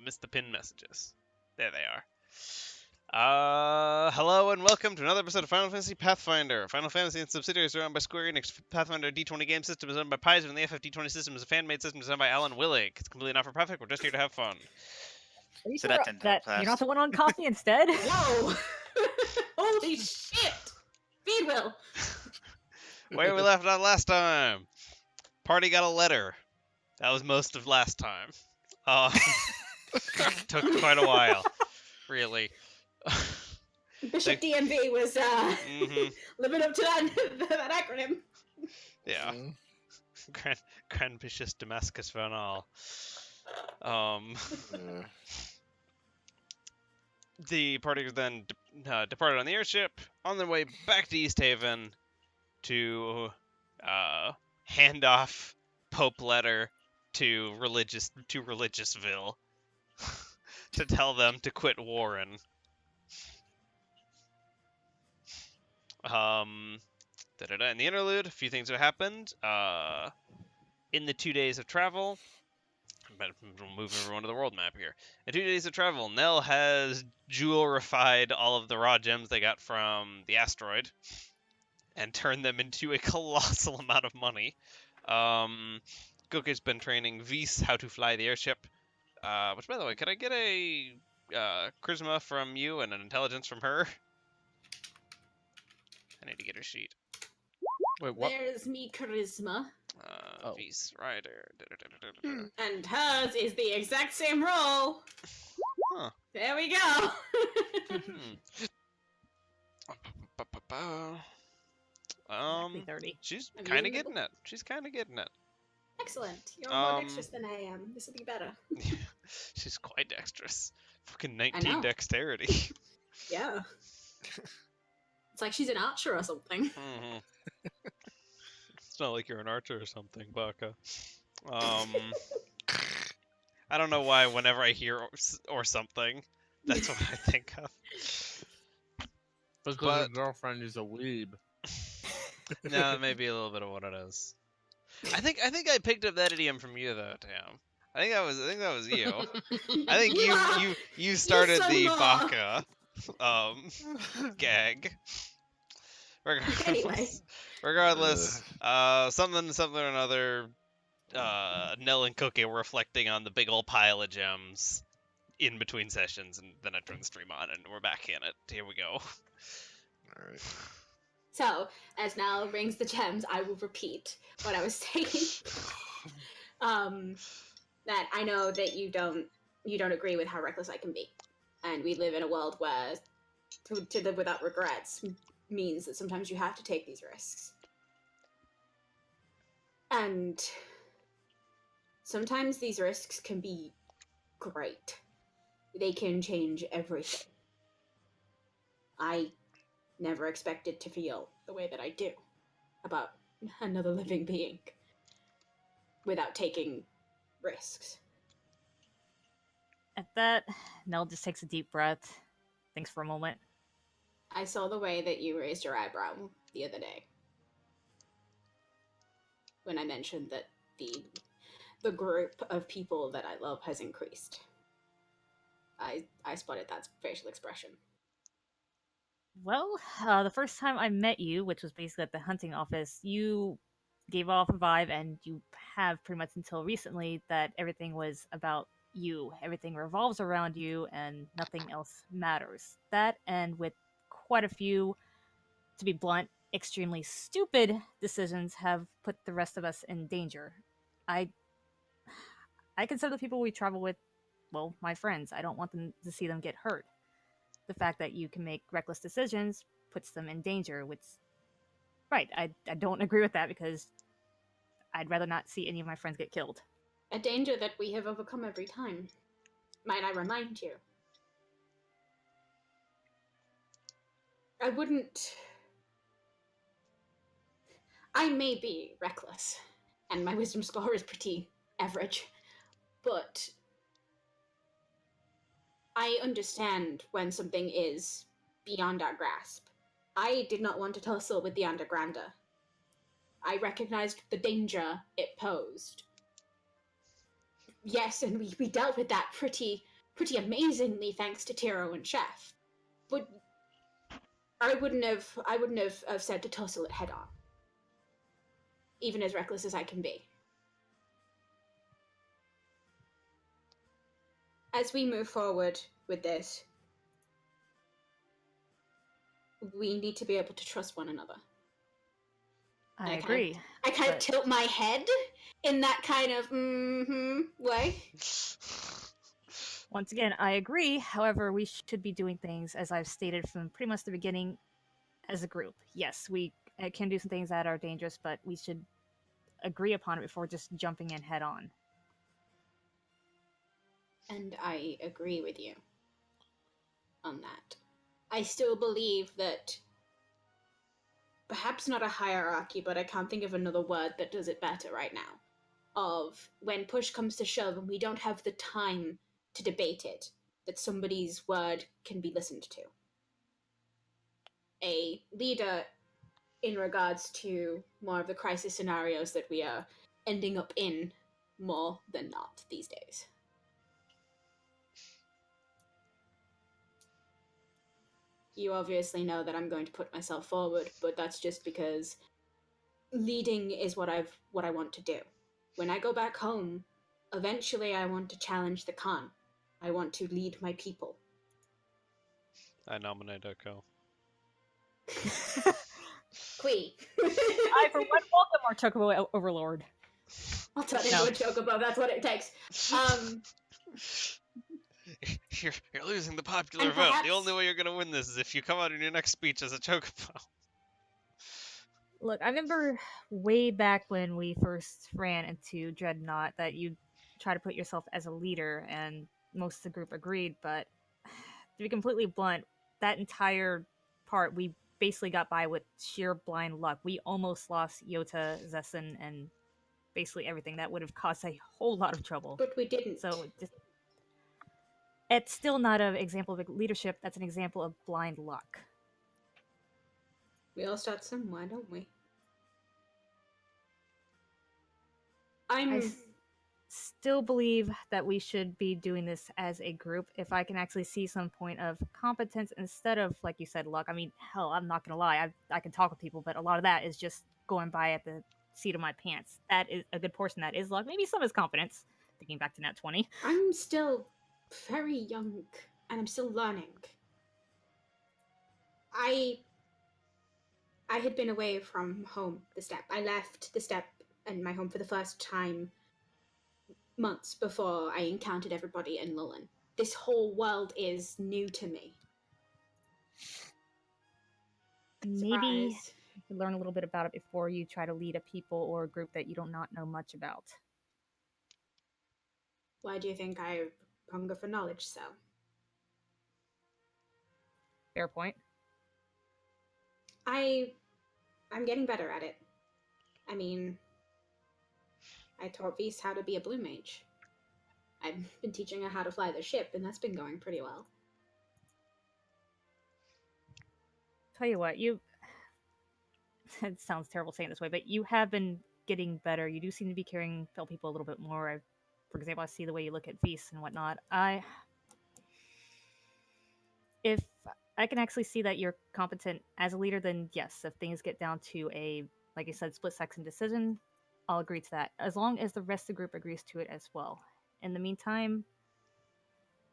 missed the pin messages. There they are. Hello and welcome to another episode of Final Fantasy Pathfinder. Final Fantasy and subsidiaries are owned by Square Enix. Pathfinder D20 game system is owned by Paizo, and the FF-D20 system is a fan-made system designed by Alan Willig. It's completely not for profit. We're just here to have fun. Are you So sure that didn't that help you're us. not the one on coffee instead? Whoa! Holy shit! Feed Will! Where we left off last time. Party got a letter. That was most of last time. Took quite a while. Really. Bishop DMV was living up to that acronym. Yeah. Grand Bishop Damascus Van All. The party then departed on the airship on their way back to East Haven to hand off Pope letter to Religiousville to tell them to quit Warren. In the interlude, a few things have happened. In the 2 days of travel, we'll move everyone to the world map here. In 2 days of travel, Nell has jewel-rified all of the raw gems they got from the asteroid and turned them into a colossal amount of money. Goku's been training Whis how to fly the airship. Which, by the way, could I get a charisma from you and an intelligence from her? I need to get her sheet. Wait, what? There's me charisma. Whis Rider. And hers is the exact same role. Huh. There we go. Exactly 30. She's I'm kind of reasonable. getting it. She's kind of getting it. Excellent. You're more dexterous than I am. This will be better. She's quite dexterous. Fucking know. 19 dexterity. Yeah. It's like she's an archer or something. Mhm. It's not like you're an archer or something, Baka. I don't know why whenever I hear or something, that's what I think of. Because your girlfriend is a weeb. No, that may be a little bit of what it is. I think I picked up that idiom from you though, Tam. I think that was you. I think you started so the long. Baka gag. Anyway. Regardless, something or another, Nell and Cookie were reflecting on the big old pile of gems in between sessions, and then I turned the stream on, and we're back in it. Here we go. Alright. So, as Nell rings the gems, I will repeat what I was saying. That I know that you don't agree with how reckless I can be, and we live in a world where to live without regrets means that sometimes you have to take these risks, and sometimes these risks can be great. They can change everything. I never expected to feel the way that I do about another living being without taking risks. At that, Nell just takes a deep breath, thinks for a moment. I saw the way that you raised your eyebrow the other day when I mentioned that the group of people that I love has increased. I spotted that facial expression. Well, the first time I met you, which was basically at the hunting office, you gave off a vibe, and you have pretty much until recently, that everything was about you. Everything revolves around you, and nothing else matters. That, and with quite a few, to be blunt, extremely stupid decisions, have put the rest of us in danger. I consider the people we travel with, well, my friends. I don't want them to see them get hurt. The fact that you can make reckless decisions puts them in danger, which, right, I don't agree with that, because I'd rather not see any of my friends get killed. A danger that we have overcome every time. Might I remind you? I may be reckless, and my wisdom score is pretty average, but I understand when something is beyond our grasp. I did not want to tussle with the Undergrander. I recognized the danger it posed. Yes, and we dealt with that pretty pretty amazingly thanks to Tiro and Chef. But I wouldn't have said to tussle it head on. Even as reckless as I can be. As we move forward with this, we need to be able to trust one another. I agree. I kind of but- tilt my head in that kind of way. Once again, I agree. However, we should be doing things, as I've stated from pretty much the beginning, as a group. Yes, we can do some things that are dangerous, but we should agree upon it before just jumping in head on. And I agree with you on that. I still believe that perhaps not a hierarchy, but I can't think of another word that does it better right now. Of when push comes to shove and we don't have the time to debate it, that somebody's word can be listened to. A leader in regards to more of the crisis scenarios that we are ending up in more than not these days. You obviously know that I'm going to put myself forward, but that's just because leading is what I want to do. When I go back home, eventually I want to challenge the Khan. I want to lead my people. I nominate Oko. Queen. I, for one, welcome our Chocobo Overlord. I'll turn into a chocobo, that's what it takes. You're losing the popular And vote. perhaps- The only way you're gonna win this is if you come out in your next speech as a chocobo. Look, I remember way back when we first ran into Dreadnought that you try to put yourself as a leader, and most of the group agreed, but to be completely blunt, that entire part we basically got by with sheer blind luck. We almost lost Yota, Zessen, and basically everything. That would have caused a whole lot of trouble. But we didn't. So it's still not an example of leadership, that's an example of blind luck. We all start somewhere, don't we? I still believe that we should be doing this as a group. If I can actually see some point of competence instead of, like you said, luck. I mean, hell, I'm not gonna lie, I can talk with people, but a lot of that is just going by at the seat of my pants. That is a good portion. That is luck. Maybe some is competence. Thinking back to Nat 20. I'm still very young, and I'm still learning. I had been away from home, the steppe. I left the steppe and my home for the first time months before I encountered everybody in Lullen. This whole world is new to me. Maybe Surprise. you could learn a little bit about it before you try to lead a people or a group that you do not know much about. Why do you think I hunger for knowledge so? Fair point. I'm getting better at it. I mean, I taught Vise how to be a blue mage. I've been teaching her how to fly the ship, and that's been going pretty well. Tell you what, you it sounds terrible saying it this way, but you have been getting better. You do seem to be caring for people a little bit more. For example, I see the way you look at Vise and whatnot. If I can actually see that you're competent as a leader, then yes, if things get down to a, like I said, split-second decision, I'll agree to that, as long as the rest of the group agrees to it as well. In the meantime,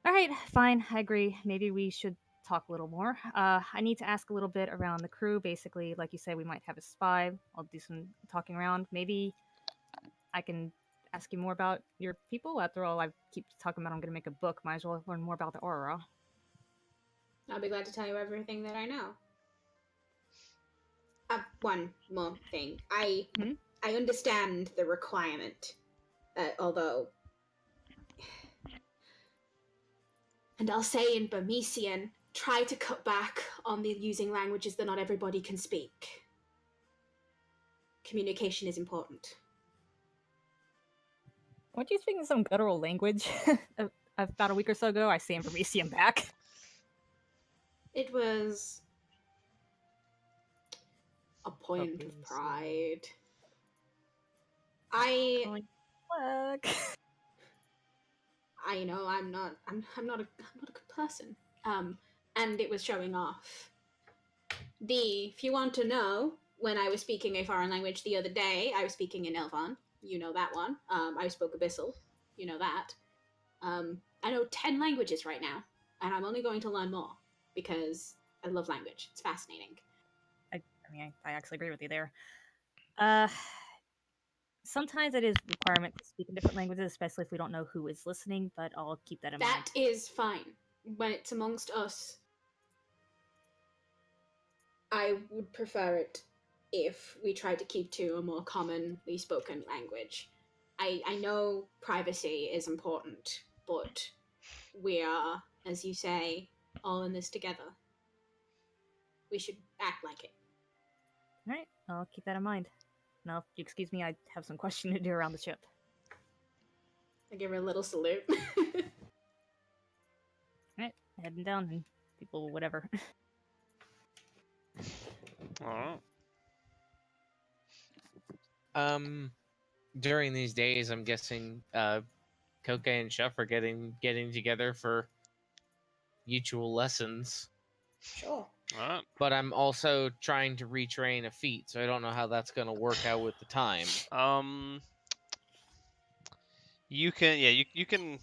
all right, fine, I agree. Maybe we should talk a little more. I need to ask a little bit around the crew. Basically, like you said, we might have a spy. I'll do some talking around. Maybe I can ask you more about your people. After all, I keep talking about I'm going to make a book. Might as well learn more about the Aurora. I'll be glad to tell you everything that I know. One more thing. I understand the requirement, although... And I'll say in Burmesian, try to cut back on the using languages that not everybody can speak. Communication is important. Weren't you speaking some guttural language about a week or so ago? I see in Burmesian back. It was a point of pride. I'm not a good person. And it was showing off. If you want to know, when I was speaking a foreign language the other day, I was speaking in Elvan. You know that one. I spoke Abyssal. You know that. I know 10 languages right now, and I'm only going to learn more because I love language. It's fascinating. I actually agree with you there. Sometimes it is a requirement to speak in different languages, especially if we don't know who is listening, but I'll keep that in mind. That is fine. When it's amongst us, I would prefer it if we try to keep to a more commonly spoken language. I know privacy is important, but we are, as you say, all in this together. We should act like it. Alright, I'll keep that in mind. Now, if you excuse me, I have some questioning to do around the ship. I give her a little salute. Alright, heading down and people, whatever. Alright. During these days, I'm guessing Koke and Chef are getting together for mutual lessons. Sure. Alright. But I'm also trying to retrain a feat, so I don't know how that's gonna work out with the time. You can, you can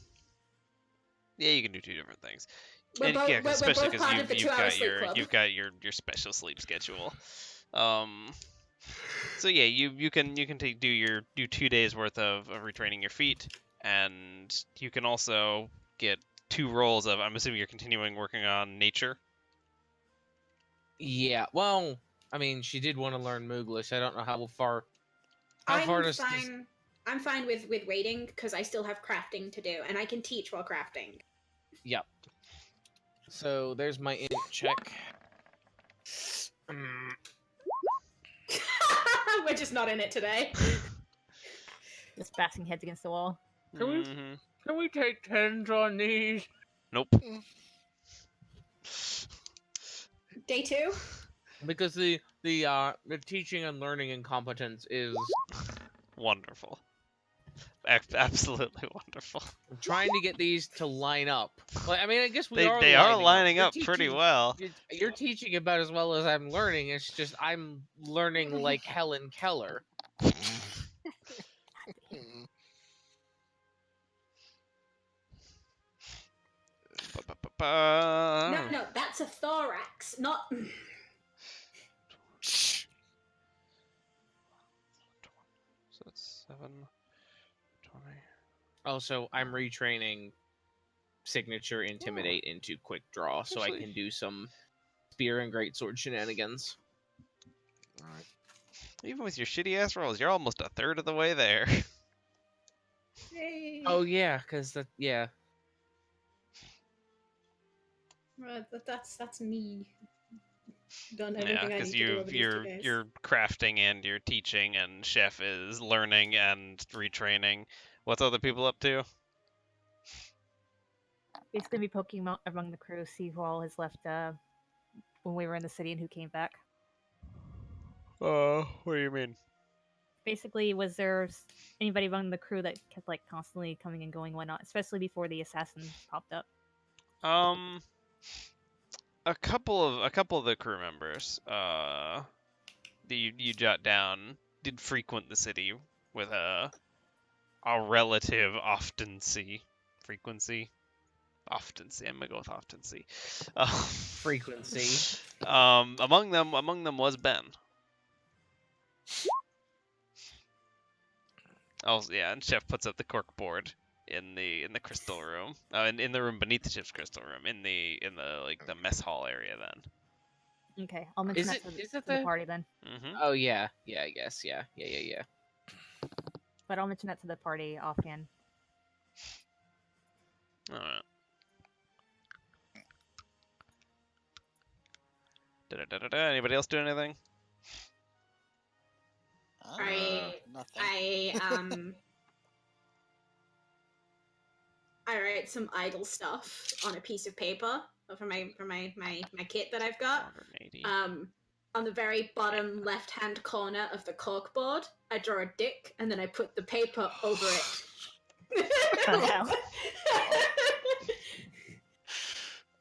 do two different things. We're both, yeah, especially we're both because part of the 2-hour sleep club. you've got your special sleep schedule. So yeah, you can do 2 days worth of retraining your feet, and you can also get 2 rolls of. I'm assuming you're continuing working on nature. Yeah, well, I mean, she did want to learn Mooglish. I don't know how far. I'm fine with waiting because I still have crafting to do, and I can teach while crafting. Yep. So there's my int check. We're just not in it today. Just bashing heads against the wall. Can we take 10s on these? Nope. Day 2? Because the teaching and learning incompetence is Wonderful. Absolutely wonderful. I'm trying to get these to line up. Like, I mean, I guess They are are lining lining up up pretty well. You're teaching about as well as I'm learning. It's just I'm learning like Helen Keller. No, that's a thorax, not. So that's 7, 20. Also, I'm retraining signature intimidate into quick draw, so I can do some spear and greatsword shenanigans. Alright. Even with your shitty ass rolls, you're almost a third of the way there. Hey. Oh yeah, because yeah. That's me. Done everything I because need to do over these 2 days. you're crafting and you're teaching, and Chef is learning and retraining. What's other people up to? Basically, be poking among the crew, see who all is left when we were in the city and who came back. What do you mean? Basically, was there anybody among the crew that kept like constantly coming and going, whatnot, especially before the assassin popped up? A couple of the crew members, that you jot down, did frequent the city with a relative oftency. Oftency. I'm gonna go with oftency. Frequency. Among them was Ben. Oh yeah, and Chef puts up the cork board in the crystal room. In the room beneath the ship's crystal room, in the like the mess hall area then. Okay, I'll mention that to the party then. Mm-hmm. Oh yeah, I guess yeah. But I'll mention that to the party offhand. All right. Anybody else do anything? Nothing. I write some idle stuff on a piece of paper for my kit that I've got. 180. On the very bottom left-hand corner of the cork board, I draw a dick and then I put the paper over it. The hell?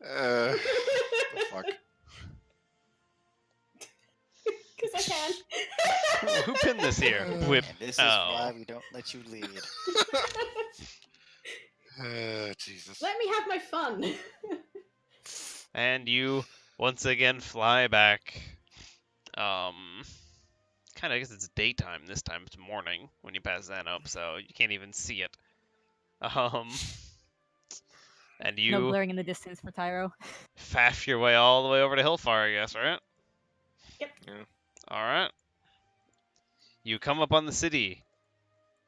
The fuck? Because I can. Who pinned this here? Whip. And this is Oh. why we don't let you lead. Jesus. Let me have my fun. And you once again fly back. Kind of, I guess it's daytime this time. It's morning when you pass that up, so you can't even see it. And No you glaring in the distance for Tyro. faff your way all the way over to Hillfire, I guess, right? Yep. Yeah. All right. You come up on the city.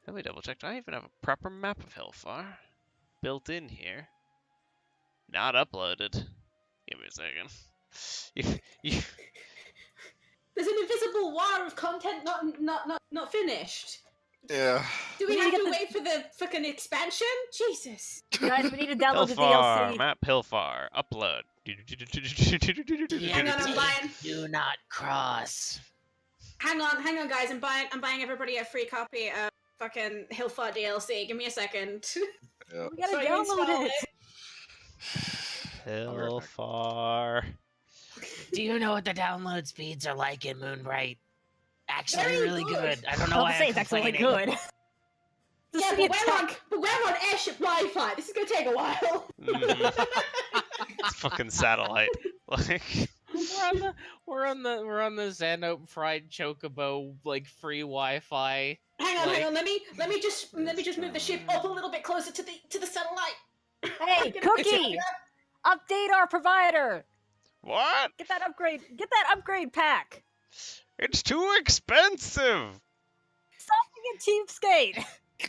Let me double check. Do I even have a proper map of Hillfire built in here? Not uploaded. Give me a second. You There's an invisible wire of content not finished. Yeah. Do we We have need to to get wait for the fucking expansion? Jesus. Guys, we need to download the Hillfire DLC. map Hillfire upload. Hang on, I'm buying. Do not cross. Hang on, guys. I'm buying everybody a free copy of fucking Hillfire DLC. Give me a second. Yeah. We gotta Sorry to install download it. Hillfire. Do you know what the download speeds are like in Moonbright? Actually, Very really good. good. I don't know I'll why say I'm it's actually complaining. good. This Yeah, is the but we're on airship Wi-Fi. This is gonna take a while. Mhm. It's fucking satellite. Like, We're on the Xanope fried chocobo like free Wi-Fi. Hang on. Like- Let me just move the ship up a little bit closer to the satellite. Hey, Get a picture Cookie! here. Update our provider. what? Get that upgrade pack. It's too expensive. Stop being a cheapskate.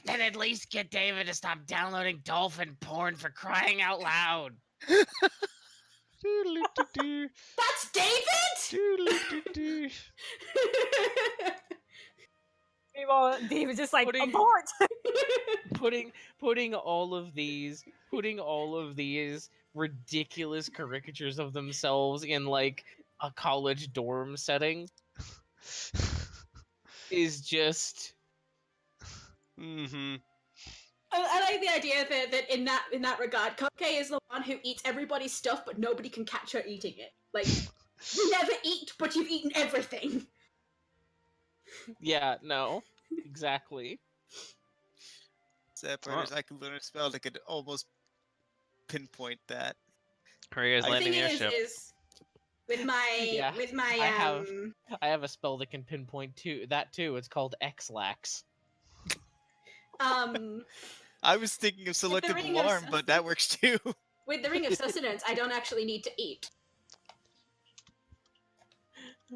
Then at least get David to stop downloading dolphin porn for crying out loud. Doodly-doo-doo, That's David. doodly-doo-doo. Meanwhile, David's just like, Putting- abort. Putting all of these ridiculous caricatures of themselves in like a college dorm setting is just Mm-hmm. I like the idea that in that regard, Cupcake is the one who eats everybody's stuff, but nobody can catch her eating it. Like, you never eat, but you've eaten everything. yeah, no. Exactly. Sad part is I could learn a spell that could almost pinpoint that. Are you guys The landing thing the is, airship? with my Yeah, I I have a spell that can pinpoint that too. It's called X-Lax. I was thinking of selective ring of alarm, but that works too. with the ring of sustenance, I don't actually need to eat,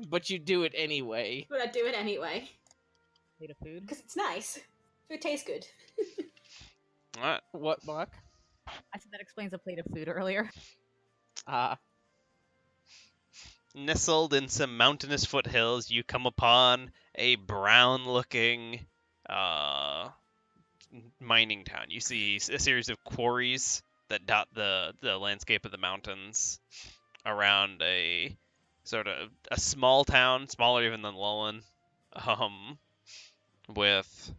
But you do it anyway. but I do it anyway Plate of food. because it's nice. Food tastes good. Alright. What, Mark? I said that explains a plate of food earlier. Nestled in some mountainous foothills, you come upon a brown-looking mining town. You see a series of quarries that dot the landscape of the mountains around a sort of a small town, smaller even than Lullen, with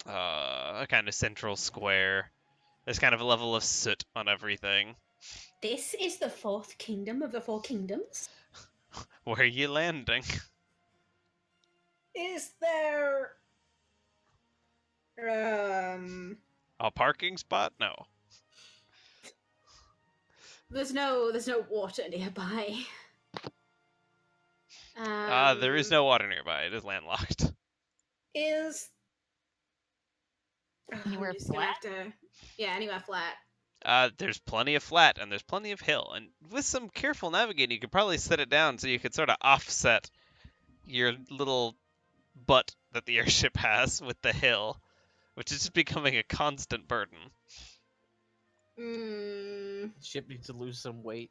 a kind of central square. There's kind of a level of soot on everything. This is the fourth kingdom of the four kingdoms. Where are you landing? Is there A parking spot? No. there's no water nearby. There is no water nearby. It is landlocked. Is Anywhere I'm just gonna have flat? to- Yeah, anywhere flat. There's plenty of flat and there's plenty of hill, and with some careful navigating, you could probably set it down so you could sort of offset your little butt that the airship has with the hill, which is just becoming a constant burden. Ship needs to lose some weight.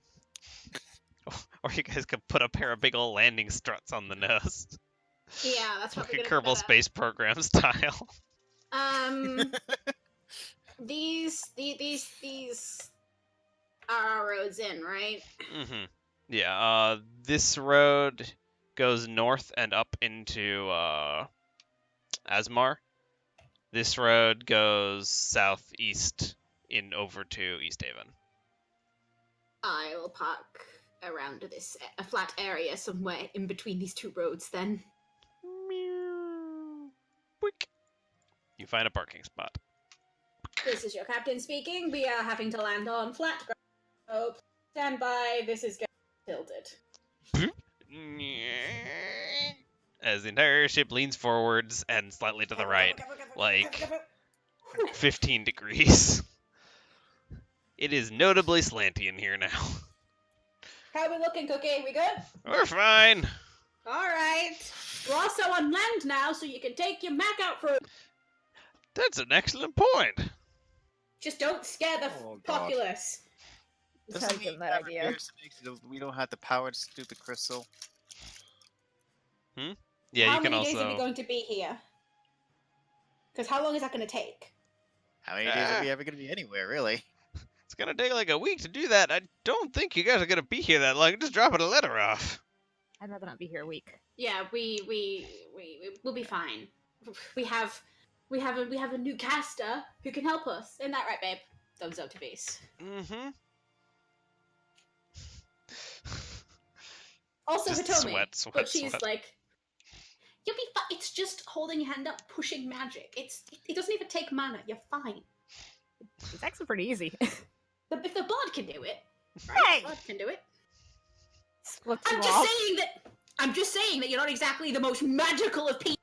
Or you guys could put a pair of big old landing struts on the nose, Yeah, that's like probably a gonna be Kerbal better. Space Program style. These are our roads in, right? Mm-hmm. Yeah. This road goes north and up into Asmar, This road goes southeast over to East Haven. I'll park around this a flat area somewhere in between these two roads then. Meow. Boink. You find a parking spot. This is your captain speaking. We are having to land on flat ground. So stand by. This is getting tilted. As the entire ship leans forwards and slightly to the right, like 15 degrees. It is notably slanty in here now. How we looking, Cookie? We good? We're fine. All right. We're also on land now, so you can take your Mac out for. That's an excellent point. Just don't scare the Oh, God. populace. Just had to give him that idea. We don't have the power to stupid crystal. Yeah, How you can many days are we also. going to be here? Because how long is that going to take? How many days are we ever going to be anywhere, really? It's gonna take like a week to do that. I don't think you guys are gonna be here that long. Just dropping a letter off. I'd rather not be here a week. Yeah, we'll be fine. We have a new caster who can help us. Isn't that right, babe? Thumbs up to base. Mm-hmm. Also, Just Hitomi, sweat, but she's sweat. like, you'll be fine. It's just holding your hand up, pushing magic. It doesn't even take mana. You're fine. It's actually pretty easy. But if the bard can do it, right? Hey! The bard can do it. Split I'm you just off. saying that. I'm just saying that you're not exactly the most magical of people.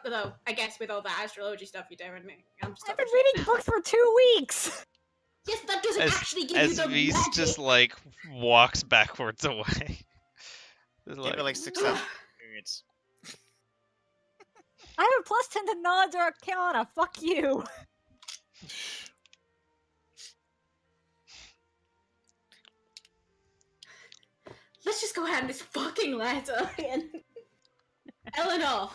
Though I guess with all the astrology stuff you're doing, I'm just I've talking been reading shit now. books for 2 weeks. Yes, that doesn't actually give you As the V's magic. just like walks backwards away. Just Give her like 6 hours experience. I have a plus 10 to knowledge or arcana. Fuck you. Let's just go hand this fucking letter in. Eleanor,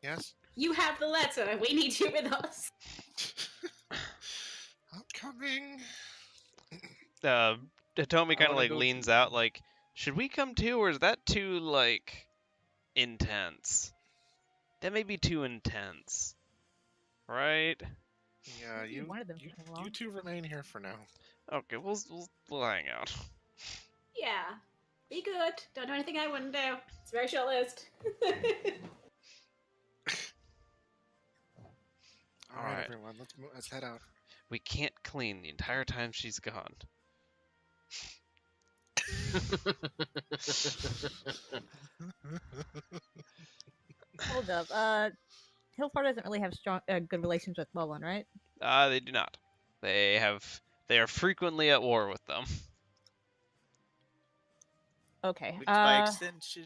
Yes? you have the letter. We need you with us. I'm coming. Hitomi kind of wanna like go leans too. out like, should we come too, or is that too like intense? That may be too intense, right? Yeah, You wanted them to you, come along. you two remain here for now. Okay, we'll hang out. Yeah. Be good. Don't do anything I wouldn't do. It's a very short list. All right, Alright. everyone, let's head out. We can't clean the entire time she's gone. Hold up. Hillfar doesn't really have strong, good relations with Mullen, right? They do not. They are frequently at war with them. Okay. Which by extension,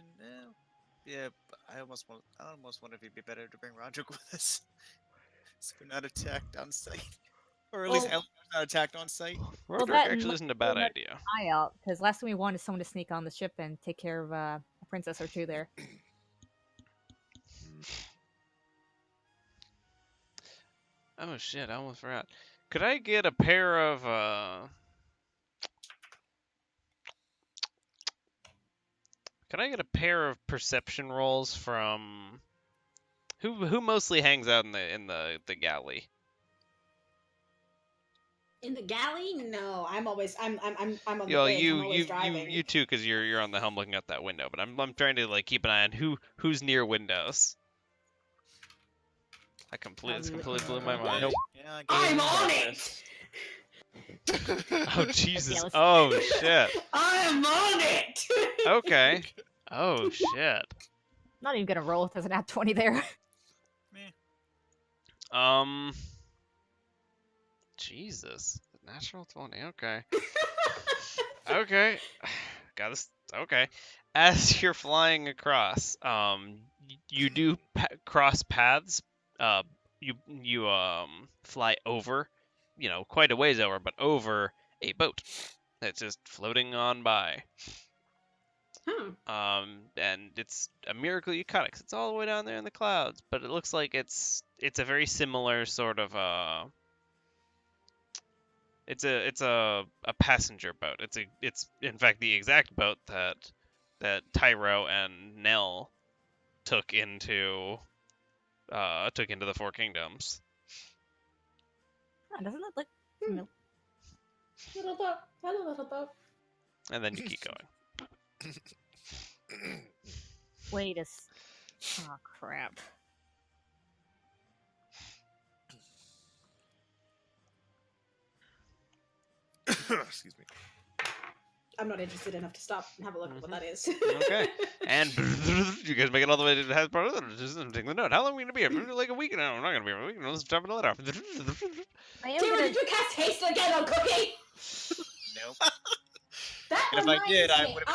yeah. But I almost wonder if it'd be better to bring Roderick with us, so we're not attacked on sight, or at least Well- Eleanor's not attacked on sight. Roderick that and actually isn't a bad Mullen- idea. eye out, because last thing we want is someone to sneak on the ship and take care of a princess or two there. Oh shit, I almost forgot. Could I get a pair of Could I get a pair of perception rolls from who mostly hangs out in the galley? In the galley? No, I'm on the Yo, bridge. I'm always you driving. you too, because you're on the helm looking out that window. But I'm trying to like keep an eye on who's near windows. It's completely blew my mind. Nope. Yeah, I'm games on like it. this. Oh Jesus! let's- Oh shit! I'm on it. Okay. Oh shit. Not even gonna roll if there's an at 20 there. Jesus. Natural 20. Okay. Okay. Got this. Okay. As you're flying across, you do cross paths. You fly over, quite a ways over, but over a boat that's just floating on by. And it's a miracle you caught it, 'cause it's all the way down there in the clouds. But it looks like it's a very similar sort of It's a passenger boat. It's in fact the exact boat that Tyro and Nell took into took into the Four Kingdoms, Oh, doesn't it look? Hmm. Little boat. Hello, little boat. and then you keep going. Wait a. Oh crap. Excuse me. I'm not interested enough to stop and have a look at what that is. Okay. And you guys make it all the way to the house. Just take the note. How long are we gonna be here? Like a week now. We're not gonna be here. A week. Let's drop another off. I am Taylor, gonna. did you cast haste again on Cookie? Nope. That And if I reminds did, I me. would've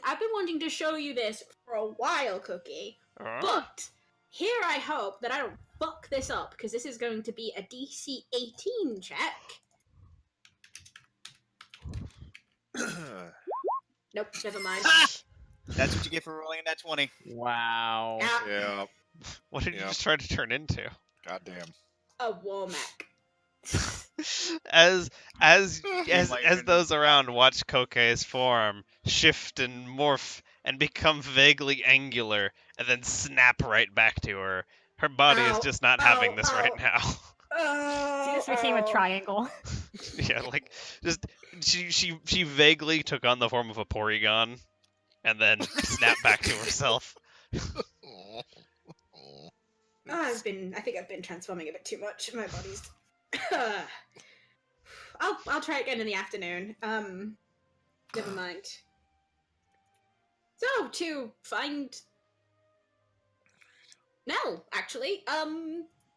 I've been wanting to show you this for a while, Cookie. But here I hope that I don't fuck this up, because this is going to be a DC 18 check. Nope, never mind. That's what you get for rolling in that 20. Wow. Ah, Yeah. What did you Yep. just try to turn into? Goddamn. a Womack. as might turn those into around watch Kokei's form shift and morph and become vaguely angular and then snap right back to her. Her body is Ow, just not ow, having this right ow. now. See, this became a triangle. Yeah, like just she vaguely took on the form of a Porygon and then snapped back to herself. Oh. Oh. I think I've been transforming a bit too much. My body's. I'll try again in the afternoon. Never mind. So to find Nell, actually,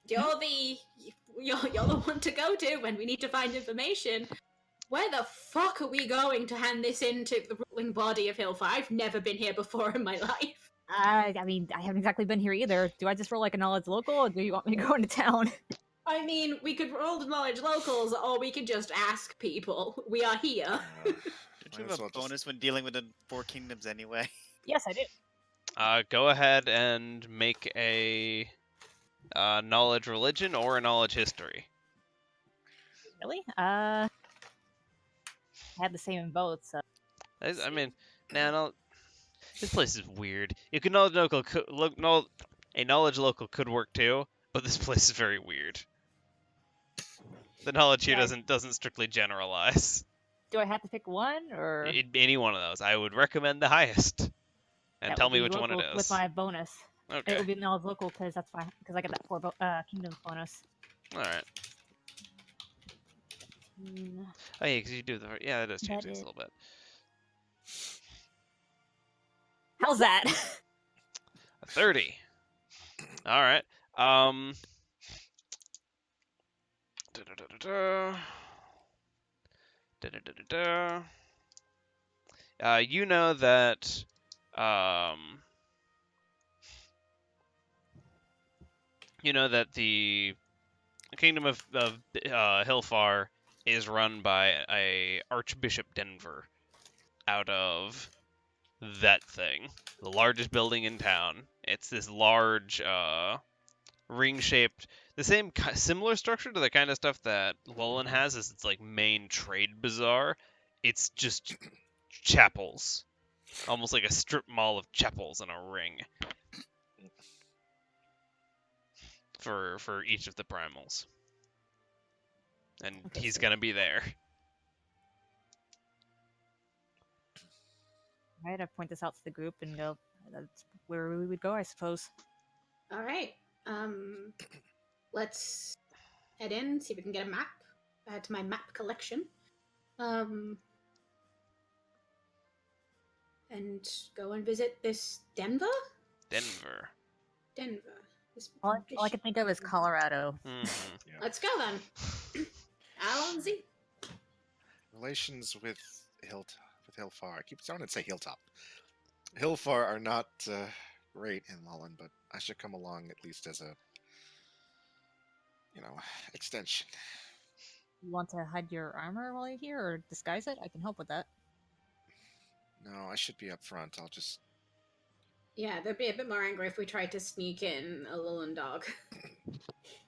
you're the one to go to when we need to find information. Where the fuck are we going to hand this into the ruling body of Hillfire? I've never been here before in my life. I mean, I haven't exactly been here either. Do I just roll like a knowledge local, or do you want me to go into town? I mean, we could roll the knowledge locals, or we could just ask people. We are here. Don't Might you as have a well just- bonus when dealing with the Four Kingdoms anyway? Yes, I do. Go ahead and make a knowledge religion or a knowledge history. Really? I had the same in both, so. I mean, nah, this place is weird. You could knowledge local, a knowledge local could work too, but this place is very weird. The knowledge here Yeah. doesn't strictly generalize. Do I have to pick one, or Any one of those, I would recommend the highest, and that tell would me be which one it local is. with my bonus? It Okay, would be knowledge local because that's fine, because I get that 4 kingdoms bonus. all right. Mm, Oh yeah, because you do the that does change That things is- a little bit. How's that? A 30. All right. Da-da-da-da-da. Da-da-da-da-da. You know that the kingdom of Hillfar is run by a Archbishop Denver out of that thing, the largest building in town. It's this large ring-shaped, the same similar structure to the kind of stuff that Lolan has. Is its like main trade bazaar. It's just chapels, almost like a strip mall of chapels in a ring for each of the primals, and Okay, he's so- gonna be there. Alright, I point this out to the group and go, that's where we would go, I suppose. All right. Let's head in, see if we can get a map. Add to my map collection. And go and visit this Denver. Denver. This All I can think of is bishop- Colorado. Mm-hmm. Let's go then. Alonzi. Relations with Hillfar. I keep sounding to say Hilltop. Hillfar are not great in Mullen, but I should come along at least as a, extension. You want to hide your armor while you're here, or disguise it? I can help with that. No, I should be up front. I'll just. Yeah, they'd be a bit more angry if we tried to sneak in a Lullen dog.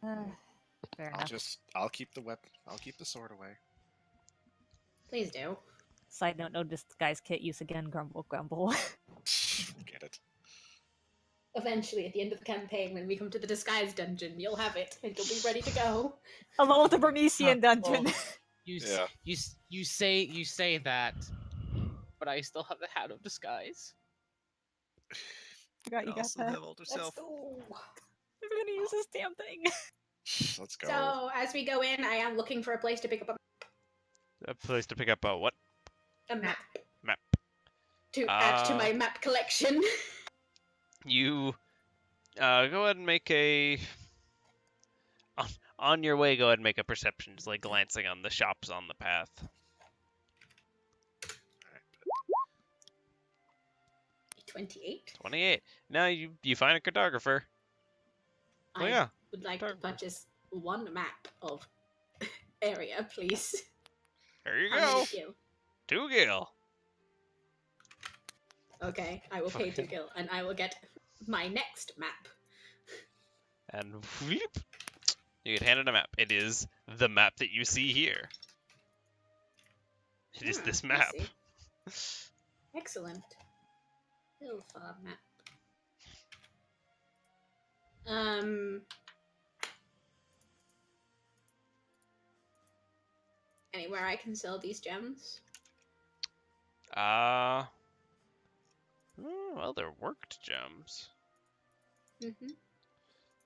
Fair enough. I'll keep the weapon. I'll keep the sword away. Please do. Side note, no disguise kit use again, grumble grumble. Get it. Eventually, at the end of the campaign, when we come to the disguise dungeon, you'll have it, and you'll be ready to go. Along with the Bernician dungeon. Well, you say that, but I still have the hat of disguise. Forgot you got Also that. have older Let's self. go. I'm gonna use this damn thing. Let's go. So, as we go in, I am looking for a place to pick up A place to pick up a what? a map. Map. To add to my map collection. You go ahead and make a. On your way, go ahead and make a perception, just like glancing on the shops on the path. 28. 28. Now you find a cartographer. Oh I yeah. would like to Photographer. purchase one map of area, please. There you How go. many gil? 2 gil. Okay, I will pay 2 Fucking- gil, and I will get my next map. And whoop, you get handed a map. It is the map that you see here. It is this I map. see. Excellent. Hillfar map. Anywhere I can sell these gems? Well, they're worked gems. Mm-hmm.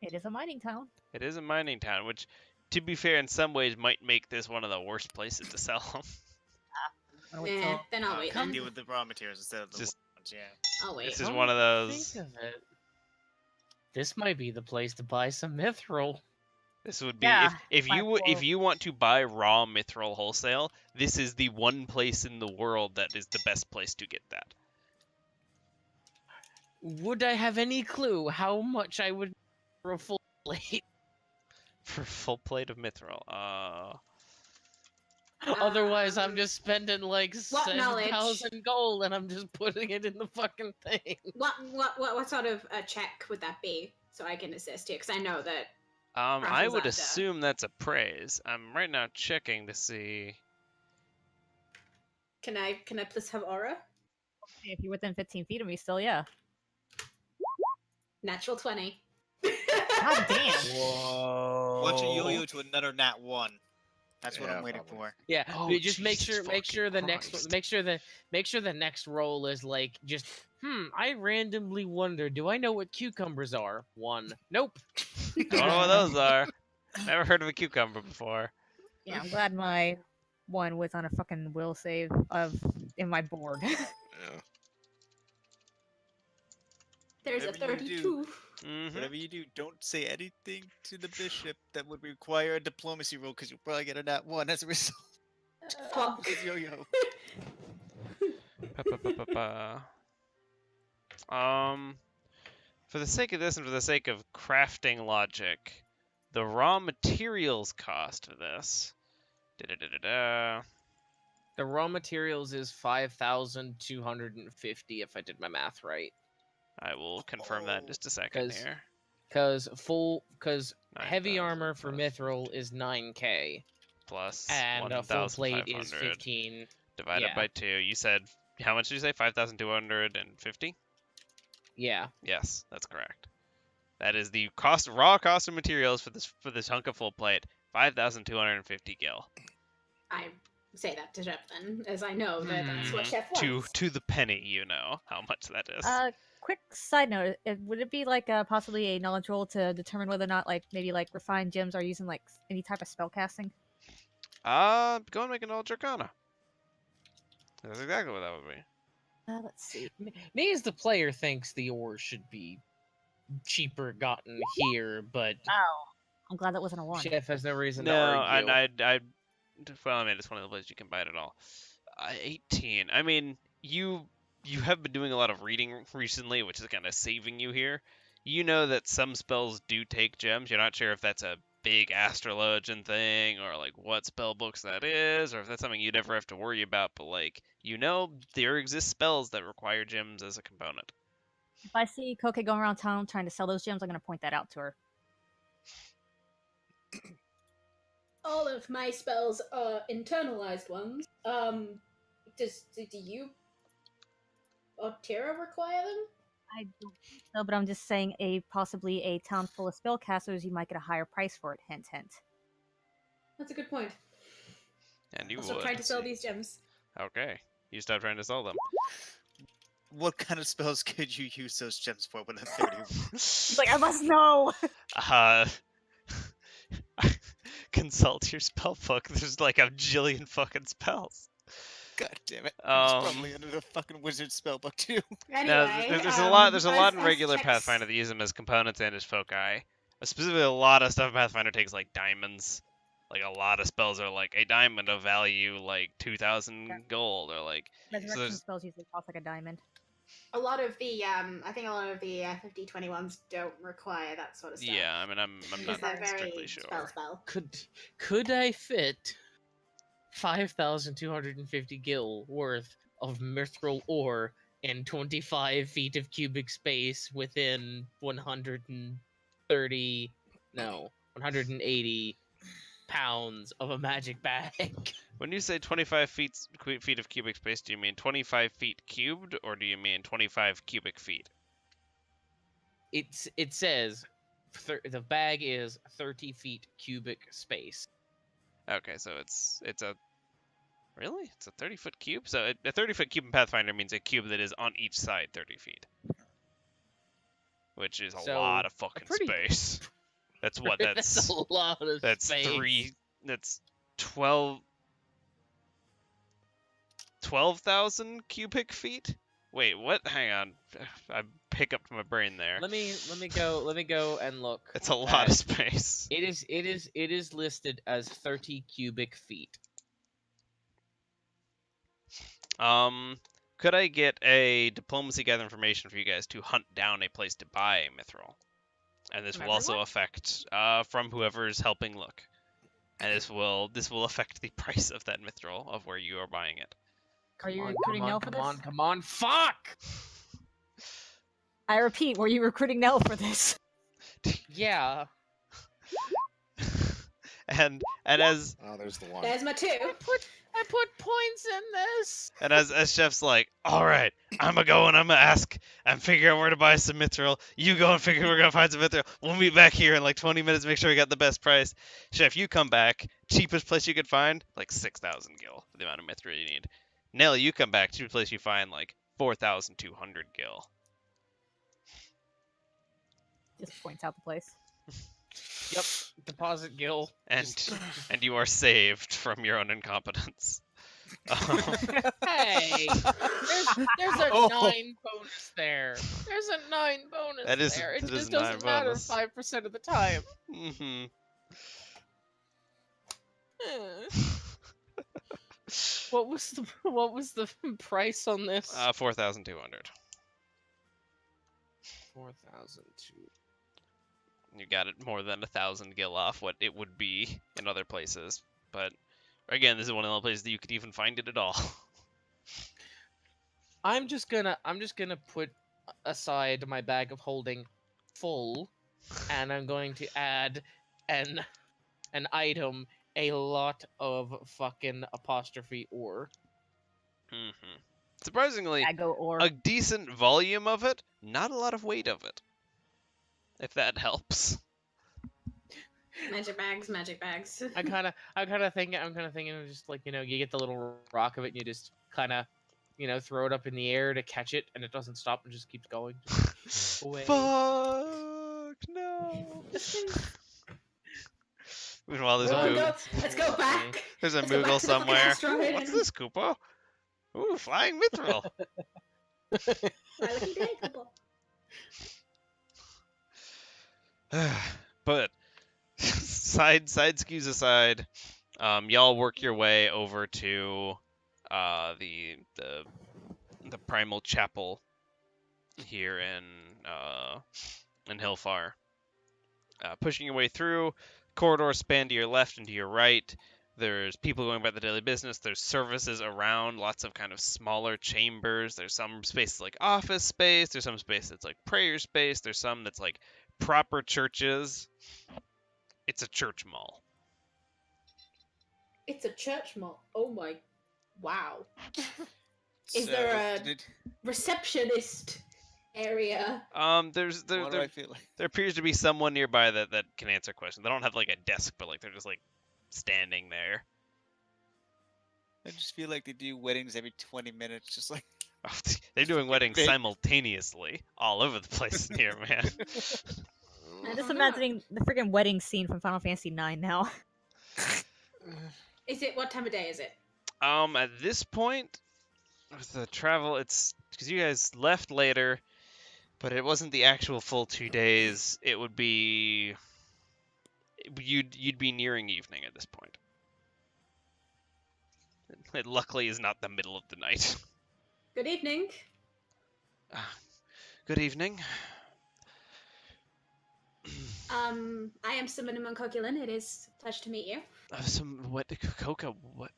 It is a mining town. It is a mining town, which, to be fair, in some ways might make this one of the worst places to sell them. Wanna wait Nah, till- then I'll wait then. Deal with the raw materials instead of the Just- ones, yeah. I'll wait. This is Come one of to those. Think of it. This might be the place to buy some mithril. This would be Yeah, if by if quote. you want to buy raw mithril wholesale, this is the one place in the world that is the best place to get that. Would I have any clue how much I would for a full plate? For a full plate of mithril. Otherwise, I'm just spending like What knowledge? 7,000 gold and I'm just putting it in the fucking thing. What sort of a check would that be? So I can assist you, because I know that. I Raffles would after. assume that's a praise. I'm right now checking to see. Can I please have aura? If you're within 15 feet of me, still, yeah. Natural 20. God damn. Whoa. Watch a yo-yo to another nat 1. That's what Yeah, I'm waiting probably. for. Yeah, Oh, but just make Jesus sure the fucking next Christ. make sure the next roll is like just I randomly wonder, do I know what cucumbers are? 1. Nope. Don't know what those are. Never heard of a cucumber before. Yeah, I'm glad my one was on a fucking will save in my board. Yeah. There's a Whatever you 32. Mm-hmm. Whatever you do, don't say anything to the bishop that would require a diplomacy roll, because you'll probably get a nat 1 as a result. Fuck. With yo-yo. For the sake of this and for the sake of crafting logic, the raw materials cost of this. Da-da-da-da-da. The raw materials is 5,250 if I did my math right. I will confirm that in just a second 'Cause here. Cause heavy 9,000 armor for plus- mithril is 9k plus and a full plate is 1,500 15. divided yeah. by 2. You said how much did you say? 5,250? Yeah. Yes, that's correct. That is the raw cost of materials for this hunk of full plate. 5,250 gil. I say that to Shep then, as I know that that's what Mhm. Chef wants. To the penny, you know how much that is. Quick side note: would it be like possibly a knowledge roll to determine whether or not, like, maybe like refined gems are using like any type of spell casting? Go and make an old Arcana. That's exactly what that would be. Let's see. Me as the player thinks the ore should be cheaper gotten here, but Oh, I'm glad that wasn't a 1. Chef has no reason No, to argue. well, I mean, it's one of the places you can buy it at all. 18. I mean, you have been doing a lot of reading recently, which is kind of saving you here. You know that some spells do take gems. You're not sure if that's a big astrologian thing or like what spell books that is, or if that's something you'd ever have to worry about. But like, you know, there exist spells that require gems as a component. If I see Koke going around town trying to sell those gems, I'm gonna point that out to her. All of my spells are internalized ones. Do you or Tira require them? I don't think so, but I'm just saying possibly a town full of spellcasters, you might get a higher price for it. Hint, hint. That's a good point. And you I'll stop would. trying to sell see. these gems. Okay. You start trying to sell them. What kind of spells could you use those gems for with a 30? It's like I must know. uh, consult your spell book. There's like a jillion fucking spells. God damn it. It's Um, probably under the fucking wizard spellbook too. Now, Anyway, there's a lot. There's a lot in as regular checks- Pathfinder that use them as components and as foci. Specifically, a lot of stuff in Pathfinder takes like diamonds. Like a lot of spells are like a diamond of value like 2,000 gold, or like Resurrection there's- spells usually cost like a diamond. A lot of the, I think a lot of the 50/20 ones don't require that sort of stuff. yeah. I mean, I'm Because not they're very strictly sure. spell. Could I fit 5,250 gil worth of mithril ore and 25 feet of cubic space within 180 pounds of a magic bag? When you say 25 feet of cubic space, do you mean 25 feet cubed, or do you mean 25 cubic feet? It says the bag is 30 feet cubic space. Okay, so it's a really? It's a 30-foot cube? So a 30-foot cube in Pathfinder means a cube that is on each side 30 feet. Which is a So, lot of fucking pretty- space. That's what? That's a lot of That's space. that's 12,000 cubic feet? Wait, what? Hang on. I hiccuped my brain there. Let me go and look. It's a lot of space. It is listed as 30 cubic feet. Could I get a diplomacy gather information for you guys to hunt down a place to buy mithril? And this From will also everyone? affect from whoever's helping look. And this will affect the price of that mithril of where you are buying it. Are you Come on, recruiting Nell for come this? on, come on, fuck! I repeat, were you recruiting Nell for this? Yeah. and as Oh, there's the one. There's my two. I put points in this. And as Chef's like, all right, I'm gonna go and I'm gonna ask and figure out where to buy some mithril. You go and figure we're gonna find some mithril. We'll meet back here in like 20 minutes. Make sure we got the best price. Chef, you come back. Cheapest place you could find, like 6,000 gil for the amount of mithril you need. Nell, you come back. Cheapest place you find, like 4,200 gil. Just points out the place. Yep. Deposit Gil. And and you are saved from your own incompetence. Hey, there's a Oh. 9 bonus there. There's a 9 bonus That is- there. It that is just 9 doesn't matter bonus. 5% of the time. hmm What was the price on this? 4,200. 4,002. You got it more than 1,000 gil off what it would be in other places. But again, this is one of the only places that you could even find it at all. I'm just gonna put aside my bag of holding full, and I'm going to add an item, a lot of fucking apostrophe ore. hmm Surprisingly, Ago or a decent volume of it, not a lot of weight of it. If that helps. Magic bags. I'm kind of thinking of just like, you get the little rock of it and you just kind of, throw it up in the air to catch it, and it doesn't stop and just keeps going. Away. Fuck no. Meanwhile, there's Well, a go- Moog. Let's go back. There's a Let's go back Moogle to the fucking somewhere. asteroid What's and- this, Koopa? Ooh, flying mithril. My lucky day, couple. But side skews aside, y'all work your way over to the primal chapel here in Hillfar. Pushing your way through, corridors span to your left and to your right. There's people going about the daily business. There's services around, lots of kind of smaller chambers. There's some spaces like office space. There's some space that's like prayer space. There's some that's like proper churches. It's a church mall. It's a church mall. Oh my. Wow. Is So, there a- did- Receptionist area. There's there Why do there I feel like there appears to be someone nearby that can answer questions. They don't have like a desk, but like they're just like standing there. I just feel like they do weddings every 20 minutes, just like They're doing weddings big. simultaneously all over the place in here, man. I'm just Oh, no. imagining the freaking wedding scene from Final Fantasy IX now. Is it, what time of day is it? At this point, with the travel, it's because you guys left later, but it wasn't the actual full 2 days. It would be you'd be nearing evening at this point. It luckily is not the middle of the night. Good evening. Good evening. I am Simon Moncoculin. It is a pleasure to meet you. What, Coca? What?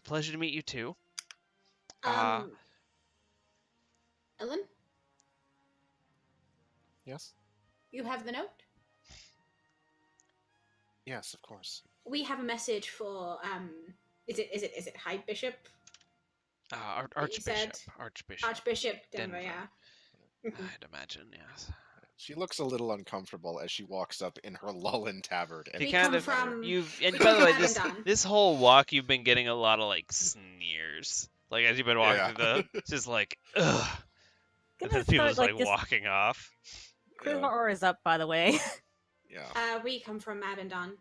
Pleasure to meet you too. Ellen, Yes? you have the note? Yes, of course. We have a message for, is it High Bishop? Archbishop. said Archbishop. Archbishop Denver, Denver. yeah. I'd imagine, yes. She looks a little uncomfortable as she walks up in her Lullen tabard. You We kind come of from- and we by come the way, from this Abaddon. this whole walk you've been getting a lot of like sneers. Like as you've been walking Yeah. through the just like ugh. And then Gonna people start, just like this walking off. Charisma Yeah. aura is up, by the way. Yeah. We come from Abaddon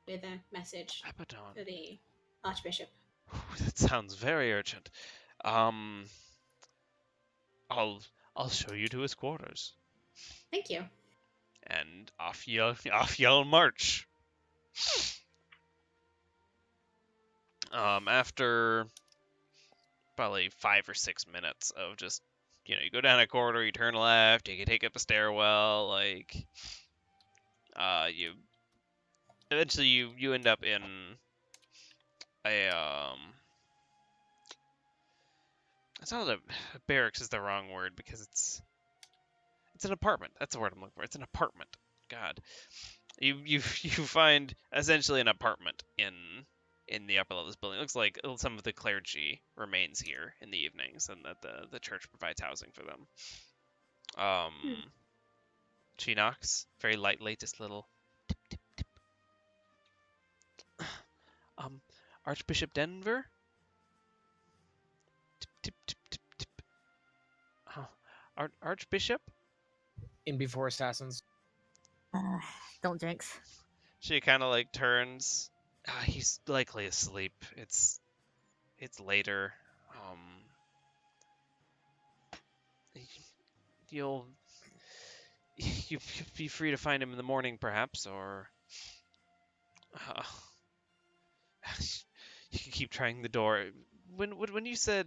with a message Abaddon. for the Archbishop. That sounds very urgent. I'll show you to his quarters. Thank you. And off you'll march. After probably 5 or 6 minutes of just, you go down a corridor, you turn left, you can take up a stairwell, like, you eventually you end up in a it's not a barracks is the wrong word because it's an apartment. That's the word I'm looking for. It's an apartment. God. You find essentially an apartment in the upper level of this building. It looks like some of the clergy remains here in the evenings, and that the church provides housing for them. She knocks very lightly, just a little tip tip tip. Archbishop Denver. Tip tip tip tip tip. Archbishop. In Before Assassins. Don't jinx. She kind of like turns. He's likely asleep. It's later. You'll be free to find him in the morning, perhaps, or you can keep trying the door. When you said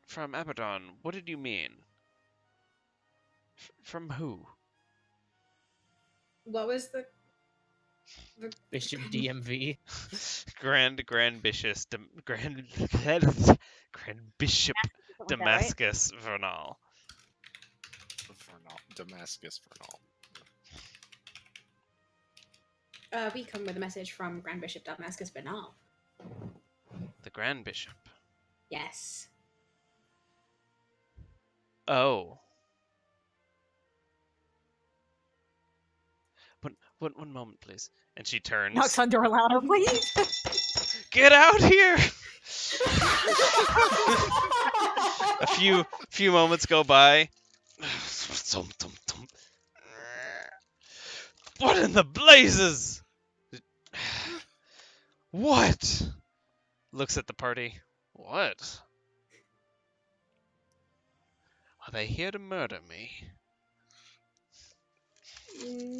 from Abaddon, what did you mean? From who? What was the Bishop DMV. Grand Bishop Damascus Vernal. Damascus Vernal. we come with a message from Grand Bishop Damascus Bernal. The Grand Bishop. Yes. Oh. One moment, please. And she turns. Knocks on door louder, please. Get out here! A few moments go by. What in the blazes? What? Looks at the party. What? Are they here to murder me?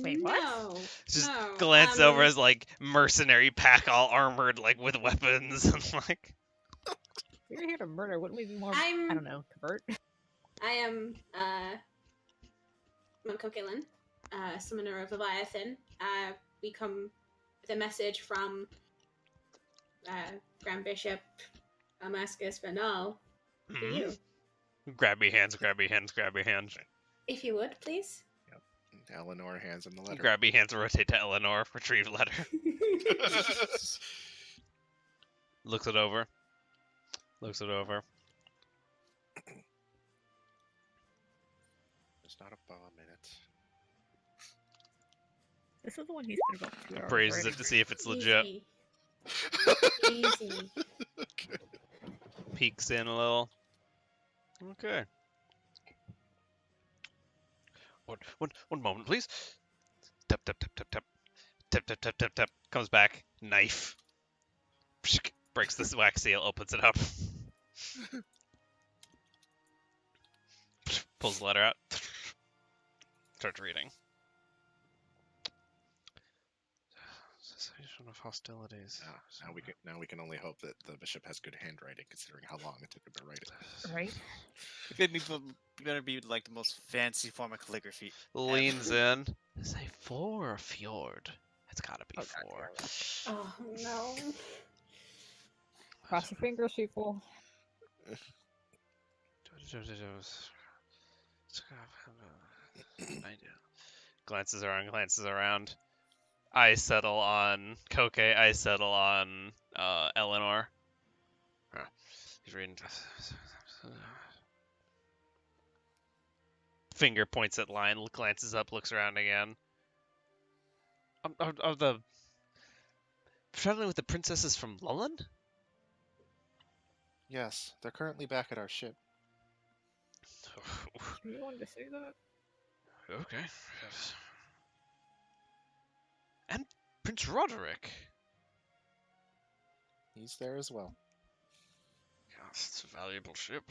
Wait, what? No. Just no. glance over as like mercenary pack all armored like with weapons and like We're here to murder. Wouldn't we be more? I'm- I don't know. Convert. I am Moncoculin, summoner of Leviathan. We come with a message from Grand Bishop Damascus Bernal for you. grab your hands, grab your hands, grab your hands. If you would, please. Eleanor hands him the letter. Grab your hands, rotate to Eleanor, retrieve letter. Looks it over. not a bomb in it. This is the one he's been about 2 hours. Appraises Right? it to see if it's legit. Easy. Easy. Okay. Peeks in a little. Okay. One moment, please. Tap tap tap tap tap. Tap tap tap tap tap. Comes back. Knife. Pshk, breaks the wax seal. Opens it up. Pulls the letter out. Starts reading. Cessation of hostilities. Now we can only hope that the bishop has good handwriting, considering how long it took him to write it. Right? It better be like the most fancy form of calligraphy. Leans in. Say 4 or fjord. It's gotta be Oh, 4. Oh no. Cross your fingers, people. Glances around. Eyes settle on Koke. Eyes settle on Eleanor. He's reading. Finger points at line. Glances up. Looks around again. Are the traveling with the princesses from Lulland? Yes, they're currently back at our ship. You wanted to say that? Okay. And Prince Roderick. He's there as well. Yes, it's a valuable ship.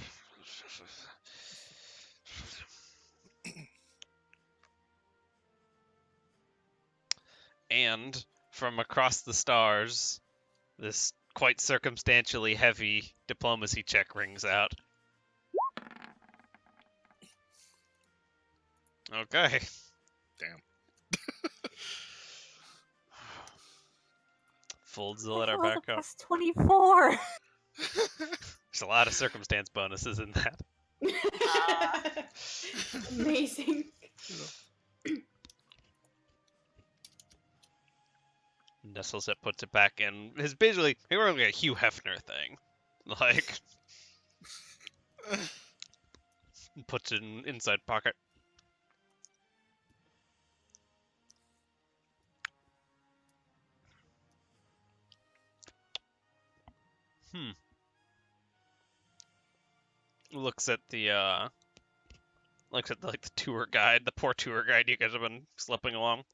And from across the stars, this quite circumstantially heavy diplomacy check rings out. Okay. Damn. Folds the letter back up. 24. There's a lot of circumstance bonuses in that. Amazing. Nestles it, puts it back in. It's basically like a Hugh Hefner thing. Like, puts it in inside pocket. Looks at the like the tour guide, the poor tour guide you guys have been slipping along.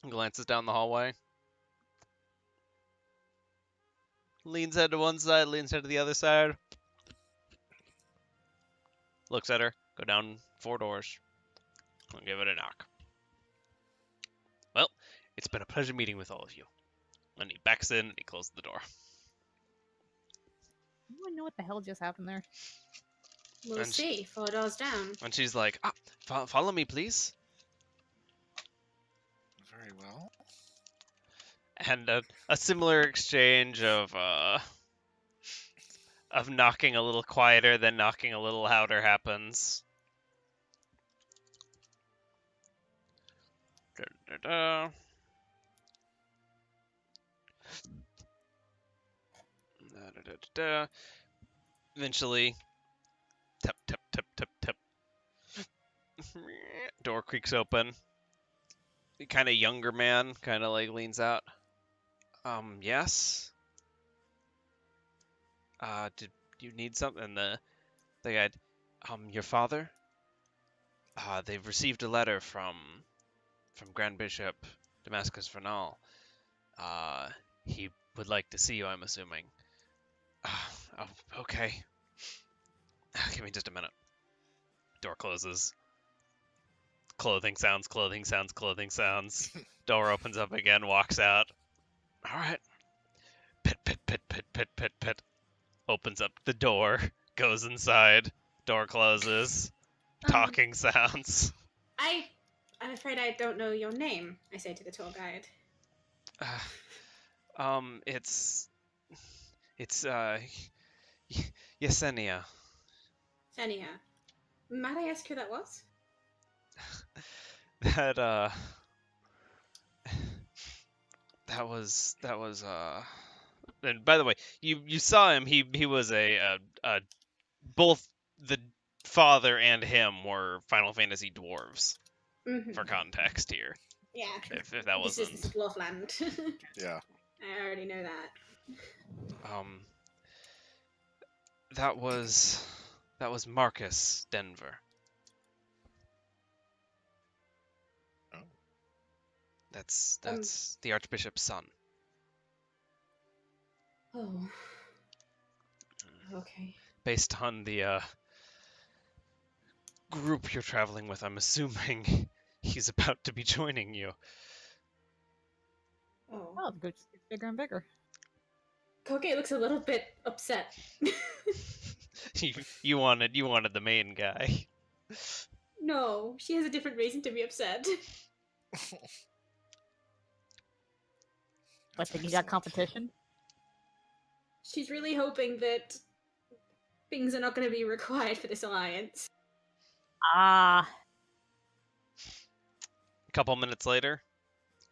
Glances down the hallway. Leans head to one side, leans head to the other side. Looks at her, go down 4 doors. I'll give it a knock. Well, it's been a pleasure meeting with all of you. And he backs in and he closes the door. Anyone know what the hell just happened there? We'll And see. 4 doors down. And she's like, follow me, please. Very well. And a similar exchange of knocking a little quieter, then knocking a little louder happens. Da-da-da. Da-da-da-da. Eventually, tap, tap, tap, tap, tap. Door creaks open. Kind of younger man, kind of like leans out. Yes? Did you need something? And the guy, your father? They've received a letter from Grand Bishop Damascus Vernal. He would like to see you, I'm assuming. Oh, okay. Give me just a minute. Door closes. Clothing sounds. Door opens up again, walks out. All right. Pit, pit, pit, pit, pit, pit, pit. Opens up the door, goes inside, door closes. Talking sounds. I'm afraid I don't know your name, I say to the tour guide. It's Yesenia. Senia. Might I ask who that was? That was and by the way, you saw him. He was a both the father and him were Final Fantasy dwarves, Mhm. for context here. Yeah. If that This wasn't. is Loveland. Yeah. I already know that. That was Marcus Denver. Oh. That's the Archbishop's son. Oh. Okay. Based on the group you're traveling with, I'm assuming he's about to be joining you. Oh. Oh, the group gets bigger and bigger. Koke looks a little bit upset. you wanted the main guy. No, she has a different reason to be upset. I think you got competition. She's really hoping that things are not going to be required for this alliance. Ah, A couple minutes later,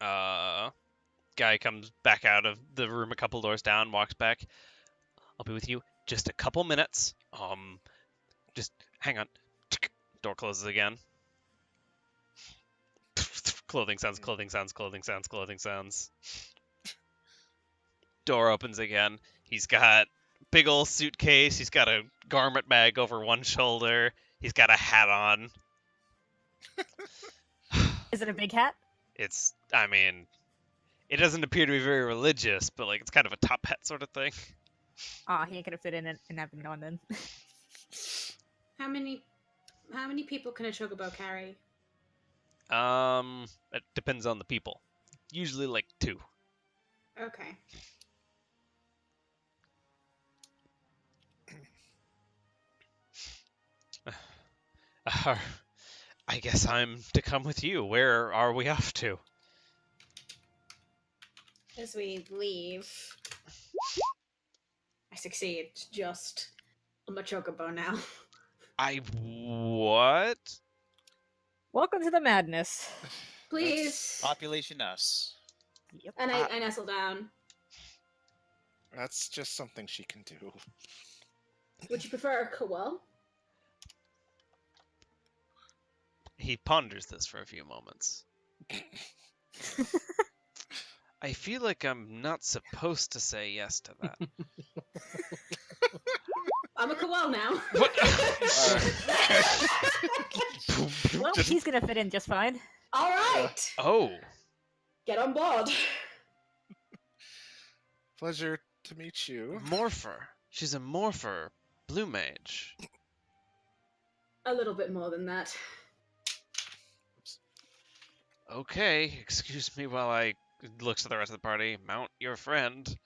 guy comes back out of the room a couple doors down, walks back. I'll be with you just a couple minutes. Just hang on. Door closes again. Clothing sounds. Door opens again. He's got big old suitcase. He's got a garment bag over one shoulder. He's got a hat on. is it a big hat? I mean, it doesn't appear to be very religious, but like it's kind of a top hat sort of thing. Ah, he ain't gonna fit in every now and then. How many people can a chocobo carry? It depends on the people. Usually like 2. Okay. I guess I'm to come with you. Where are we off to? As we leave, I succeed. Just I'm a chocobo now. What? Welcome to the madness. Please. Population us. Yep. And I nestle down. That's just something she can do. Would you prefer a koel? He ponders this for a few moments. I feel like I'm not supposed to say yes to that. I'm a koel now. What? Well, he's gonna fit in just fine. All right. Oh, Get on board. Pleasure to meet you. Morpher. She's a Morpher. Blue mage. A little bit more than that. Okay, excuse me while I looks to the rest of the party. Mount your friend.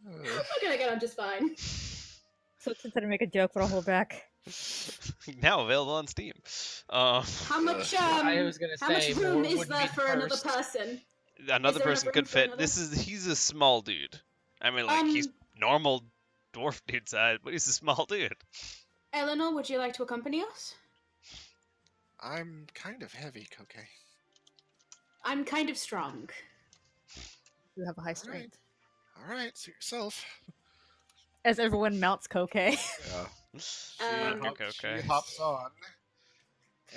I'm gonna get on just fine. So consider make a joke, but I'll hold back. Now available on Steam. How much I was gonna how much say, room more is would there be for another first. person? Another there enough person room could for fit. another? He's a small dude. I mean, like he's normal dwarf dude size, but he's a small dude. Eleanor, would you like to accompany us? I'm kind of heavy, Koke. I'm kind of strong. You have a high strength. Alright, suit yourself. As everyone mounts Koke. Yeah. Okay. She hops on.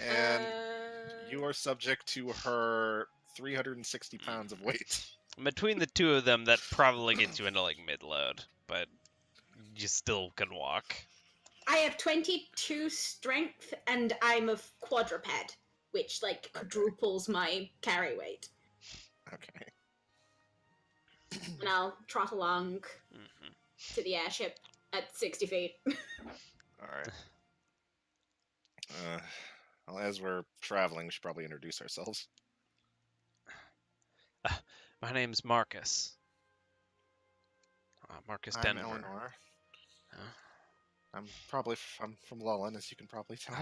And Uh, you are subject to her 360 pounds of weight. Between the two of them, that probably gets you into like mid-load, but you still can walk. I have 22 strength, and I'm a quadruped, which like quadruples my carry weight. Okay. And I'll trot along Mhm. to the airship at 60 feet. Alright. Well, as we're traveling, we should probably introduce ourselves. My name's Marcus. Marcus I'm Denver. Eleanor. Huh? I'm from Lullen, as you can probably tell.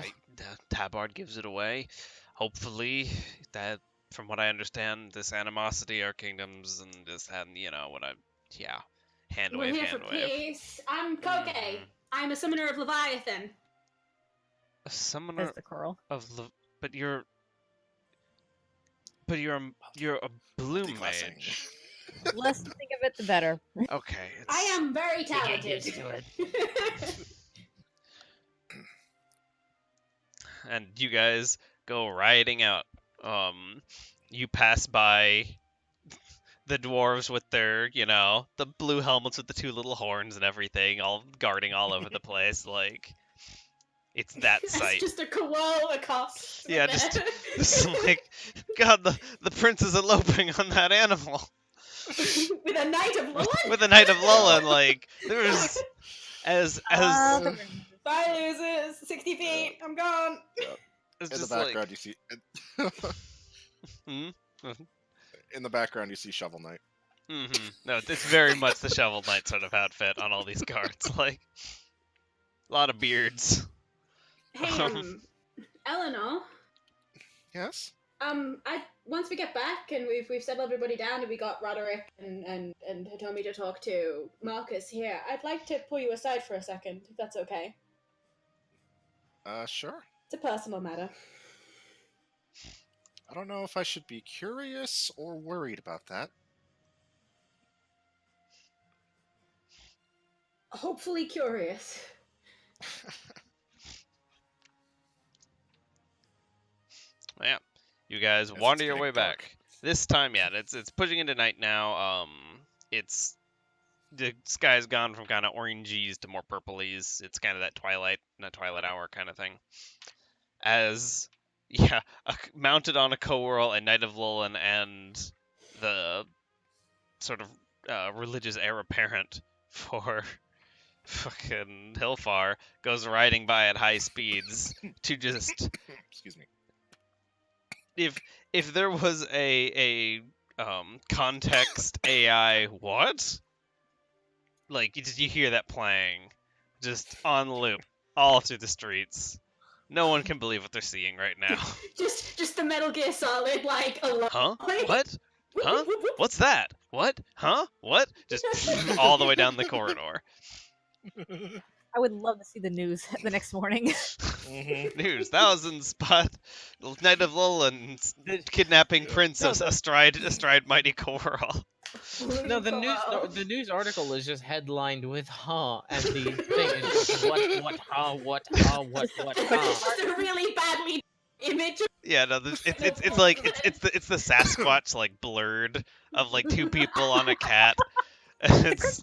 Tabard gives it away. Hopefully, that from what I understand, this animosity, our kingdoms, and this and hand We're wave, here hand for wave. peace. I'm Koke. Mhm. I'm a summoner of Leviathan. A summoner As the coral. of but you're a blue Multi-classing. mage. Less you think of it, the better. Okay. I am very You get talented. used to it. And you guys go riding out. You pass by the dwarves with their, the blue helmets with the two little horns and everything, all guarding all over the place. Like, it's that That's sight. just a koala cost. Yeah, just like, God, the prince is eloping on that animal with a knight of Lulin. with a knight of Lulin. Like, there's as The Bye, losers. 60 feet. I'm gone. it's In the just background, like, you see. hmm? In the background, you see Shovel Knight. No, it's very much the Shovel Knight sort of outfit on all these guards. Like, a lot of beards. Hey, Eleanor. Yes. Once we get back and we've settled everybody down and we got Roderick and Hitomi to talk to Marcus here, I'd like to pull you aside for a second, if that's okay. Sure. It's a personal matter. I don't know if I should be curious or worried about that. Hopefully curious. Yeah, you guys Yes, wander it's your getting way dark. back. This time, yeah, it's pushing into night now. It's the sky's gone from kind of orangies to more purplies. It's kind of that twilight hour kind of thing. As yeah, mounted on a co-whirl, a Knight of Lulin and the sort of religious heir apparent for fucking Hilfar goes riding by at high speeds to just Excuse me. if there was a context AI what, like you hear that playing just on loop all through the streets. No one can believe what they're seeing right now. just the Metal Gear Solid, like, alone. Huh? What? Huh? What's that? What? Huh? What? Just all the way down the corridor. I would love to see the news the next morning. News: thousands spot Knight of Lulin kidnapping prince astride mighty coral. No, the news article is just headlined with "huh," and the thing is just what, huh, what, It's just a really badly image. Yeah, no, it's like it's the Sasquatch like blurred of like two people on a cat. And it's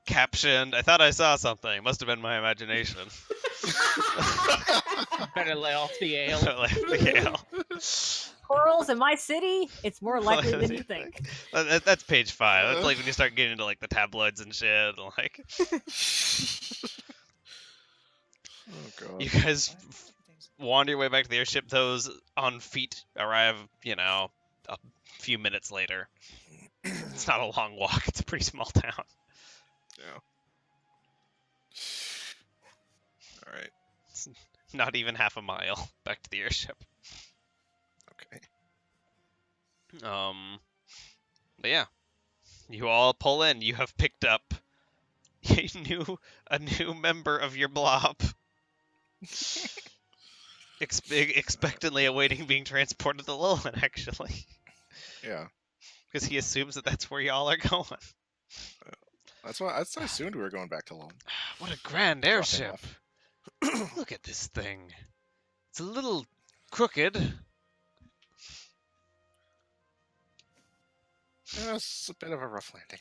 captioned, "I thought I saw something. Must have been my imagination." Better lay off the ale. Like the ale. Corals in my city? It's more likely than you think. That's page 5. That's like when you start getting into like the tabloids and shit. Like, Oh god. you guys wander your way back to the airship. Those on feet arrive, a few minutes later. It's not a long walk. It's a pretty small town. Yeah. All right. It's not even half a mile back to the airship. Okay. But yeah, you all pull in. You have picked up a new member of your blob. Expectantly awaiting being transported to Lilin, actually. Yeah. Because he assumes that that's where y'all are going. That's why I assumed we were going back to Lone. What a grand Drop him airship. off. Look at this thing. It's a little crooked. Yeah, it's a bit of a rough landing.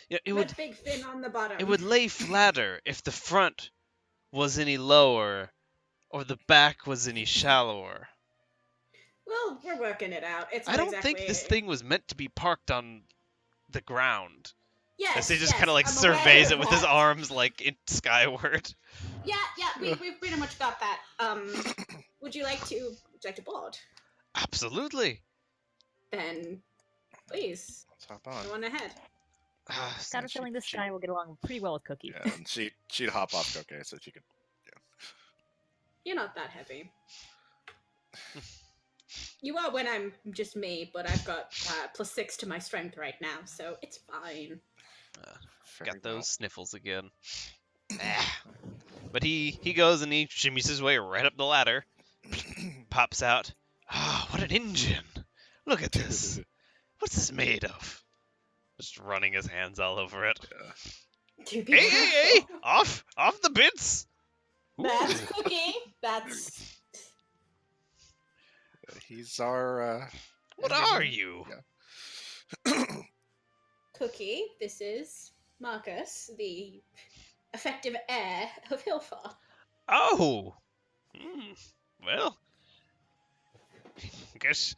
Yeah, That big fin on the bottom. it would lay flatter if the front was any lower or the back was any shallower. Well, we're working it out. It's I not don't exactly... think this thing was meant to be parked on the ground. Yes, As he just yes, kind of like I'm surveys aware it with of his that. arms like skyward. Yeah, we've pretty much got that. Would you like to board? Absolutely. Then, please, Let's hop on. go on ahead. Got a feeling this guy will get along pretty well with Cookie. Yeah, and she'd hop off Koke so she could. You're not that heavy. You are when I'm just me, but I've got +6 to my strength right now, so it's fine. Very Got those well. sniffles again. But he goes and he shimmies his way right up the ladder pops out. Ah, what an engine! Look at this. What's this made of? Just running his hands all over it. To be Hey, hey, hey! careful. Off the bits! That's Ooh. Cookie. That's He's our. What engineer. are you? Cookie. This is Marcus, the effective heir of Hilfar. Oh! Well, guess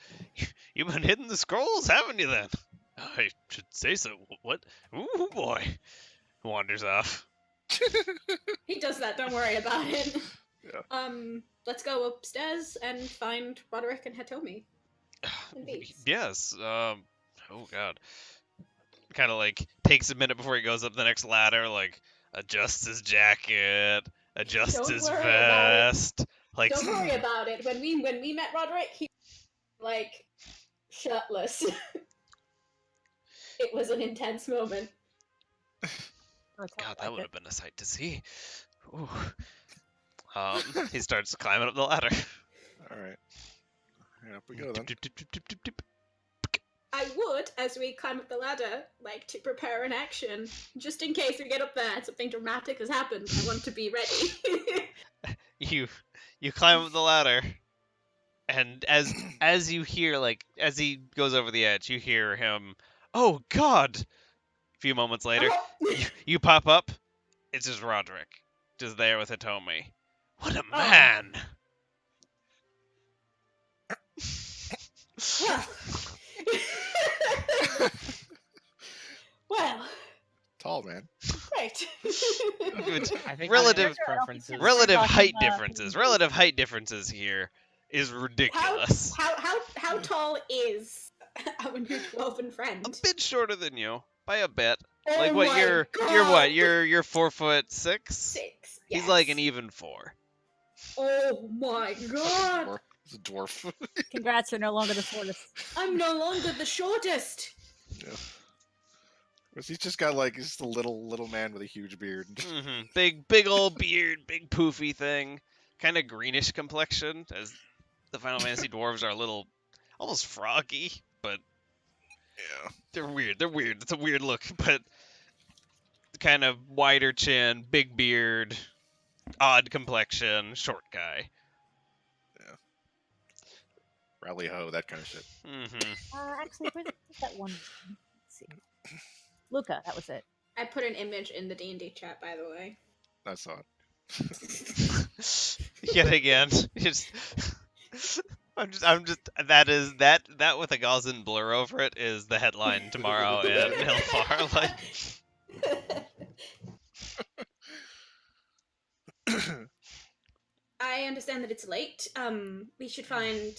you've been hiding the scrolls, haven't you then? I should say so. What? Ooh, boy. Wanders off. He does that. Don't worry about it. Yeah. Let's go upstairs and find Roderick and Hitomi. Indeed. Yes, oh god. Kind of like takes a minute before he goes up the next ladder, like adjusts his jacket, adjusts Don't his worry about it. vest. Like, Don't worry about it. When we met Roderick, he was like shirtless. It was an intense moment. God, that would have been a sight to see. Ooh. He starts climbing up the ladder. All right. Yeah, up we go then. Dip, dip, dip, dip, dip, dip. I would, as we climb up the ladder, like to prepare an action, just in case we get up there and something dramatic has happened. I want to be ready. You climb up the ladder, and as you hear, like, as he goes over the edge, you hear him, "Oh God!" A few moments later, you pop up. It's just Roderick, just there with Hitomi. What a man! Well. Well, Tall man. great. Which, I think relative preferences. relative talking height about- differences. Relative height differences here is ridiculous. How tall is our new dwarven A friend? bit shorter than you by a bit. Oh Like what my you're God. what? You're 4'6". 6. He's Yes. like an even 4. Oh my God! Dwarf. He's a dwarf. Congrats, you're no longer the shortest. I'm no longer the shortest. Yeah. He's just got like he's just a little man with a huge beard. Big old beard, big poofy thing, kind of greenish complexion. As the Final Fantasy dwarves are a little, almost froggy, but Yeah. they're weird. They're weird. It's a weird look, but kind of wider chin, big beard, odd complexion, short guy. Rally ho, that kind of shit. Actually, where's that one? Let's see. Luca, that was it. I put an image in the D&D chat, by the way. I saw it. Yet again, I'm just that with a Gaussian blur over it is the headline tomorrow in Hilfar. Like, I understand that it's late. We should find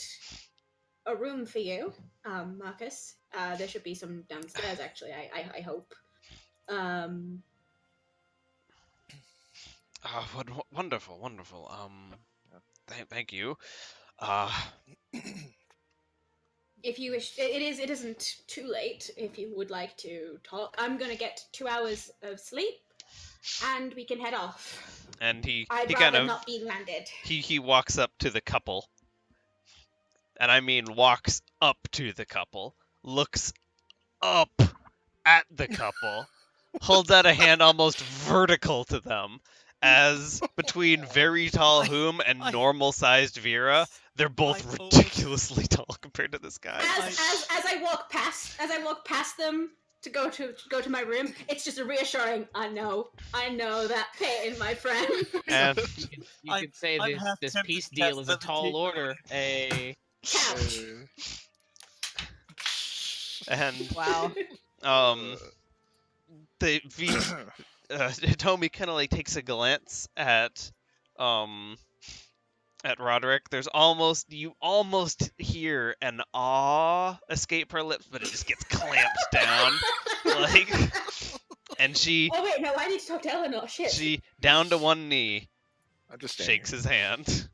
a room for you, Marcus. There should be some downstairs, actually. I hope. wonderful. Thank you. If you wish, it isn't too late. If you would like to talk, I'm gonna get 2 hours of sleep, and we can head off. And he I'd kind rather of not be landed. he walks up to the couple, and I mean walks up to the couple, looks up at the couple, holds out a hand almost vertical to them, as between very tall Whom and normal-sized Vera, they're both I always- ridiculously tall compared to this guy. As I walk past them to go to my room, it's just a reassuring. I know that pain, my friend. And You could say I'm this, half this tempted peace to deal cast is a tall levitation. order. Couch. Wow. the Hitomi kind of like takes a glance at Roderick. You almost hear an awe escape her lips, but it just gets clamped down. Like, and she Oh wait, no, I need to talk to Eleanor. Shit. down to one knee, I'm just standing shakes his hand.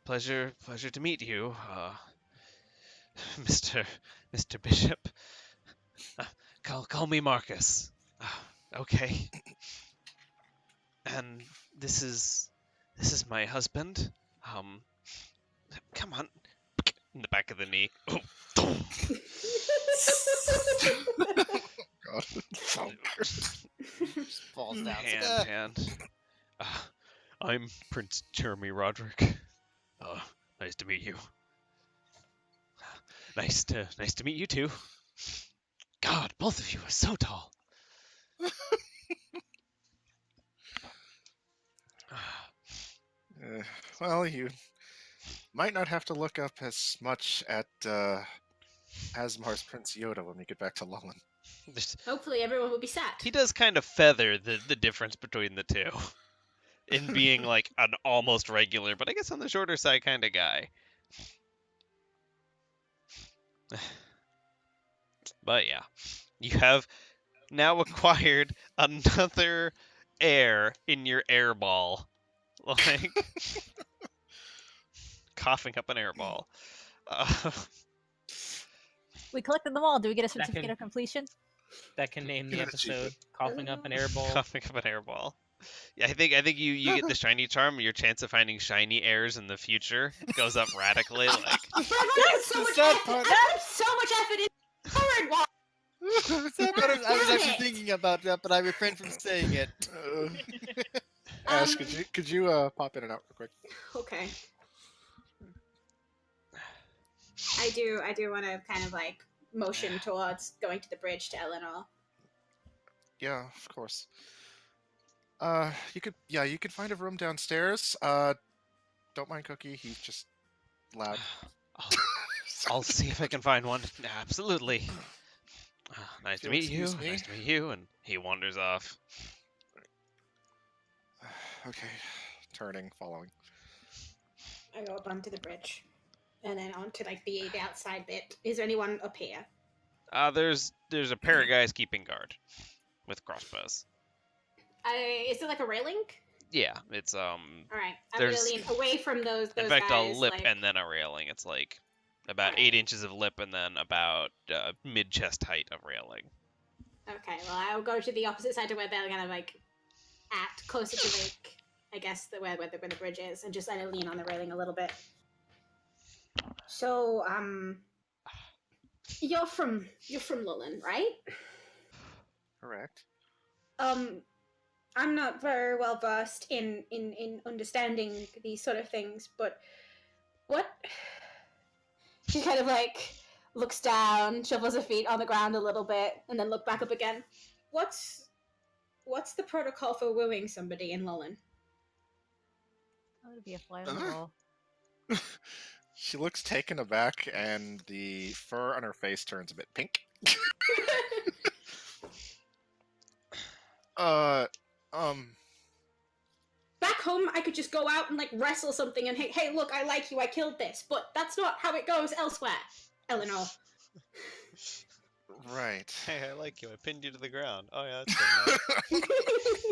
Pleasure to meet you, Mr. Bishop. Call me Marcus. Okay. And this is my husband, Come on. In the back of the knee. Oh. God. Thunk. Just falls down. It's like, Hand. I'm Prince Jeremy Roderick. Nice to meet you. Nice to meet you too. God, both of you are so tall. Well, you might not have to look up as much at Asmar's Prince Yoda when we get back to Lullen. Hopefully, everyone will be sad. He does kind of feather the difference between the two in being like an almost regular, but I guess on the shorter side kind of guy. But yeah, you have now acquired another air in your air ball. Like coughing up an air ball. We collected them all. Do we get a That can- certificate of completion? That can name the Get an achievement. episode "Coughing Up an Airball." Coughing up an air ball. Yeah, I think you get the shiny charm. Your chance of finding shiny airs in the future goes up radically. Like But I put so much sad effort. part. I put so much effort in forward wall. Sad part is I was Damn actually it. thinking about that, but I refrained from saying it. Ash, Um, could you pop in and out real quick? Okay. I do want to kind of like motion towards going to the bridge to Eleanor. Yeah, of course. You could find a room downstairs. Don't mind Cookie, he's just loud. I'll see if I can find one. Absolutely. Nice If to you'll meet you. excuse me. Nice to meet you. And he wanders off. Okay, turning, following. I go up onto the bridge, and then onto like the outside bit. Is there anyone up here? There's a pair of guys keeping guard with crossbows. Is it like a railing? Yeah, it's All right, I'm There's- gonna lean away from those in fact guys. a lip like... and then a railing. It's like about Alright. 8 inches of lip and then about mid chest height of railing. Okay, well, I'll go to the opposite side to where they're gonna like at closer to like I guess where the bridge is, and just kind of lean on the railing a little bit. So, you're from Lullen, right? Correct. I'm not very well versed in understanding these sort of things, but what? She kind of like looks down, shuffles her feet on the ground a little bit, and then look back up again. What's the protocol for wooing somebody in Lullen? That would be a fly on the Uh-huh. wall. She looks taken aback, and the fur on her face turns a bit pink. Back home, I could just go out and like wrestle something and hey, look, I like you, I killed this. But that's not how it goes elsewhere, Eleanor. Right. Hey, I like you. I pinned you to the ground. Oh yeah, that's good.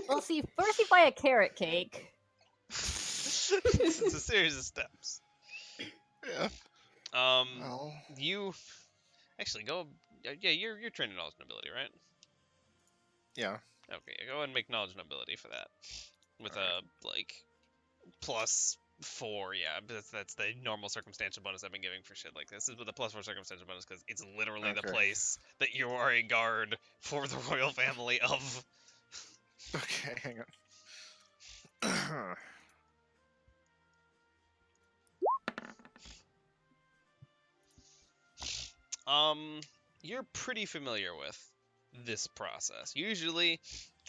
Well, see, first you buy a carrot cake. It's a series of steps. Yeah. Well, You actually go. Yeah, you're trained in knowledge and ability, right? yeah. Okay, go ahead and make knowledge and ability for that with a like +4. Yeah, but that's the normal circumstantial bonus I've been giving for shit like this. This is with a +4 circumstantial bonus because it's literally the Okay. place that you are a guard for the royal family of. Okay, hang on. You're pretty familiar with this process. Usually,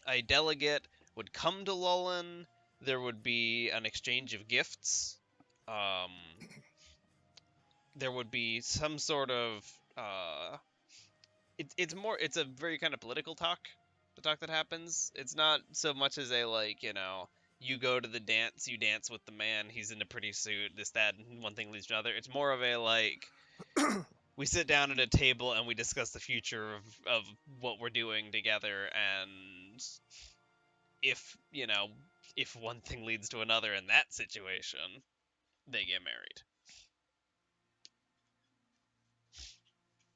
a delegate would come to Lullen. There would be an exchange of gifts. There would be some sort of. It's a very kind of political talk. The talk that happens. It's not so much as a like you go to the dance, you dance with the man, he's in a pretty suit, this, that, and one thing leads to another. It's more of a like. We sit down at a table and we discuss the future of what we're doing together, and if one thing leads to another in that situation, they get married.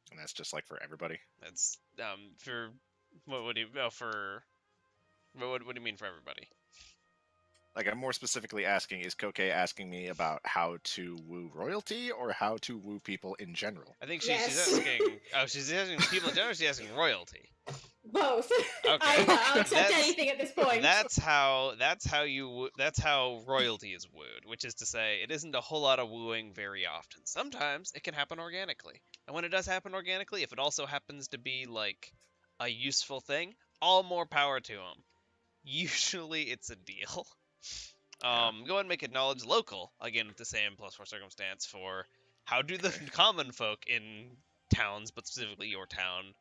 And that's just like for everybody. That's for what do you what do you mean for everybody? Like, I'm more specifically asking, is Koke asking me about how to woo royalty or how to woo people in general? I think she's Yes. asking. Oh, she's asking people in general. She's asking royalty. Both. Okay. I'll accept That's- anything at this point. That's how royalty is wooed, which is to say, it isn't a whole lot of wooing very often. Sometimes it can happen organically, and when it does happen organically, if it also happens to be like a useful thing, all more power to them. Usually, it's a deal. Yeah. Go ahead and make it knowledge local again with the same +4 circumstance for how do the common folk in towns, but specifically your town,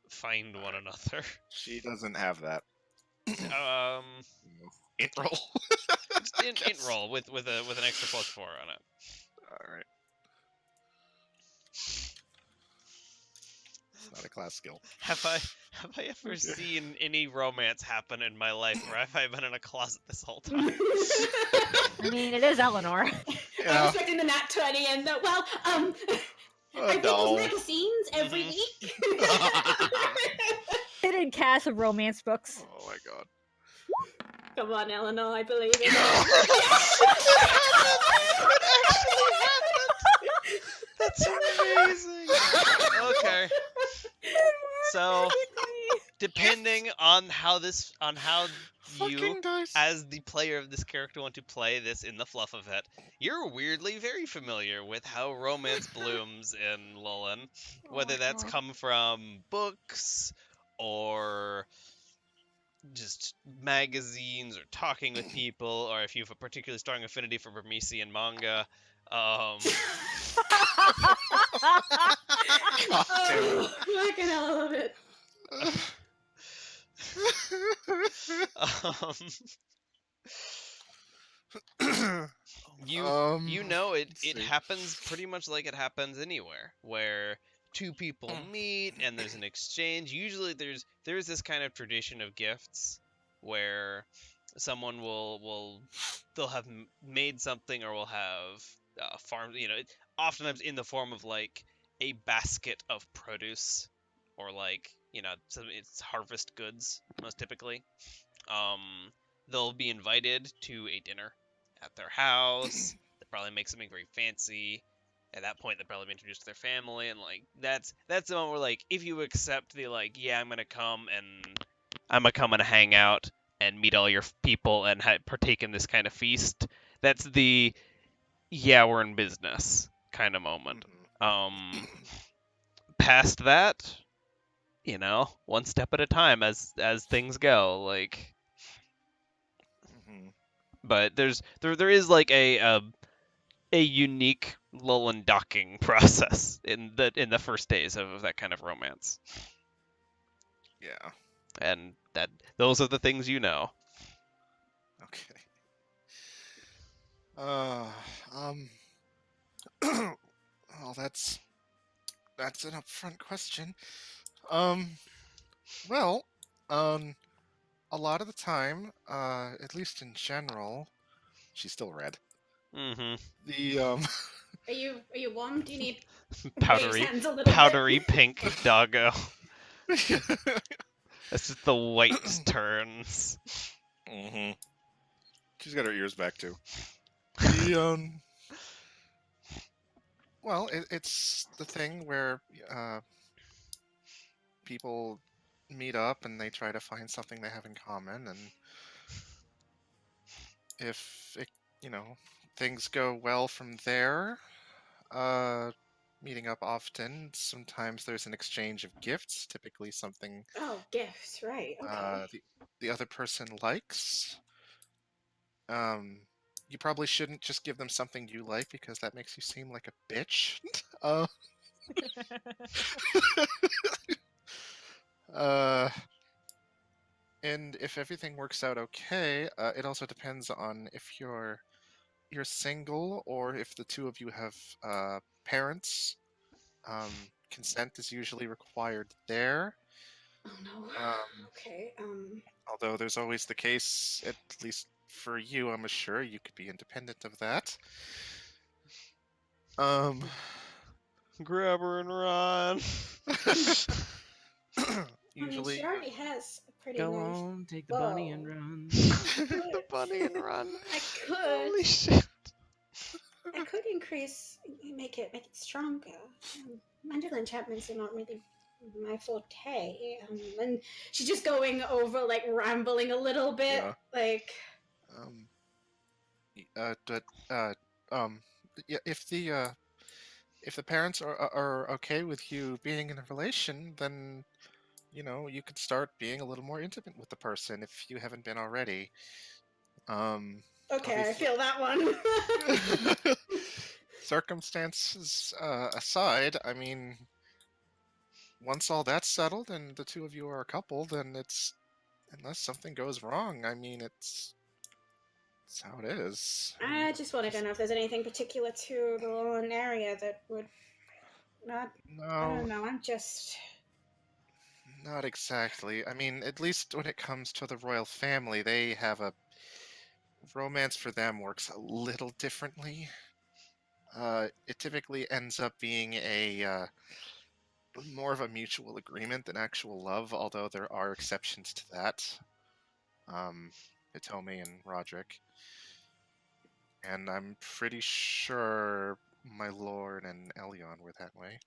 find one Alright. another. She doesn't have that. Um. Int roll. Just int roll with an extra +4 on it. All right. It's not a class skill. Have I ever seen any romance happen in my life where have I been in a closet this whole time? I mean, it is Eleanor. I'm Yeah. expecting the nat 20 and the, well, I read No. those magazines every Mhm. week. Hidden cache of romance books. Oh my god. Come on, Eleanor, I believe in That's amazing. Okay. So, depending on how you, Fucking dice. as the player of this character, want to play this in the fluff of it, you're weirdly very familiar with how romance blooms in Lullen. Whether my that's God. come from books or just magazines or talking with people, or if you have a particularly strong affinity for Burmesian manga. God damn Oh, fucking hell, I love it. um, it. you know it let's it see. happens pretty much like it happens anywhere where two people meet and there's an exchange. Usually there's this kind of tradition of gifts where someone they'll have made something or will have farmed, oftentimes in the form of like a basket of produce or like, it's harvest goods most typically. um they'll be invited to a dinner at their house. They probably make something very fancy. At that point, they'll probably be introduced to their family, and like that's the one where like if you accept the like, yeah, I'm gonna come and hang out and meet all your people and partake in this kind of feast. That's the yeah, we're in business kind of moment. Mhm. Past that, one step at a time as things go. Like, Mhm. but there is like a unique lull and docking process in the first days of that kind of romance, Yeah. and those are the things you know. Okay. Um. Well, that's an upfront question. Um. Well. A lot of the time, at least in general, she's still red. Mm-hmm. The Are you warm? Do you need Powdery, raise hands a little powdery bit? pink doggo. That's just the white turns. hmm She's got her ears back too. The well, it's the thing where people meet up and they try to find something they have in common, and if it, things go well from there, uh, meeting up often. Sometimes there's an exchange of gifts, typically something Oh, gifts, right? Okay. the other person likes. You probably shouldn't just give them something you like because that makes you seem like a bitch. uh, uh, and if everything works out okay, it also depends on if you're single or if the two of you have parents. Consent is usually required there. Oh no. Um, Okay. although there's always the case, at least for you, I'm sure you could be independent of that. Um, Grab her and run. Usually, she already has a pretty Go nice on, take the bunny and bow. run. the bunny and run. I Holy could. shit. I could increase, make it stronger. Magical enchantments are not really my forte. And she's just going over, like, rambling a little bit, Yeah. like. Um. But um. Yeah. If the parents are okay with you being in a relation, then you could start being a little more intimate with the person if you haven't been already. Okay, I Obviously, feel that one. circumstances aside, I mean, once all that's settled and the two of you are a couple, then unless something goes wrong, I mean, it's how it is. I just wanted to know if there's anything particular to the Lowland area that would not. I No, don't know. I'm just. not exactly. I mean, at least when it comes to the royal family, they have a romance for them works a little differently. It typically ends up being a more of a mutual agreement than actual love, although there are exceptions to that. Hitomi and Roderick. And I'm pretty sure my lord and Elion were that way.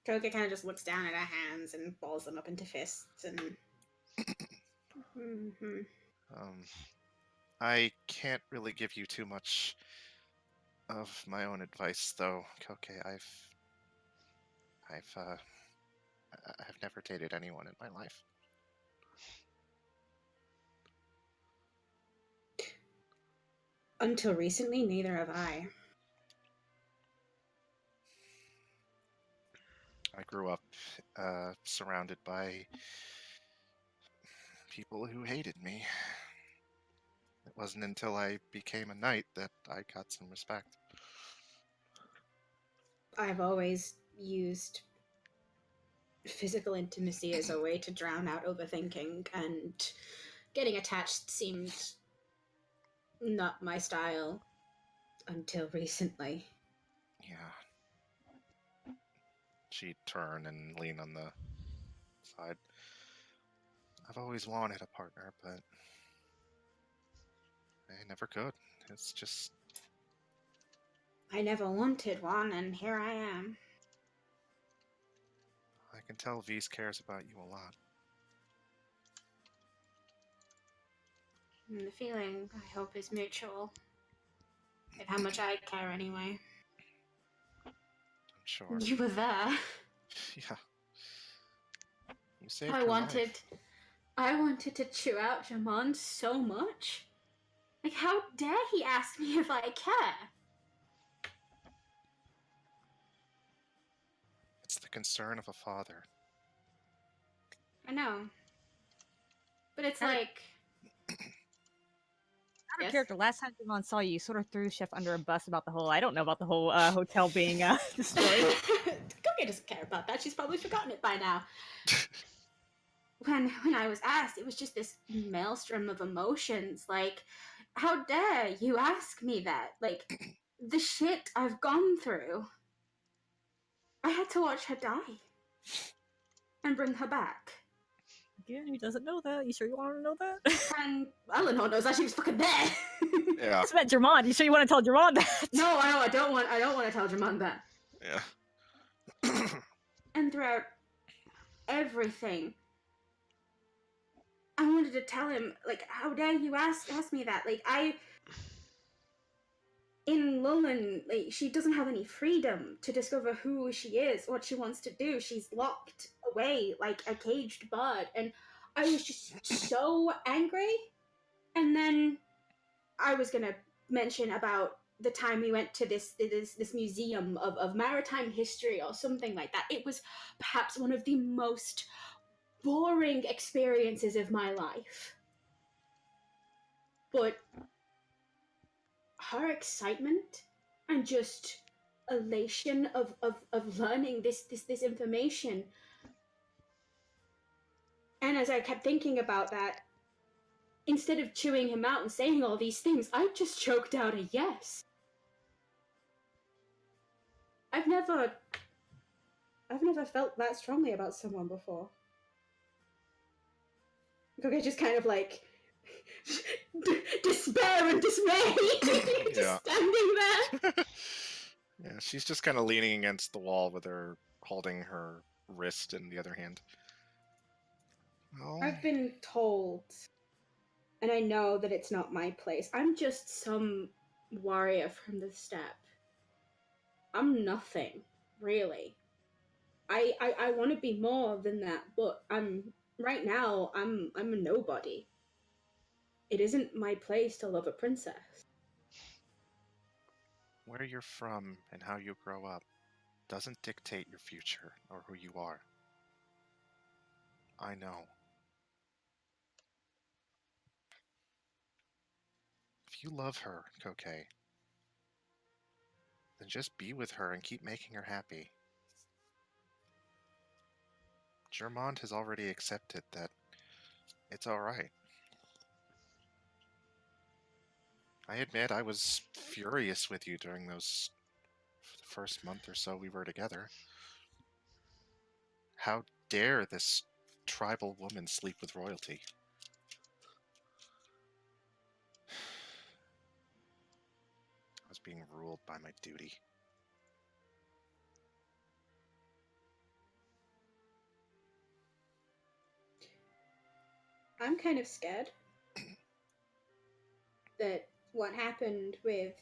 Koga kind of just looks down at her hands and balls them up into fists and. Mhm. I can't really give you too much of my own advice, though, Koke. I've never dated anyone in my life. Until recently, neither have I. I grew up surrounded by people who hated me. It wasn't until I became a knight that I got some respect. I've always used physical intimacy as a way to drown out overthinking, and getting attached seemed not my style until recently. Yeah. She'd turn and lean on the side. I've always wanted a partner, but I never could. It's just... I never wanted one, and here I am. I can tell Vise cares about you a lot. And the feeling, I hope, is mutual. And how much I care, anyway. I'm sure. You were there. Yeah. You saved I her wanted life. to chew out Jamon so much. Like, how dare he ask me if I care? It's the concern of a father. I know. But it's Out of- like... Out of Yes? character, last time Devon saw you, you sort of threw Chef under a bus about the whole. I don't know about the whole hotel being destroyed. Koge doesn't care about that. She's probably forgotten it by now. When I was asked, it was just this maelstrom of emotions. Like, how dare you ask me that? Like, the shit I've gone through. I had to watch her die. And bring her back. Again, who doesn't know that? You sure you want to know that? And Eleanor knows that she was fucking there. Yeah. It's about Jermond. You sure you want to tell Jermond that? No, I don't want to tell Jamon that. Yeah. And throughout everything, I wanted to tell him, like, how dare you ask me that? Like, in Lulin, like, she doesn't have any freedom to discover who she is, what she wants to do. She's locked away like a caged bird, and I was just so angry. And then I was gonna mention about the time we went to this museum of maritime history or something like that. It was perhaps one of the most boring experiences of my life. But her excitement and just elation of learning this information. And as I kept thinking about that, instead of chewing him out and saying all these things, I just choked out a yes. I've I've never felt that strongly about someone before. Koge just kind of like despair and dismay, just Yeah. standing there. Yeah, she's just kind of leaning against the wall with her holding her wrist in the other hand. Well, I've been told, and I know that it's not my place. I'm just some warrior from the steppe. I'm nothing, really. I want to be more than that, but right now I'm a nobody. It isn't my place to love a princess. where you're from and how you grow up doesn't dictate your future or who you are. I know. If you love her, Koke, then just be with her and keep making her happy. Germont has already accepted that it's alright. I admit I was furious with you during those the first month or so we were together. How dare this tribal woman sleep with royalty? I was being ruled by my duty. I'm kind of scared that what happened with,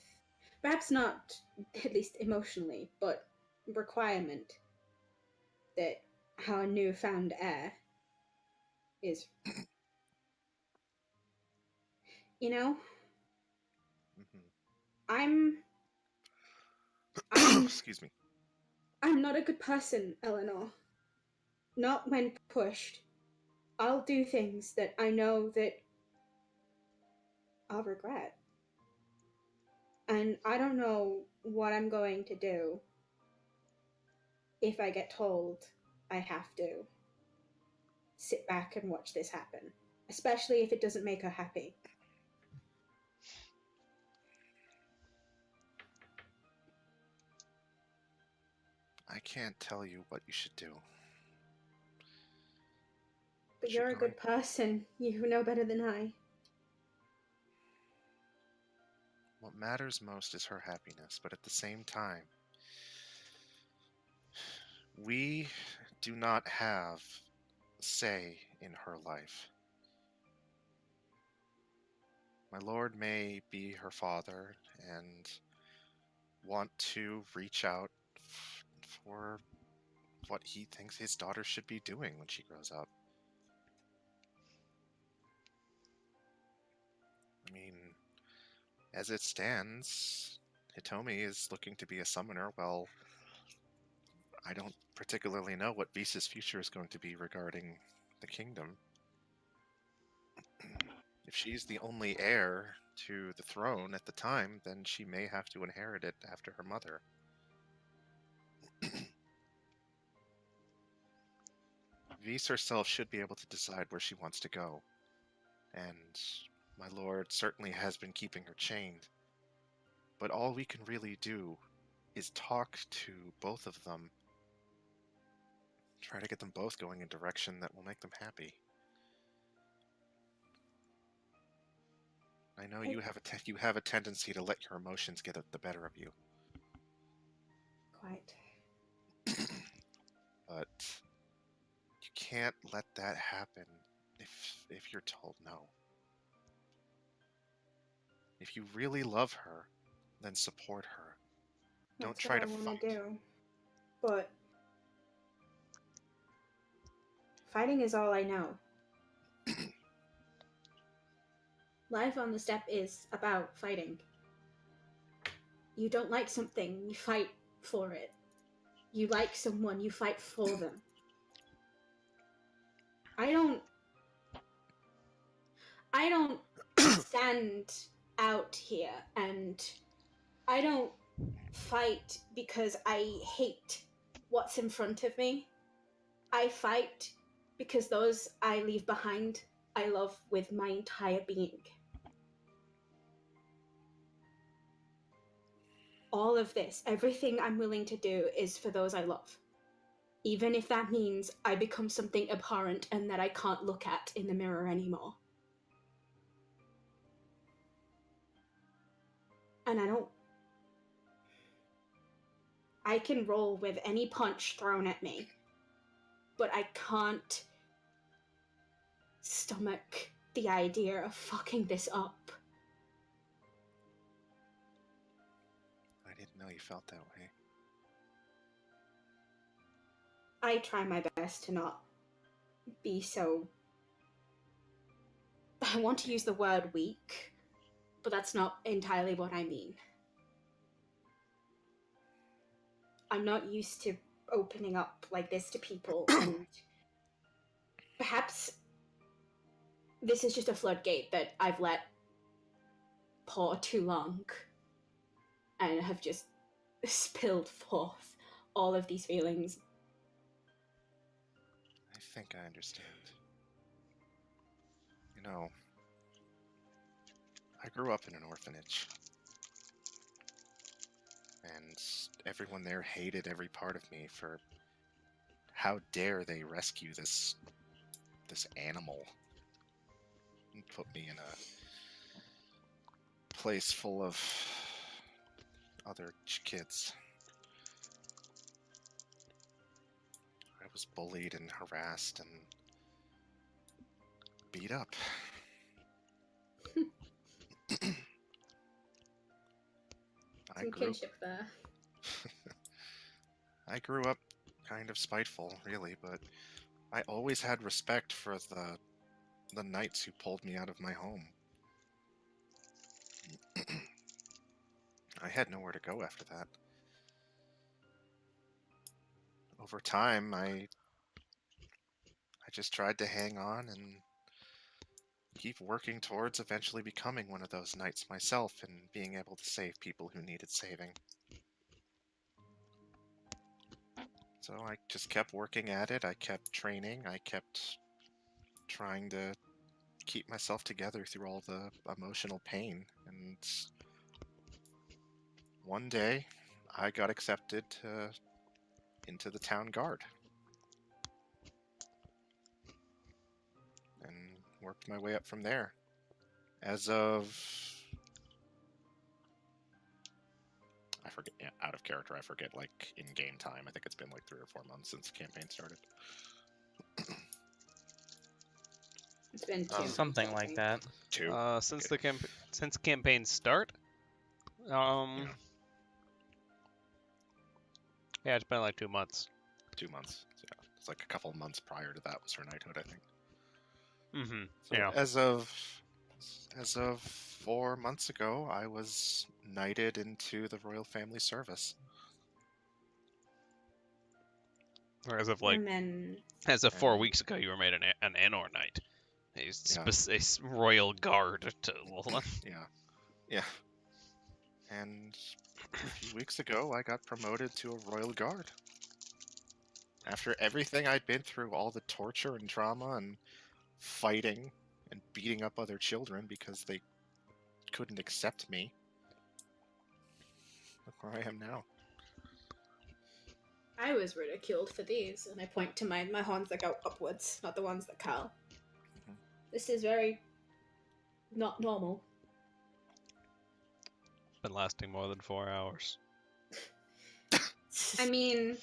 perhaps not at least emotionally, but requirement, that our newfound heir is, you know, I'm Excuse me. I'm not a good person, Eleanor. Not when pushed. I'll do things that I know that I'll regret. And I don't know what I'm going to do if I get told I have to sit back and watch this happen. Especially if it doesn't make her happy. I can't tell you what you should do. But you're a good person. You know better than I. What matters most is her happiness, but at the same time, we do not have say in her life. My lord may be her father and want to reach out for what he thinks his daughter should be doing when she grows up. I mean, as it stands, Hitomi is looking to be a summoner. Well, I don't particularly know what Visa's future is going to be regarding the kingdom. If she's the only heir to the throne at the time, then she may have to inherit it after her mother. Vis herself should be able to decide where she wants to go, and my lord certainly has been keeping her chained. But all we can really do is talk to both of them, try to get them both going in a direction that will make them happy. I know you have a tendency to let your emotions get the better of you. Quite. But you can't let that happen if you're told no. If you really love her, then support her. Don't That's try what to I want fight. to do. But fighting is all I know. Life on the steppe is about fighting. You don't like something, you fight for it. You like someone, you fight for them. I don't stand out here and I don't fight because I hate what's in front of me. I fight because those I leave behind I love with my entire being. All of this, everything I'm willing to do is for those I love. Even if that means I become something abhorrent and that I can't look at in the mirror anymore. And I can roll with any punch thrown at me, but I can't stomach the idea of fucking this up. I didn't know you felt that way. I try my best to not be so... I want to use the word weak, but that's not entirely what I mean. I'm not used to opening up like this to people, and perhaps this is just a floodgate that I've let pour too long and have just spilled forth all of these feelings. I think I understand. You know, I grew up in an orphanage. And everyone there hated every part of me for how dare they rescue this animal and put me in a place full of other kids. I was bullied and harassed and beat up. Some kinship there. I grew up kind of spiteful, really, but I always had respect for the knights who pulled me out of my home. I had nowhere to go after that. Over time, I just tried to hang on and keep working towards eventually becoming one of those knights myself and being able to save people who needed saving. So I just kept working at it, I kept training, I kept trying to keep myself together through all the emotional pain, and one day I got accepted into the town guard and worked my way up from there. As of... I forget, yeah, out of character, I forget, like, in-game time. I think it's been like 3 or 4 months since the campaign started. It's been 2 months, Something I like think. that. 2? Since campaign start, yeah, it's been like 2 months. 2 months. So, yeah, it's like a couple of months prior to that was her knighthood, I think. Mm-hmm. So Yeah. as of 4 months ago, I was knighted into the royal family service. Or as of like, And then as of 4 And- weeks ago, you were made an Anor Knight, Yeah. a royal guard to Lola. Yeah. Yeah. And a few weeks ago, I got promoted to a royal guard. After everything I'd been through, all the torture and trauma and fighting and beating up other children because they couldn't accept me. Look where I am now. I was ridiculed for these, and I point to my horns that go upwards, not the ones that curl. Mhm. This is very not normal. Been lasting more than 4 hours. I mean,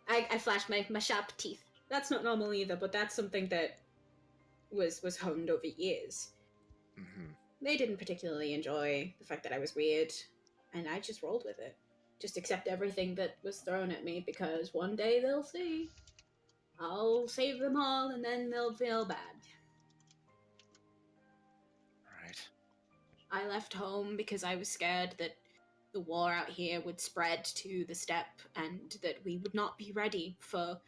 I flashed my sharp teeth. That's not normal either, but that's something that was honed over years. Mm-hmm. They didn't particularly enjoy the fact that I was weird, and I just rolled with it. Just accept everything that was thrown at me, because one day they'll see. I'll save them all, and then they'll feel bad. Right. I left home because I was scared that the war out here would spread to the steppe and that we would not be ready for...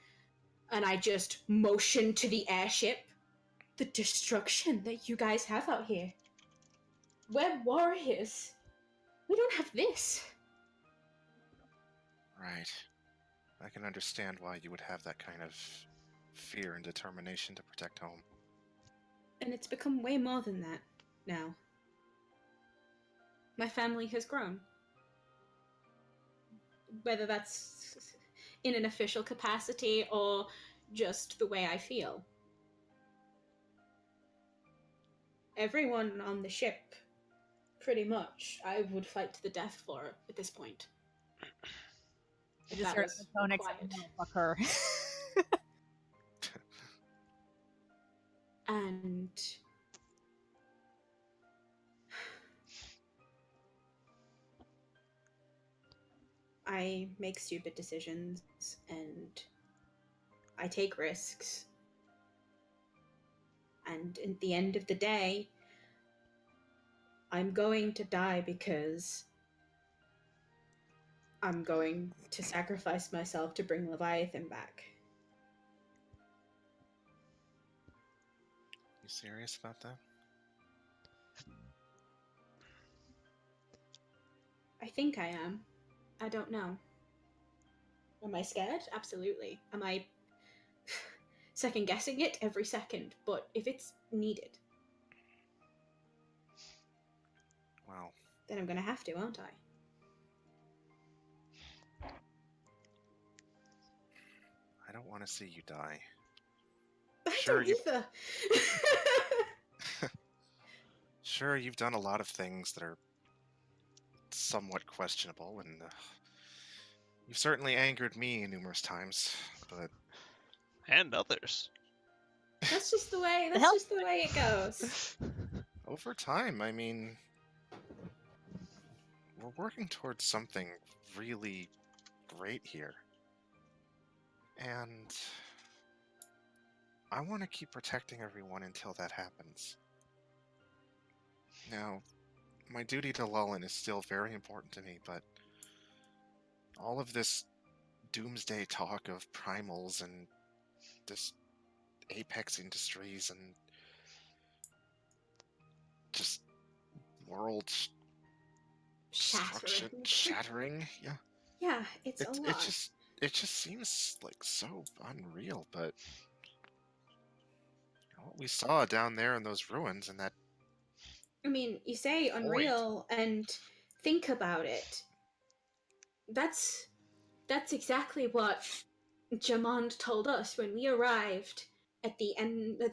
And I just motioned to the airship. The destruction that you guys have out here. We're warriors. We don't have this. Right. I can understand why you would have that kind of fear and determination to protect home. And it's become way more than that now. My family has grown. Whether that's... in an official capacity or just the way I feel. Everyone on the ship, pretty much, I would fight to the death for at this point. I If just that heard was the tone except required. no, fuck her. And I make stupid decisions and I take risks. And at the end of the day, I'm going to die because I'm going to sacrifice myself to bring Leviathan back. You serious about that? I think I am. I don't know. Am I scared? Absolutely. Am I second guessing it every second? But if it's needed, Well, then I'm gonna have to, aren't I? I don't want to see you die. I Sure, don't either. Sure, you've done a lot of things that are somewhat questionable, and you've certainly angered me numerous times, but And others. That's just the way. That's hell? just the way it goes. over time, I mean, we're working towards something really great here. And I want to keep protecting everyone until that happens. Now, my duty to Lullen is still very important to me, but all of this doomsday talk of primals and this apex industries and just world destruction, shattering, yeah. Yeah, it's a lot. It just seems like so unreal, but what we saw down there in those ruins and that I mean, you say unreal, and think about it. That's exactly what Jamond told us when we arrived at the end of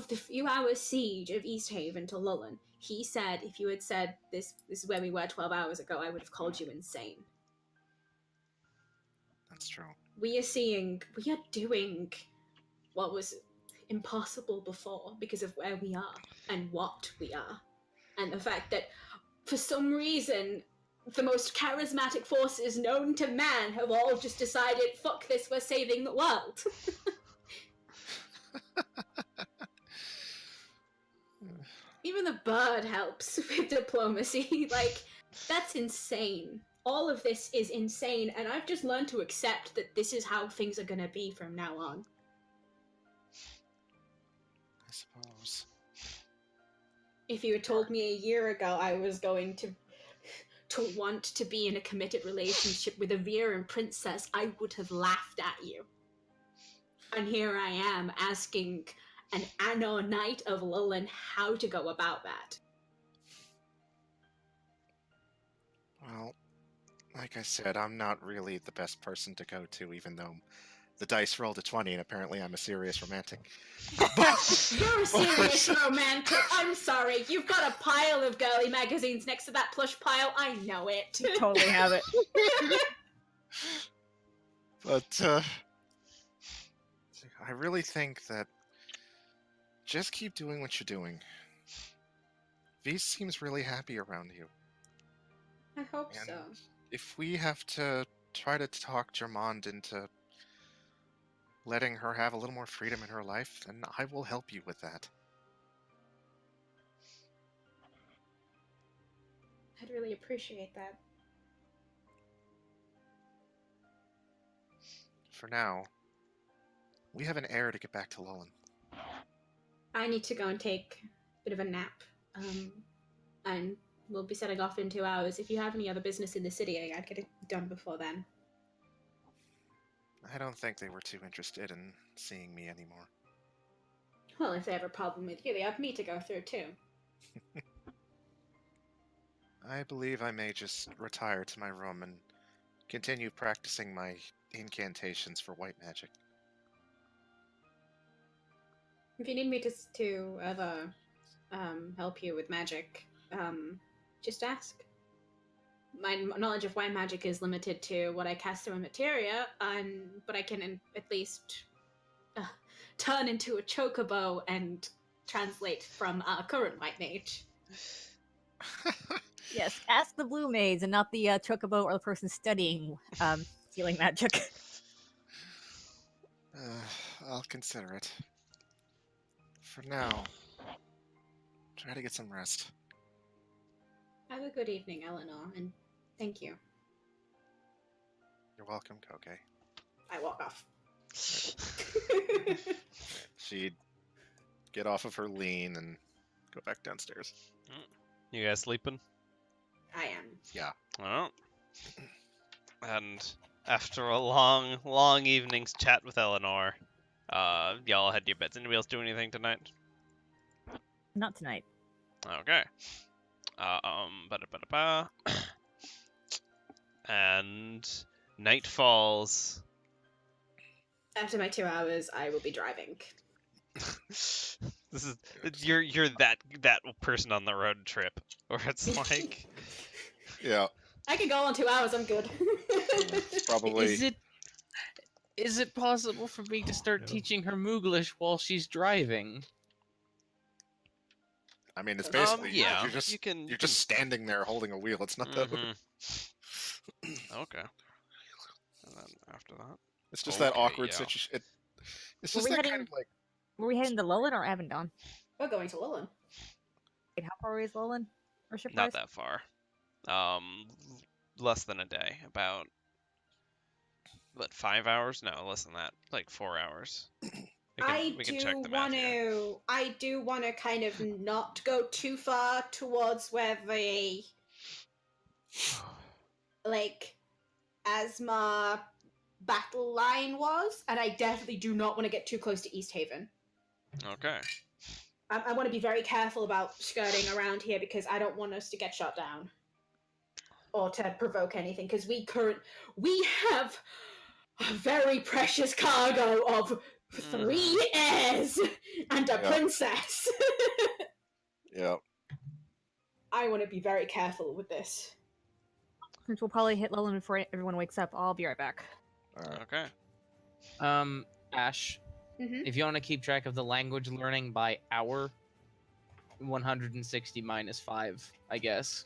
the few hours siege of East Haven to Lullen. He said, if you had said this is where we were 12 hours ago, I would have called you insane. that's true. We are doing what was impossible before because of where we are and what we are. And the fact that for some reason the most charismatic forces known to man have all just decided, fuck this, we're saving the world. Even the bird helps with diplomacy. Like, that's insane. All of this is insane, and I've just learned to accept that this is how things are gonna be from now on. I suppose. If you had told me a year ago I was going to want to be in a committed relationship with a Viren princess, I would have laughed at you. And here I am asking an Anno Knight of Lullen how to go about that. Well, like I said, I'm not really the best person to go to, even though the dice rolled a 20 and apparently I'm a serious romantic. You're a serious romantic. I'm sorry. You've got a pile of girly magazines next to that plush pile. I know it. You totally have it. But, I really think that just keep doing what you're doing. V seems really happy around you. I hope And so. if we have to try to talk Germond into letting her have a little more freedom in her life, then I will help you with that. I'd really appreciate that. For now, we have an heir to get back to Lullen. I need to go and take a bit of a nap. And we'll be setting off in 2 hours. If you have any other business in the city, I'd get it done before then. I don't think they were too interested in seeing me anymore. Well, if they have a problem with you, they have me to go through too. I believe I may just retire to my room and continue practicing my incantations for white magic. If you need me to ever help you with magic, just ask. My knowledge of white magic is limited to what I cast through a materia, but I can at least turn into a chocobo and translate from our current white mage. Yes, ask the blue maids and not the chocobo or the person studying healing magic. I'll consider it. For now, try to get some rest. Have a good evening, Eleanor, and thank you. You're welcome, Koke. I walk off. She'd get off of her lean and go back downstairs. You guys sleeping? I am. Yeah. Well, and after a long, long evening's chat with Eleanor, y'all head to your beds. Anybody else do anything tonight? Not tonight. Okay. Ba-da-ba-da-ba. And night falls. After my 2 hours, I will be driving. This is you're that person on the road trip where it's like Yeah. I can go on 2 hours. I'm good. Probably. Is it possible for me to start teaching her Mooglish while she's driving? I mean, it's basically yeah. you're just standing there holding a wheel. It's not that. Okay. And then after that, It's just that Okay, awkward yeah. situation. It's Were just we that kind heading- of like. Were we heading to Lowland or Avondon? We're going to Lillian. Wait, how far away is Lowland? Or ship not that far. Less than a day. About 5 hours? No, less than that. Like 4 hours. We can check the map here. I do want to kind of not go too far towards where the Asthma battle line was, and I definitely do not want to get too close to East Haven. Okay. I want to be very careful about skirting around here because I don't want us to get shot down or to provoke anything. Because we have a very precious cargo of 3 heirs and a princess. Yeah. I want to be very careful with this. Since we'll probably hit Lowland before everyone wakes up, I'll be right back. All right. Okay. Ash, Mhm. if you want to keep track of the language learning by hour, 160 minus 5, I guess.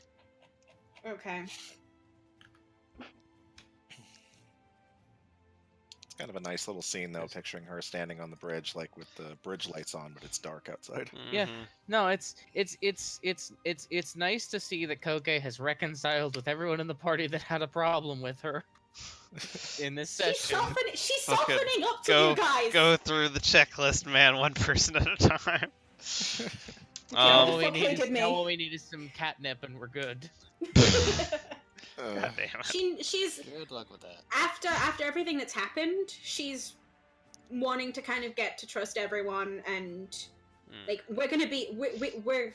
Okay. It's kind of a nice little scene, though, picturing her standing on the bridge, like with the bridge lights on, but it's dark outside. Yeah. Mhm. No, it's nice to see that Koke has reconciled with everyone in the party that had a problem with her in this session. She's Fucking softening up to you guys. Go through the checklist, man, one person at a time. Now Um, all we fuck need hated is me. now all we need is some catnip and we're good. God damn it. She's Good luck with that. after everything that's happened, she's wanting to kind of get to trust everyone, and like we're gonna be we're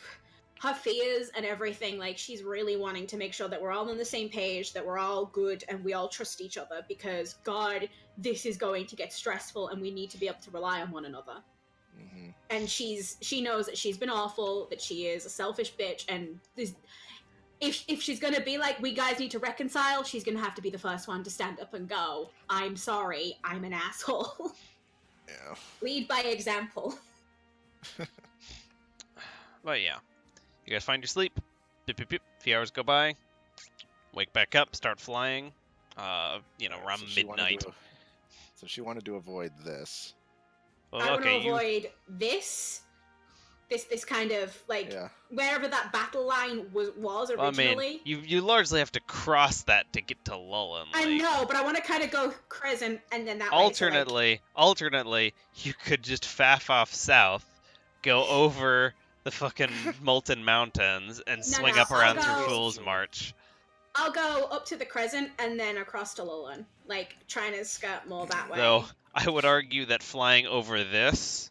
her fears and everything. Like she's really wanting to make sure that we're all on the same page, that we're all good, and we all trust each other. Because God, this is going to get stressful, and we need to be able to rely on one another. Mm-hmm. And she knows that she's been awful, that she is a selfish bitch, and if she's gonna be like, we guys need to reconcile, she's gonna have to be the first one to stand up and go, I'm sorry, I'm an asshole. Yeah. Lead by example. But yeah, you guys find your sleep. Beep, beep, beep. A few hours go by. Wake back up. Start flying. Around midnight. So she wanted to avoid this. Well, I want to okay, avoid this kind of like wherever that battle line was originally. I mean, you largely have to cross that to get to Lullen. I know, but I want to kind of go crescent and then that alternately, you could just faff off south, go over the fucking Molten Mountains, and swing up around through Fool's March. I'll go up to the crescent and then across to Lullen, like trying to skirt more that way. Though I would argue that flying over this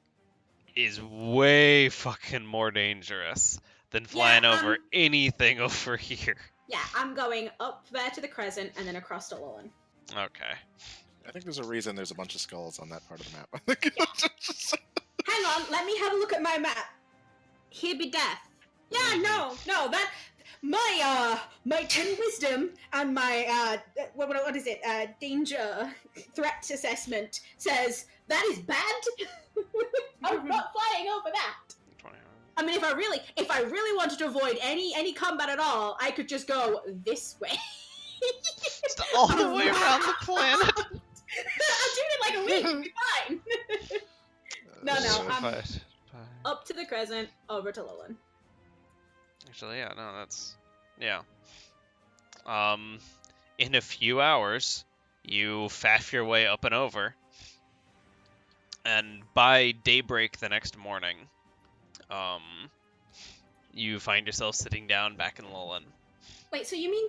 is way fucking more dangerous than flying over anything over here. Yeah, I'm going up there to the crescent and then across to Lullen. Okay. I think there's a reason there's a bunch of skulls on that part of the map. Hang on, let me have a look at my map. Here be death. Yeah, no, that my 10 wisdom and my what is it? Danger threat assessment says that is bad. I'm not flying over that. 20. I mean, if I really wanted to avoid any combat at all, I could just go this way. Just all the way around the planet. I'm doing it like a week. It'll be fine. No, I'm up to the crescent, over to Lullen. Actually, yeah, no, that's yeah. In a few hours, you faff your way up and over, and by daybreak the next morning, you find yourself sitting down back in Lullen. Wait, so you mean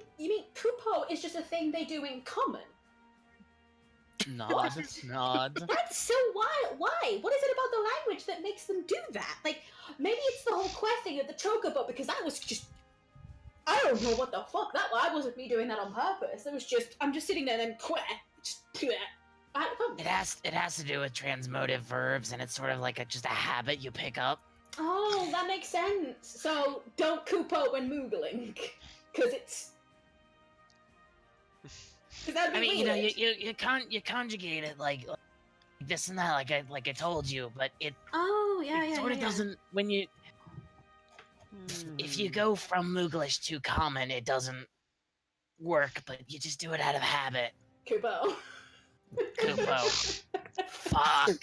poopo is just a thing they do in common? Nod, nod. That's so wild. Why? What is it about the language that makes them do that? Like, maybe it's the whole quest thing of the chocobo, because that was just... I don't know what the fuck that was. That wasn't me doing that on purpose. It was just... I'm just sitting there and It has to do with transmotive verbs, and it's sort of like just a habit you pick up. Oh, that makes sense. So, don't Kupo when Moogling. Because it's... I mean, you know, you conjugate it like this and that, like I told you, but it sort of doesn't when you if you go from Mooglish to common, it doesn't work, but you just do it out of habit. Kupo. Fuck.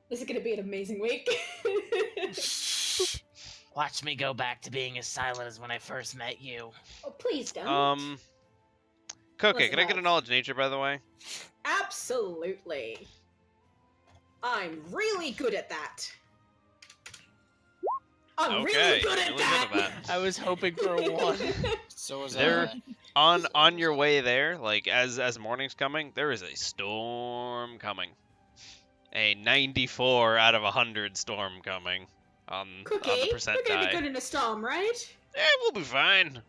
This is gonna be an amazing week. Watch me go back to being as silent as when I first met you. Oh, please don't. Koke, Listen can I get a up. knowledge nature, by the way? Absolutely. I'm really good at that. I'm really good at that. I was hoping for a 1. So is There, on your way there, like as morning's coming, there is a storm coming. A 94 out of 100 storm coming on Cookie, the percent we're gonna die. be good in a storm, right? Yeah, we'll be fine.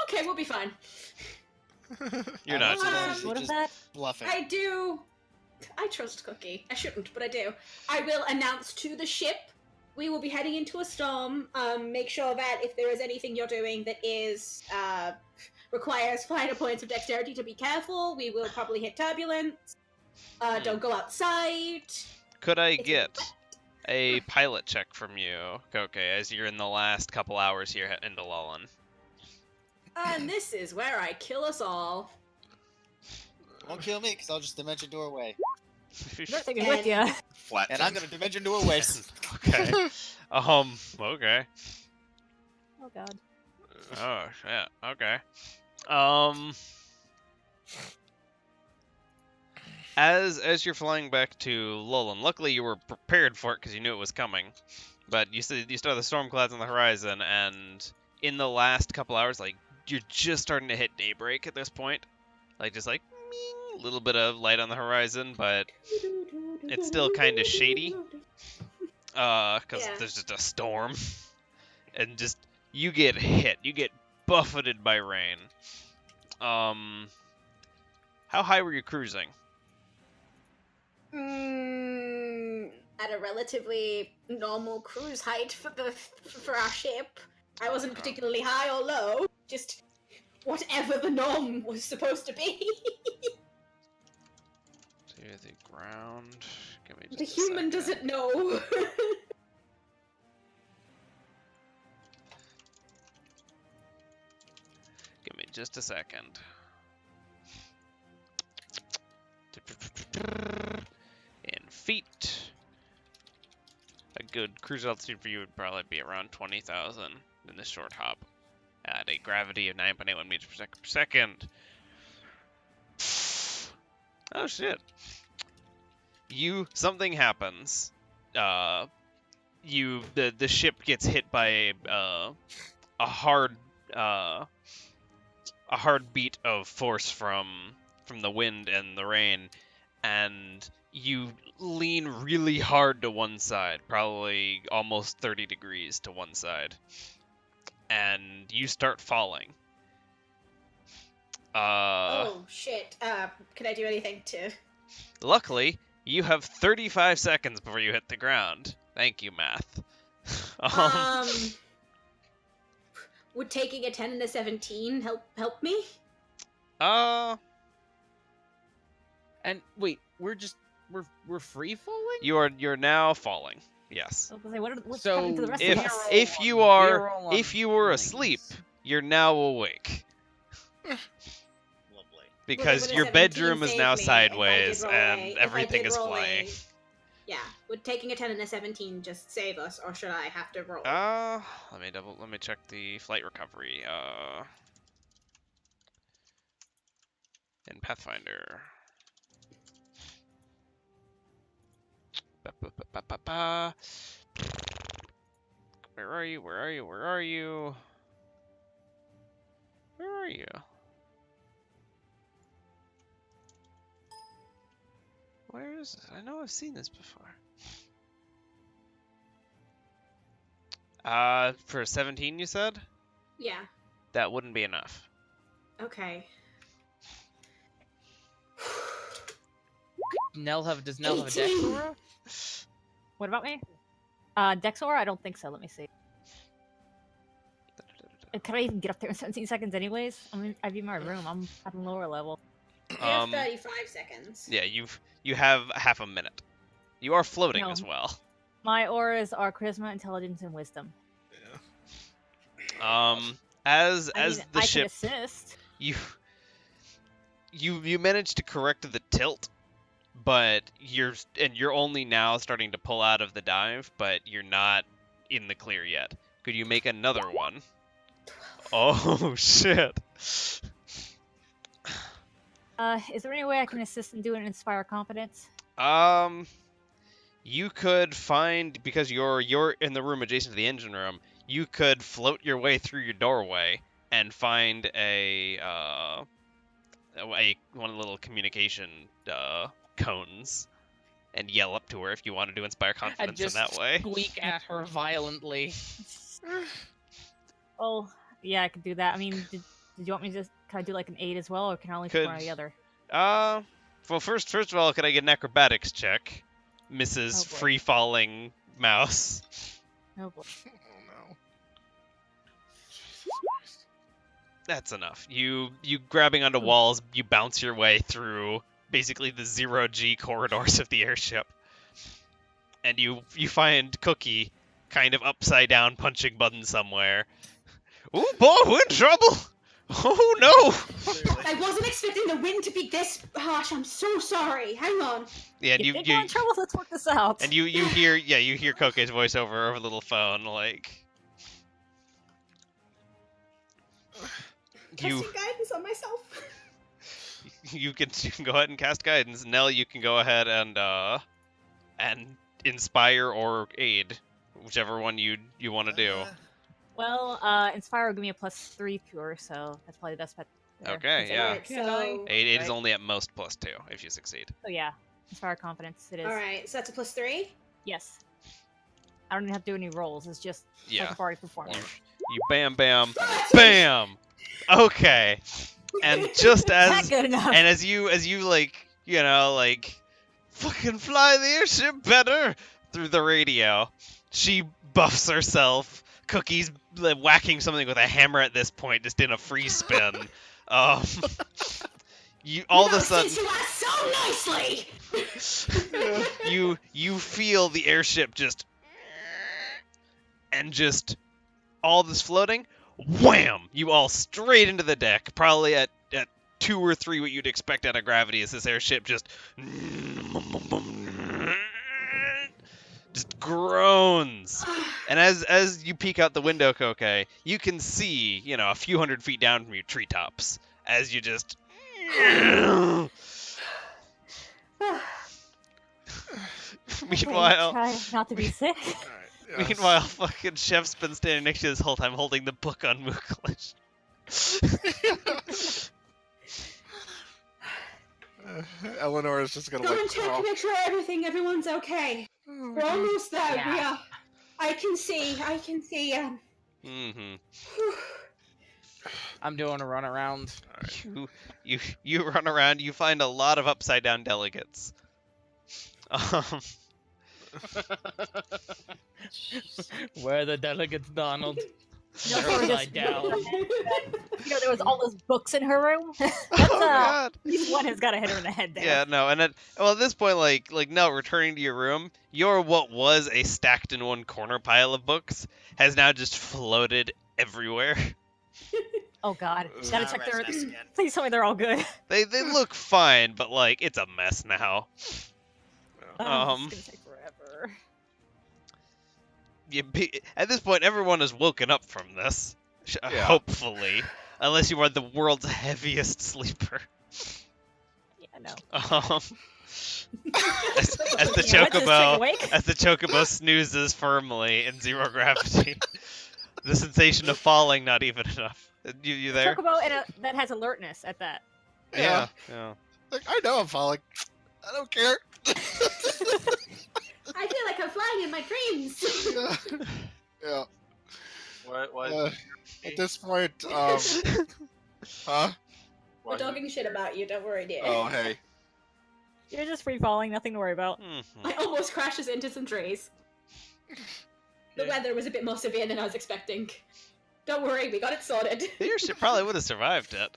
Okay, we'll be fine. You're not. What is that? Bluffing. I trust Cookie. I shouldn't, but I do. I will announce to the ship we will be heading into a storm. Make sure that if there is anything you're doing that is requires finer points of dexterity, to be careful. We will probably hit turbulence. Don't go outside. Could I get a pilot check from you, Koke, as you're in the last couple hours here into Lullen? And this is where I kill us all. Won't kill me, because I'll just dimension door away. Take it with ya. Flat. And I'm gonna dimension door away. Okay. Okay. Oh god. Oh shit. Okay. As you're flying back to Lullen, luckily you were prepared for it because you knew it was coming. But you saw the storm clouds on the horizon, and in the last couple hours, like you're just starting to hit daybreak at this point. Like just like a little bit of light on the horizon, but it's still kind of shady. Because there's just a storm, and just you get hit, you get buffeted by rain. How high were you cruising? At a relatively normal cruise height for our ship. I wasn't particularly high or low, just whatever the norm was supposed to be. To the ground. Give me just The a human second. doesn't know. Give me just a second. In feet. A good cruise altitude for you would probably be around 20,000 in this short hop. At a gravity of 9.81 meters per second. Oh shit. Something happens. The ship gets hit by a hard beat of force from the wind and the rain, and you lean really hard to one side, probably almost 30 degrees to one side, and you start falling. Oh shit! Can I do anything to? Luckily, you have 35 seconds before you hit the ground. Thank you, math. Would taking a 10 and a 17 help me? And wait, we're free falling? You're now falling. Yes. I was gonna say, what's So happening to the rest If of us? if you we're are all on if you were planes. asleep, you're now awake Lovely. because Would a your 17 bedroom is save now me if I did sideways roll and a- if I everything did is roll flying. Yeah. Would taking a 10 and a 17 just save us, or should I have to roll? Let me check the flight recovery. In Pathfinder. Ba-ba-ba-ba-ba. Where are you? Where are you? Where are you? Where are you? Where is it? I know I've seen this before. For 17 you said? Yeah. That wouldn't be enough. Okay. Does Nell have a dex 18. aura? What about me? Dex Aura? I don't think so. Let me see. Can I even get up there in 17 seconds anyways? I'd be in my room. I'm at a lower level. You have 35 seconds. Yeah, you have half a minute. You are floating No. as well. My auras are Charisma, Intelligence, and Wisdom. As I mean, the I ship, can assist. you managed to correct the tilt, but you're only now starting to pull out of the dive, but you're not in the clear yet. Could you make another one? Oh shit. Is there any way I can assist in doing Inspire Confidence? You could find, because you're in the room adjacent to the engine room, you could float your way through your doorway and find one of the little communication cones and yell up to her if you want to do Inspire And Confidence just in that way. squeak at her violently. Oh, yeah, I could do that. I mean, did you want me to just... Can I do like an 8 as well, or can I only do one or the other? Well, first of all, could I get an acrobatics check, Mrs. Oh, boy. Free-falling mouse? Oh boy. Oh no. That's enough. You grabbing onto walls, you bounce your way through basically the 0G corridors of the airship. And you find Cookie kind of upside down punching buttons somewhere. Ooh, boy, we're in trouble! Oh no! Clearly. I wasn't expecting the wind to be this harsh. I'm so sorry. Hang on. Yeah, and You think we're in trouble? Let's work this out. and you hear Koke's voice over the little phone, like Casting guidance on myself. you can go ahead and cast guidance. Nell, you can go ahead and inspire or aid, whichever one you want to do. Well, Inspire will give me a +3 pure, so that's probably the best bet. there. Okay, yeah. Alright, so... Aid is Right. only at most +2 if you succeed. So yeah, Inspire Confidence it is. Alright, so that's a +3? Yes. I don't even have to do any rolls. It's just Yeah. like I've already performed. You bam bam bam. Okay. And just Not as good enough. and as you fucking fly the airship better through the radio, she buffs herself. Cookie's whacking something with a hammer at this point, just in a free spin. You all of a sudden You asked so nicely. you feel the airship just all this floating. Wham! You all straight into the deck, probably at 2 or 3 what you'd expect out of gravity, as this airship just groans. And as you peek out the window, Koke, you can see, a few hundred feet down from you, treetops, as you just meanwhile, Try not to be sick. Alright, yes. meanwhile, fucking Chef's been standing next to you this whole time, holding the book on Mooklish. Eleanor is just gonna Go like and check crawl. to make sure everyone's okay. Oh, We're God. almost there. Yeah. We are. I can see. Mm-hmm. I'm doing a run around. You run around. You find a lot of upside down delegates. Where are the delegates, Donald? No, They're we're just- upside down. You know, there was all those books in her room. That's Oh God. at least one has got to hit her in the head there. Yeah, no, and well, at this point, like no, returning to your room, your what was a stacked in one corner pile of books has now just floated everywhere. Oh God, Ugh. gotta check their. Rat's nest again. Please tell me they're all good. They look fine, but like it's a mess now. Oh, it's gonna take forever. At this point, everyone has woken up from this, Yeah. hopefully, unless you are the world's heaviest sleeper. Yeah, no. As the What, this chocobo, chick awake? as the chocobo snoozes firmly in zero gravity, the sensation of falling not even enough. You there? Chocobo that has alertness at that. Yeah. Like, I know I'm falling. I don't care. I feel like I'm flying in my dreams. Yeah. What? At this point, huh? We're talking shit about you. Don't worry, dear. Oh, hey. You're just free falling, nothing to worry about. Mhm. I almost crashes into some trees. The weather was a bit more severe than I was expecting. Don't worry, we got it sorted. Your ship probably would have survived it.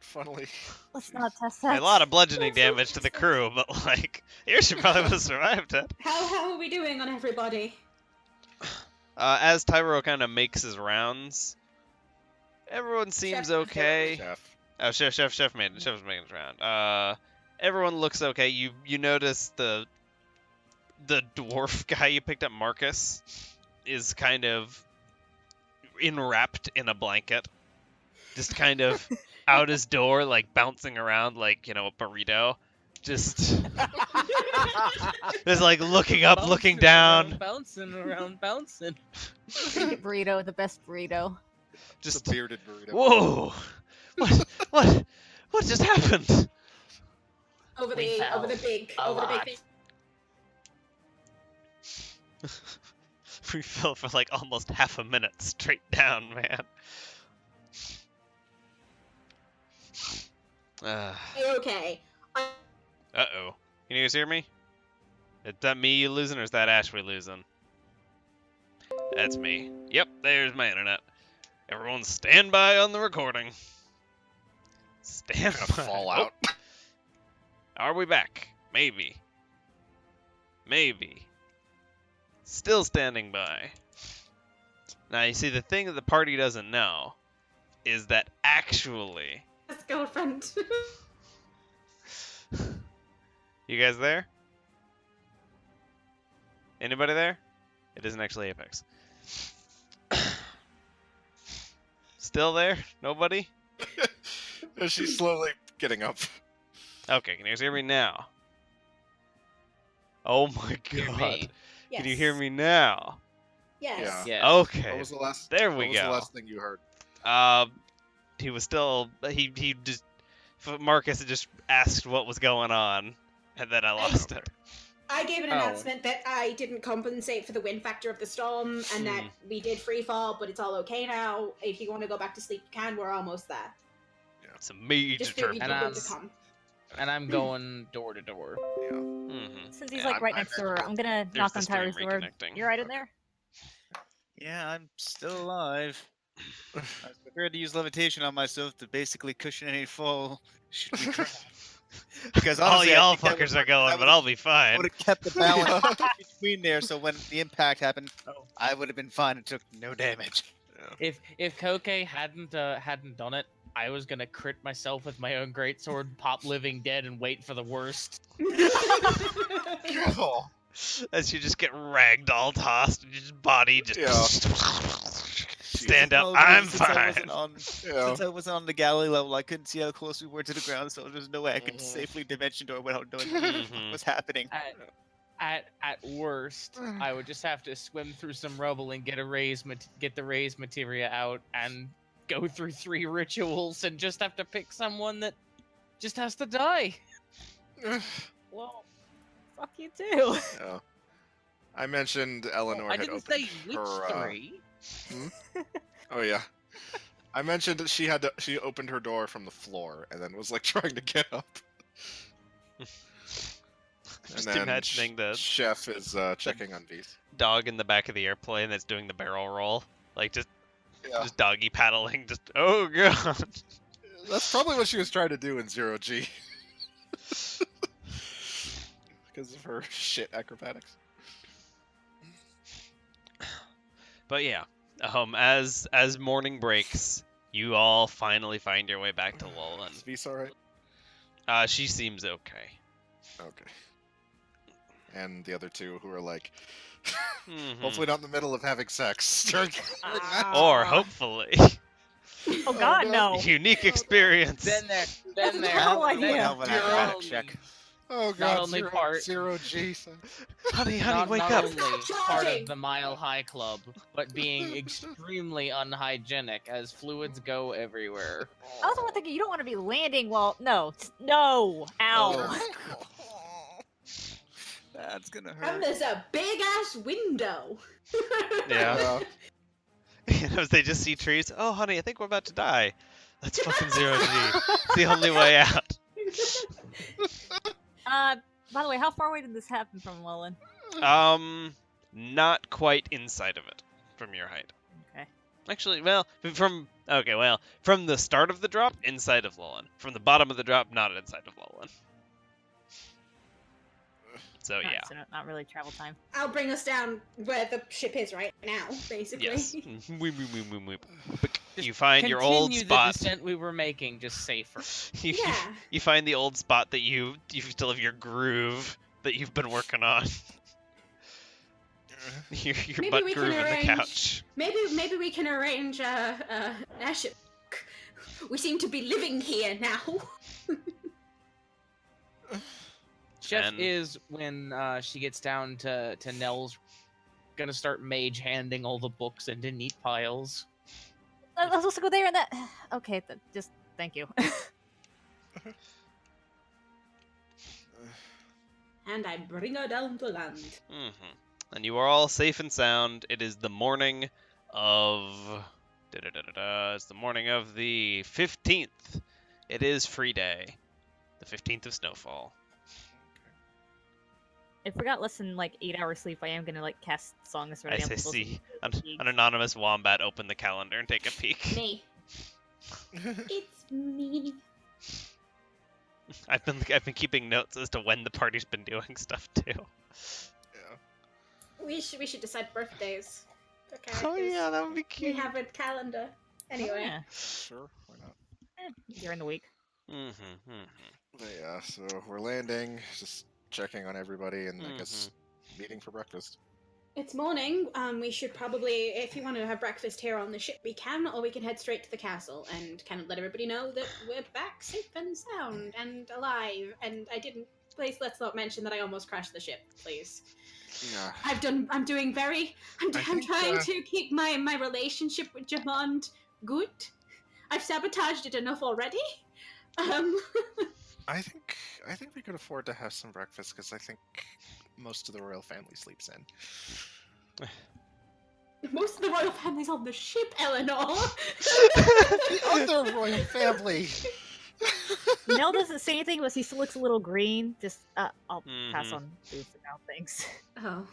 Funnily. Let's not test that. A lot of bludgeoning That's so damage to the crew, but like, your ship probably would have survived it. How are we doing on everybody? As Tyro kind of makes his rounds, everyone seems Chef- okay. Chef. Oh, chef's making his round. Everyone looks okay. You notice the dwarf guy you picked up, Marcus, is kind of enwrapped in a blanket, just kind of out his door, like bouncing around like a burrito, just like looking up, looking down, Bouncing around, bouncing. Burrito, the best burrito. just The bearded burrito. whoa, what just happened? Over We the over the fell big a over the big lot. thing. We fell for like almost half a minute straight down, man. Okay. Uh-oh. Can you guys hear me? Is that me you losing, or is that Ash we losing? That's me. Yep, there's my internet. Everyone stand by on the recording. Stand Gonna by. fall Oh, out. are we back? Maybe. Maybe. Still standing by. Now, you see, the thing that the party doesn't know is that actually... Best girlfriend. You guys there? Anybody there? It isn't actually Apex. Still there? Nobody? She's slowly getting up. Okay, can you guys hear me now? Oh my Hear god. me. Yes. Can you hear me now? Yes. Yes. Okay. What was the last? There we what was go. the last thing you heard? He was still he just Marcus had just asked what was going on, and then I lost it. I gave an Oh. announcement that I didn't compensate for the wind factor of the storm and that we did free fall, but it's all okay now. If you want to go back to sleep, you can. We're almost there. It's a major Just figured turn. you'd And be to come. And I'm going door to door. Mm-hmm. Since he's Yeah, like I'm- right I'm next door, I'm gonna There's knock the on stream Tyler's door. reconnecting. You're right in there? Yeah, I'm still alive. I was prepared to use levitation on myself to basically cushion any fall. Should we try? Because All honestly, I y'all think that fuckers would- are going, that but I'll be fine. would have kept the balance between there, so when the impact happened, Oh. I would have been fine and took no damage. If Koke hadn't done it, I was gonna crit myself with my own greatsword, pop living dead, and wait for the worst. Oh, As you just get ragdoll tossed, and your body just stand up. Well, I'm since I fine. wasn't on- yeah. Since I was on the galley level, I couldn't see how close we were to the ground, so there's no way I could Mhm. safely dimension door without knowing Mhm. what was happening. At worst, I would just have to swim through some rubble and get get the raised materia out and go through 3 rituals and just have to pick someone that just has to die. Well, fuck you too. Yeah. I mentioned Eleanor I had didn't opened say which her. 3. Oh yeah. I mentioned that she opened her door from the floor and then was like trying to get up. Just and then imagining the chef is checking on Beast. dog in the back of the airplane that's doing the barrel roll, like just Yeah. doggy paddling. Just oh god. That's probably what she was trying to do in 0G. Because of her shit acrobatics. But yeah, as morning breaks, you all finally find your way back to Lullen. Is Beast alright? She seems okay. Okay. And the other two who are like, Mhm. hopefully not in the middle of having sex. Or hopefully, Oh god, no. unique experience. Been there, That's been a there. terrible Been idea. there. Hell of an Dear acrobatic only- check. Oh Not god, only part- zero G. son. Honey, Not wake up. only part Charging! of the Mile High Club, but being extremely unhygienic as fluids go everywhere. I was thinking you don't want to be landing while no, no, ow. Oh. That's gonna And hurt. there's a big ass window. Yeah. As they just see trees. Oh, honey, I think we're about to die. That's fucking 0G. It's the only way out. By the way, how far away did this happen from Lullen? Not quite inside of it from your height. Okay. Actually, well, from the start of the drop, inside of Lullen. From the bottom of the drop, not inside of Lullen. So yeah. So not really travel time. I'll bring us down where the ship is right now, basically. Yes. Weep. You find your old Continue the spot. descent we were making, just safer. You, Yeah. you find the old spot that you still have your groove that you've been working on. your Maybe butt we can groove in the arrange- couch. Maybe we can arrange a airship. We seem to be living here now. Chef And- is when she gets down to Nell's gonna start mage handing all the books into neat piles. Let's also go there and that. Okay, just thank you. And I bring her down to land. And you are all safe and sound. It is the morning of. It's the morning of the 15th. It is free day. The 15th of Snowfall. If we got less than like 8 hours sleep, I am gonna like cast songs I say, see an anonymous wombat open the calendar and take a peek. Me. It's me. I've been keeping notes as to when the party's been doing stuff too. Yeah. We should decide birthdays. for Oh characters. yeah, that would be We cute. have a calendar. Anyway. Yeah. Sure, why not? During the week. But yeah, so we're landing, just checking on everybody, and I guess meeting for breakfast. It's morning. We should probably, if you want to have breakfast here on the ship, we can, or we can head straight to the castle and kind of let everybody know that we're back safe and sound and alive. And please let's not mention that I almost crashed the ship, please. Yeah. I'm doing very, I'm think, trying to keep my relationship with Jamond good. I've sabotaged it enough already. I think we could afford to have some breakfast because I think most of the royal family sleeps in. Most of the royal family's on the ship, Eleanor. The other royal family. Nell doesn't say anything, but he still looks a little green. Just, I'll pass Mhm. on food for now, thanks. Oh,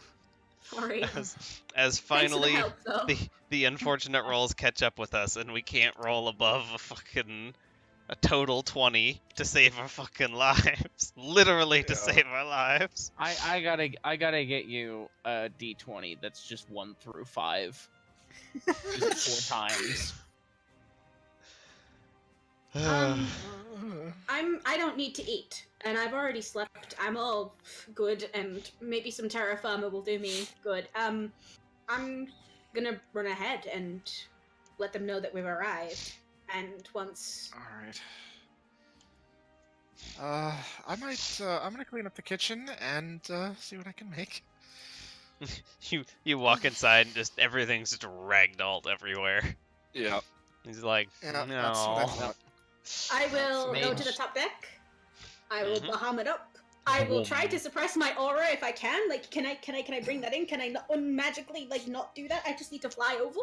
sorry. As Thanks for the finally help, though. the unfortunate rolls catch up with us and we can't roll above a total 20 to save our fucking lives. Literally to Yeah. save our lives. I gotta get you a D20 that's just 1 through 5. Just 4 times. I don't need to eat, and I've already slept. I'm all good, and maybe some terra firma will do me good. I'm gonna run ahead and let them know that we've arrived. And once Alright. I'm gonna clean up the kitchen and see what I can make. You walk inside and just everything's just ragdolled everywhere. Yeah. He's like, Yeah, no. that's what I thought. I will go to Mage. the top deck. I will Mhm. Bahamut up. I will try to suppress my aura if I can. Like, can I bring that in? Can I not magically not do that? I just need to fly over.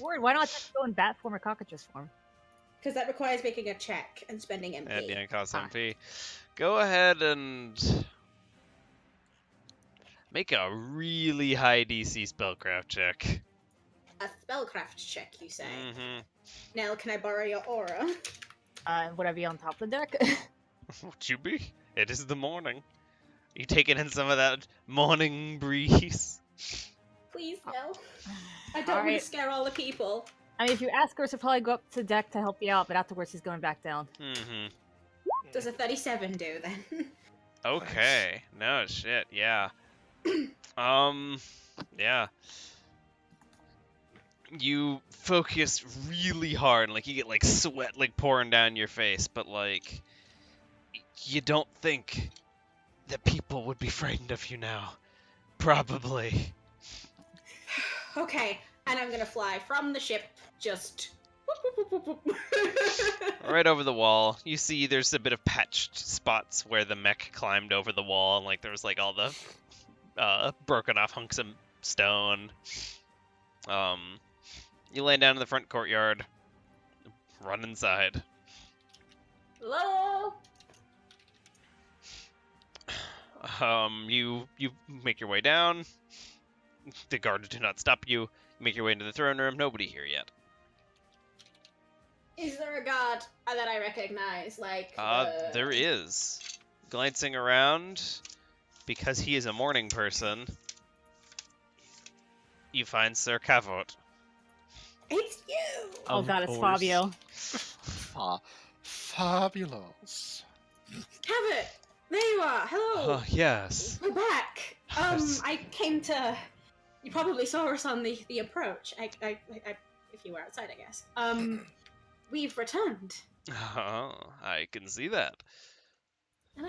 Word, why not just go in bat form or cockatrice form? Because that requires making a check and spending MP. And yeah, it costs Ah. MP. Go ahead and make a really high DC spellcraft check. A spellcraft check, you say? Mm-hmm. Nell, can I borrow your aura? Would I be on top of the deck? Would you be? It is the morning. You taking in some of that morning breeze? Please, Nell. I don't want Alright. to scare all the people. I mean, if you ask her, she'll probably go up to the deck to help you out, but afterwards she's going back down. Mm-hmm. Does a 37 do then? Okay. No shit. Yeah. Yeah. You focus really hard, and like you get like sweat like pouring down your face, but like you don't think that people would be frightened of you now. Probably. Okay, and I'm gonna fly from the ship, just. whoop, whoop, whoop, whoop, whoop. Right over the wall. You see there's a bit of patched spots where the mech climbed over the wall, and like there was like all the broken off hunks of stone. You land down in the front courtyard, run inside. Hello? You make your way down. The guards do not stop you. You make your way into the throne room. Nobody here yet. Is there a god that I recognize? Like, There is. Glancing around, because he is a morning person, you find Sir Cavot. It's you! Oh Of god, it's course. Fabio. Fabulous. Have it! There you are! Hello! Oh, yes. We're back! Yes. I came to. You probably saw us on the approach. If you were outside, I guess. We've returned. Oh, I can see that. Uh,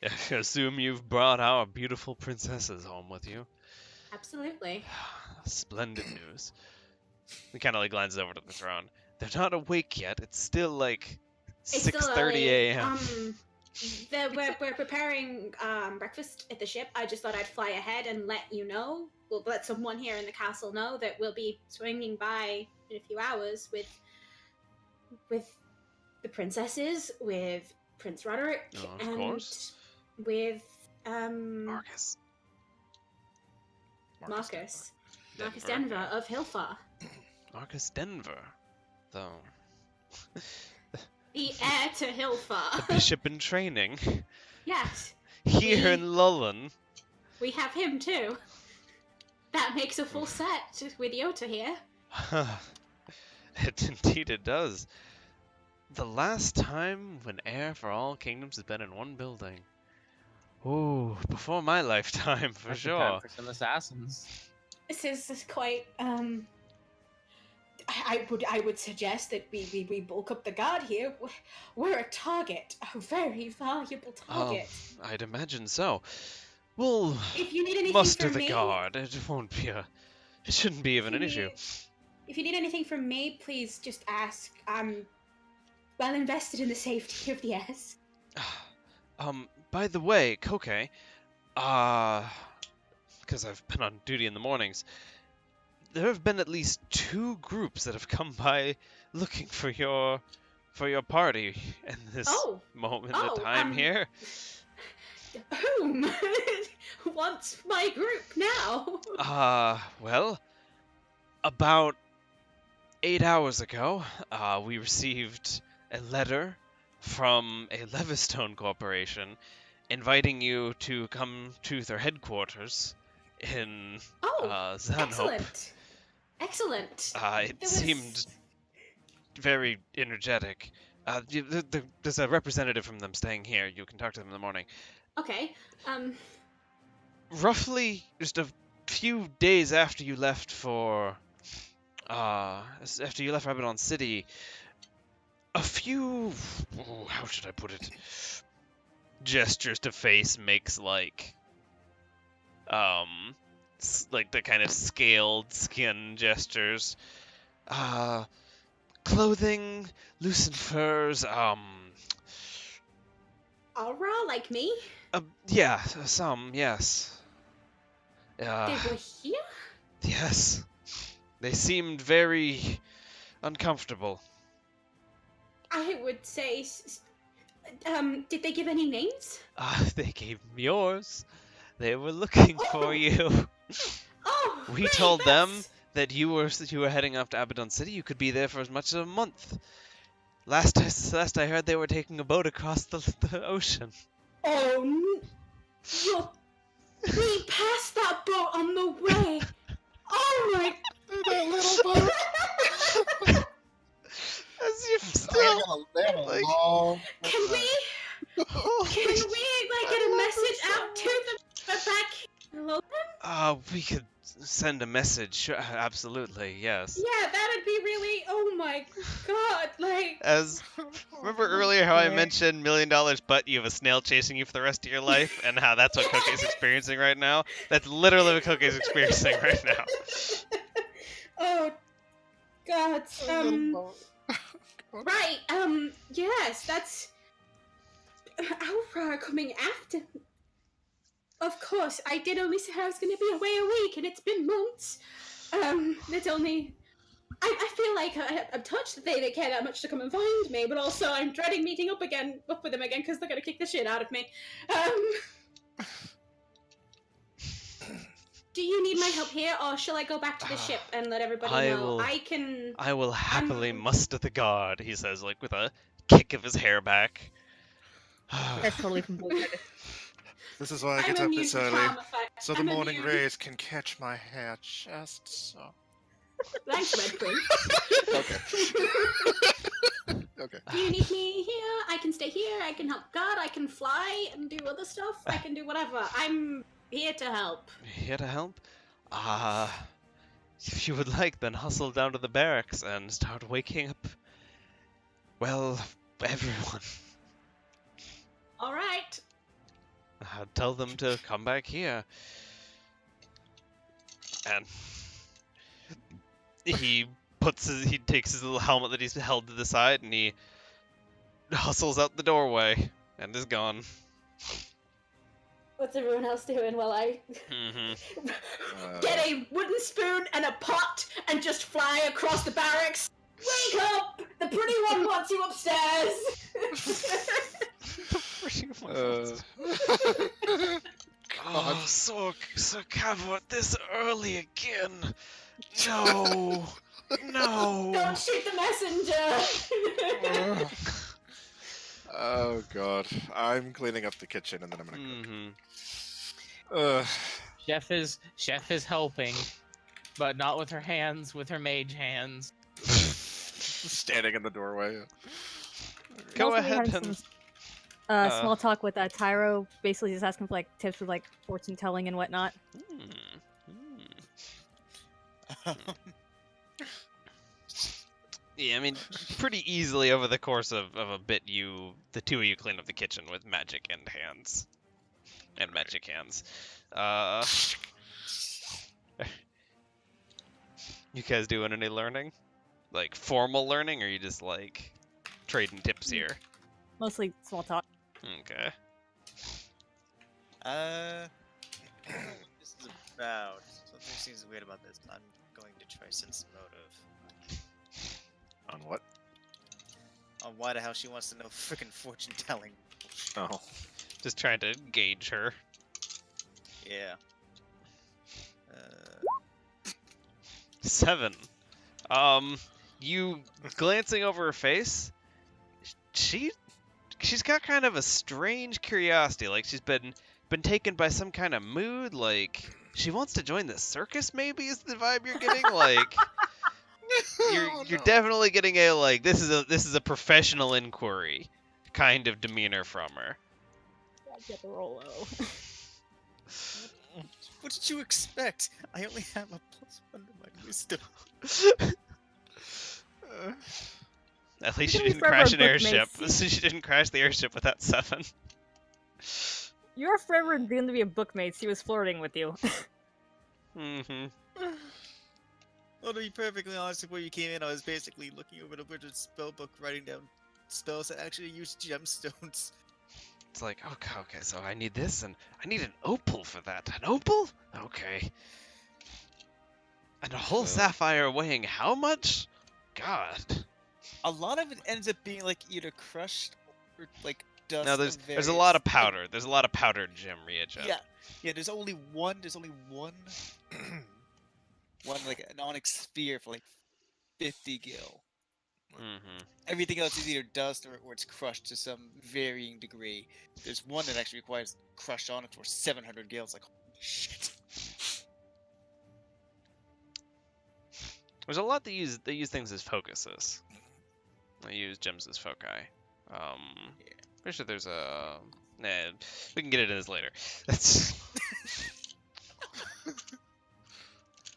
I assume you've brought our beautiful princesses home with you. absolutely. Splendid news. He kind of like glances over to the throne. They're not awake yet. It's still like It's still 6:30 early. a.m. We're preparing breakfast at the ship. I just thought I'd fly ahead and let you know. We'll let someone here in the castle know that we'll be swinging by in a few hours with the princesses, with Prince Roderick, Oh, of and course. with Marcus. Marcus Denver of Hilfar, Marcus Denver, though. the heir to The Hilfar. bishop in training. Yes, Here We- in Lullen. we have him too. That makes a full set with Yota here. Indeed it does. The last time when heir for all kingdoms has been in one building. Ooh, before my lifetime, for That's the sure. time for some assassins. This is quite. I would suggest that we bulk up the guard here. We're a target, a very valuable target. I'd imagine so. We'll If you need anything muster from the me, guard. It won't be a. It shouldn't be even an issue. If you need anything from me, please just ask. I'm well invested in the safety of the S. By the way, Koke, because I've been on duty in the mornings, there have been at least 2 groups that have come by looking for your party in this moment of time here. Whom wants my group now? Well, about 8 hours ago, we received a letter from a Levistone corporation inviting you to come to their headquarters in Zanhope. Excellent. It seemed very energetic. There's a representative from them staying here. You can talk to them in the morning. Okay. Roughly just a few days after you left for after you left Rabadon City, a few how should I put it? Gestures to face makes like the kind of scaled skin gestures. clothing, loosened furs, Aura, like me? yeah, some, yes. They were here? Yes. They seemed very uncomfortable. I would say. Did they give any names? They gave me yours. They were looking for you. Oh, We great, told them that's- that you were heading off to Abaddon City. You could be there for as much as a month. Last I heard, they were taking a boat across the ocean. Oh, well, we passed that boat on the way. Oh my. That little boat. As if They have still. a like- long. Can we like get a message out to the back? Hello? We could send a message. Sure, absolutely, yes. Yeah, that'd be really. Oh my god! Like. As remember earlier how I There. mentioned $1 million, but you have a snail chasing you for the rest of your life, and how that's what Cookie's experiencing right now? That's literally what Cookie's experiencing right now. Oh, God. Right. Yes, that's. Alra coming after. Of course, I did only say I was going to be away a week, and it's been months. It's only. I feel like I'm touched that they care that much to come and find me, but also I'm dreading meeting up with them again because they're going to kick the shit out of me. Do you need my help here, or shall I go back to the ship and let everybody know? I will happily muster the guard, he says, like with a kick of his hair back. That's totally from bullshit. This is why I I'm get up immune this to early, charm effect. so the I'm morning immune. rays can catch my hair just so. Thanks, Red Queen. Okay. Okay. Do you need me here? I can stay here. I can help guard. I can fly and do other stuff. I can do whatever. I'm here to help. Here to help? If you would like, then hustle down to the barracks and start waking up, well, everyone. All right. Tell them to come back here. And he takes his little helmet that he's held to the side and he hustles out the doorway and is gone. What's everyone else doing while I get a wooden spoon and a pot and just fly across the barracks? Wake up! The pretty one wants you upstairs. Oh, so Cavort, this early again. No, no. Don't shoot the messenger. Oh god, I'm cleaning up the kitchen and then I'm gonna cook. Chef is helping, but not with her hands, with her mage hands. Standing in the doorway. Go Also, we ahead had and. some, small talk with Tyro, basically just asking for like tips for like fortune telling and whatnot. Yeah, I mean, pretty easily over the course of a bit, the two of you clean up the kitchen with magic and hands. And magic hands. You guys doing any learning? Like, formal learning, or you just, like, trading tips here? Mostly small talk. Okay. This is about something seems weird about this. I'm going to try sense motive On what? on why the hell she wants to know freaking fortune telling. Oh. Just trying to gauge her. Yeah. 7. You glancing over her face, she's got kind of a strange curiosity. Like she's been taken by some kind of mood. Like she wants to join the circus. Maybe is the vibe you're getting. Like you're definitely getting a like this is a professional inquiry kind of demeanor from her. Get the Rolo. What did you expect? I only have a +1 to my wisdom. At least she Maybe didn't forever crash an bookmates. airship. She didn't crash the airship with that 7. You're forever going to be a bookmate. She was flirting with you. Mm-hmm. Well, to be perfectly honest, before you came in, I was basically looking over the wizard's spell book, writing down spells that actually use gemstones. It's like, okay, so I need this, and I need an opal for that. An opal? Okay. And a whole Well, sapphire weighing how much? God. a lot of it ends up being like either crushed or like dust No, of there's a various. lot of powder. There's a lot of powdered gem reagent. Yeah. There's only one. One like an onyx sphere for like 50 gil. Mm-hmm. Everything else is either dust or it's crushed to some varying degree. There's one that actually requires crushed onyx for 700 gil. It's like, holy shit. There's a lot that use things as focuses. They use gems as foci. Pretty sure there's a. Nah, we can get into this later. That's.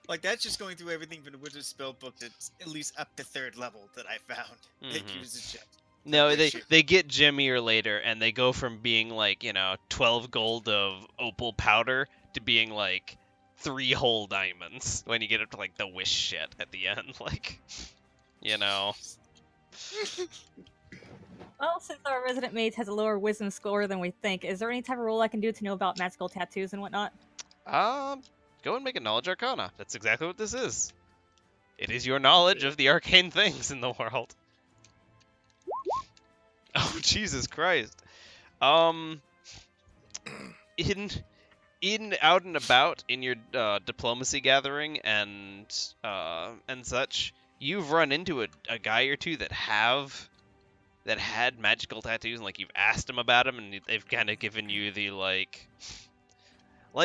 Like, that's just going through everything from the wizard spell book that's at least up to 3rd level that I found. That Mhm. uses gems. No, Holy they shit. they get gemmier later, and they go from being like 12 gold of opal powder to being like 3 whole diamonds when you get up to like the wish shit at the end, like, you know. Well, since our resident mage has a lower wisdom score than we think, is there any type of role I can do to know about magical tattoos and whatnot? Go and make a knowledge arcana. That's exactly what this is. It is your knowledge of the arcane things in the world. Oh, Jesus Christ. In out and about in your diplomacy gathering and such, you've run into a guy or two that had magical tattoos, and like you've asked them about them, and they've kind of given you the like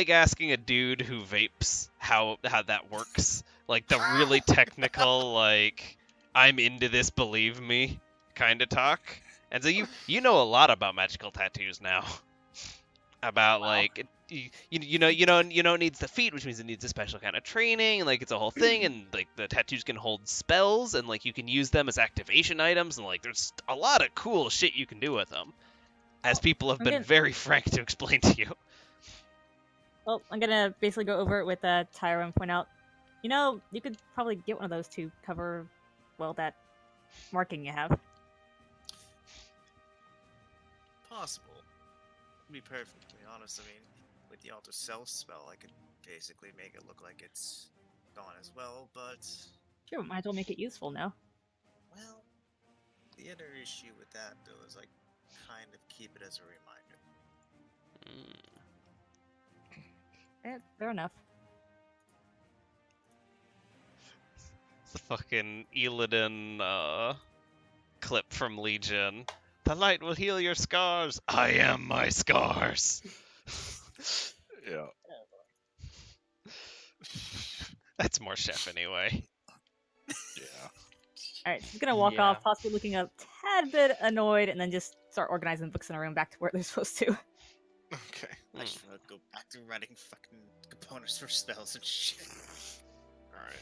asking a dude who vapes how that works, like the really technical like I'm into this, believe me kind of talk. And so you know a lot about magical tattoos now. About Wow. like you know it needs the feet, which means it needs a special kind of training, and like it's a whole thing, and like the tattoos can hold spells, and like you can use them as activation items, and like there's a lot of cool shit you can do with them, as people have I'm been gonna- very frank to explain to you. Well, I'm gonna basically go over it with Tyra and point out, you could probably get one of those to cover, well, that marking you have. Possible. To be perfectly honest, I mean, with the Alter Self spell, I could basically make it look like it's gone as well, but, Sure, might as well make it useful now. well, the other issue with that, though, is like, kind of keep it as a reminder. Fair enough. The fucking Illidan clip from Legion. The light will heal your scars. I am my scars. Yeah. That's more chef anyway. Yeah. Alright, she's gonna walk Yeah. off, possibly looking a tad bit annoyed, and then just start organizing books in her room back to where they're supposed to. Okay. I just want to go back to writing fucking components for spells and shit. Alright.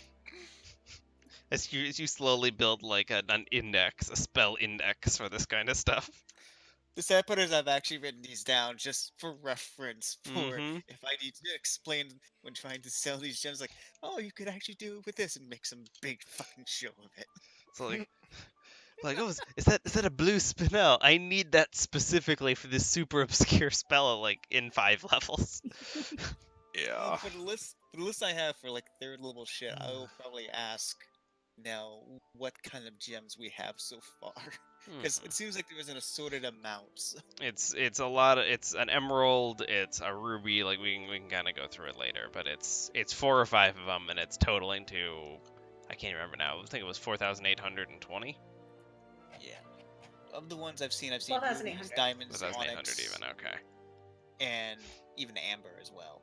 As you slowly build like an index, a spell index for this kind of stuff. The sad part is I've actually written these down just for reference for Mhm. if I need to explain when trying to sell these gems, like, oh, you could actually do it with this and make some big fucking show of it. So like oh, is that a blue spinel? I need that specifically for this super obscure spell like in 5 levels. Yeah. For the list I have for like 3rd level shit, I will probably ask now what kind of gems we have so far. Because it seems like there was an assorted amount. So. It's a lot of, it's an emerald, it's a ruby, like we can kind of go through it later, but it's 4 or 5 of them, and it's totaling to, I can't remember now, I think it was 4,820. Yeah. Of the ones I've seen 12,800. rubies, diamonds, 4,800 onyx, even, okay. and even amber as well.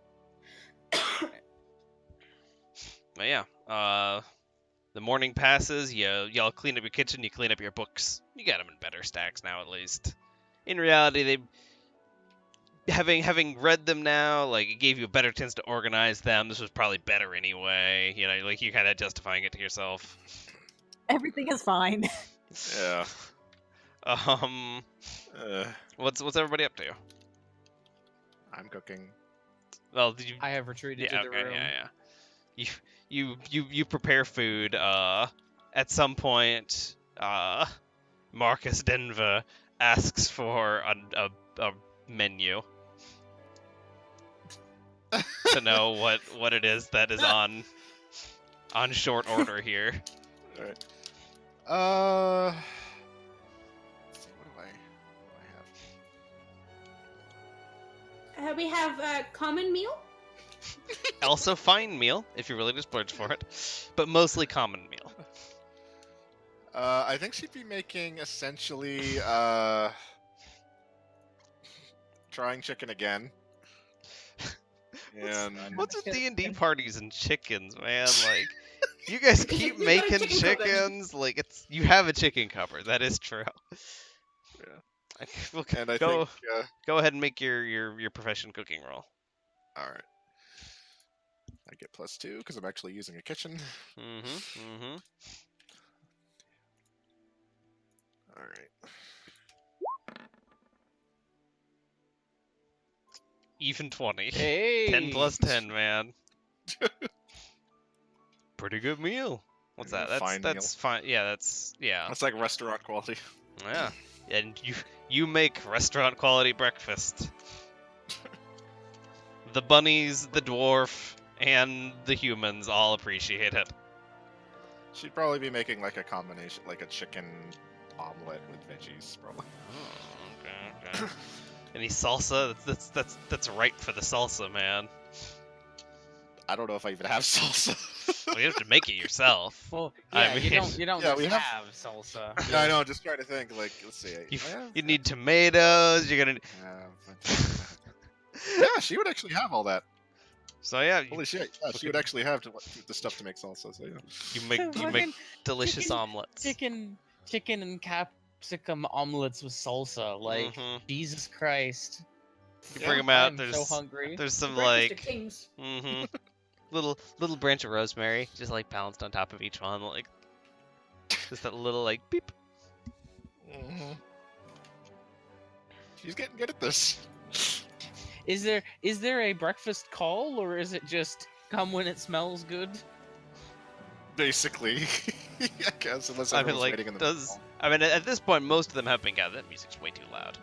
But yeah, the morning passes, y'all clean up your kitchen, you clean up your books. You got them in better stacks now, at least. In reality, they having read them now, like it gave you a better chance to organize them. This was probably better anyway. Like you kind of justifying it to yourself. Everything is fine. Yeah. What's everybody up to? I'm cooking. Well, did you? I have retreated Yeah, to the okay, room. yeah. you prepare food. At some point, Marcus Denver asks for a menu to know what it is that is on short order here. All right. Let's see, what do I have? We have a common meal. Also, fine meal if you're willing to splurge for it, but mostly common meal. I think she'd be making essentially trying chicken again. And What's with D&D parties and chickens, man? Like, you guys keep making chickens. Like, you have a chicken cupboard. That is true. Yeah. Well, and I go think go ahead and make your profession cooking roll. all right. I get +2 because I'm actually using a kitchen. Mm-hmm. All right. Even 20. Hey. 10 plus 10, man. Pretty good meal. What's that? That's fine. Yeah, that's That's like restaurant quality. Yeah. And you make restaurant quality breakfast. The bunnies, the dwarf, and the humans all appreciate it. She'd probably be making like a combination, like a chicken omelet with veggies, probably. Oh, okay. Any salsa? That's right for the salsa, man. I don't know if I even have salsa. Well, you have to make it yourself. Well, yeah, I mean, you don't yeah, we have salsa. Yeah, I know. Just trying to think. Like, let's see. You need tomatoes. You're gonna. Yeah, she would actually have all that. So yeah. Holy shit! Yeah, she would actually have the stuff to make salsa. So yeah. You make delicious omelets. Chicken and capsicum omelets with salsa. Like, Jesus Christ. You bring them out. I'm There's so hungry. There's some Breakfast like. of kings. Little branch of rosemary, just like balanced on top of each one, like just that little like beep. She's getting good at this. Is there a breakfast call, or is it just come when it smells good? Basically, I guess, unless I mean, everyone's like, waiting in the I mean, at this point, most of them have been gathered. That music's way too loud.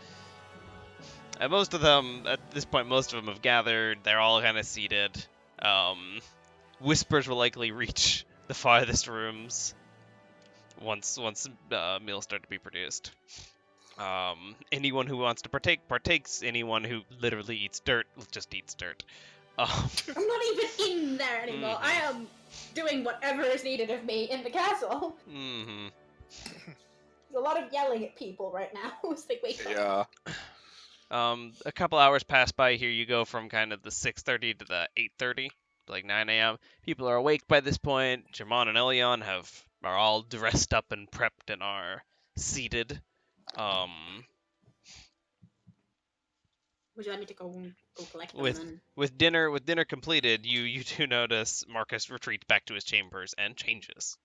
Most of them, at this point, most of them have gathered. They're all kind of seated. Whispers will likely reach the farthest rooms once meals start to be produced. Anyone who wants to partake partakes. Anyone who literally eats dirt just eats dirt. I'm not even in there anymore. I am doing whatever is needed of me in the castle. There's a lot of yelling at people right now as they wake up. Yeah. A couple hours pass by. Here you go from kind of the 6:30 to the 8:30, like 9 a.m. People are awake by this point. Jermon and Elion are all dressed up and prepped and are seated. Would you like me to go collect them? With dinner completed, you do notice Marcus retreats back to his chambers and changes.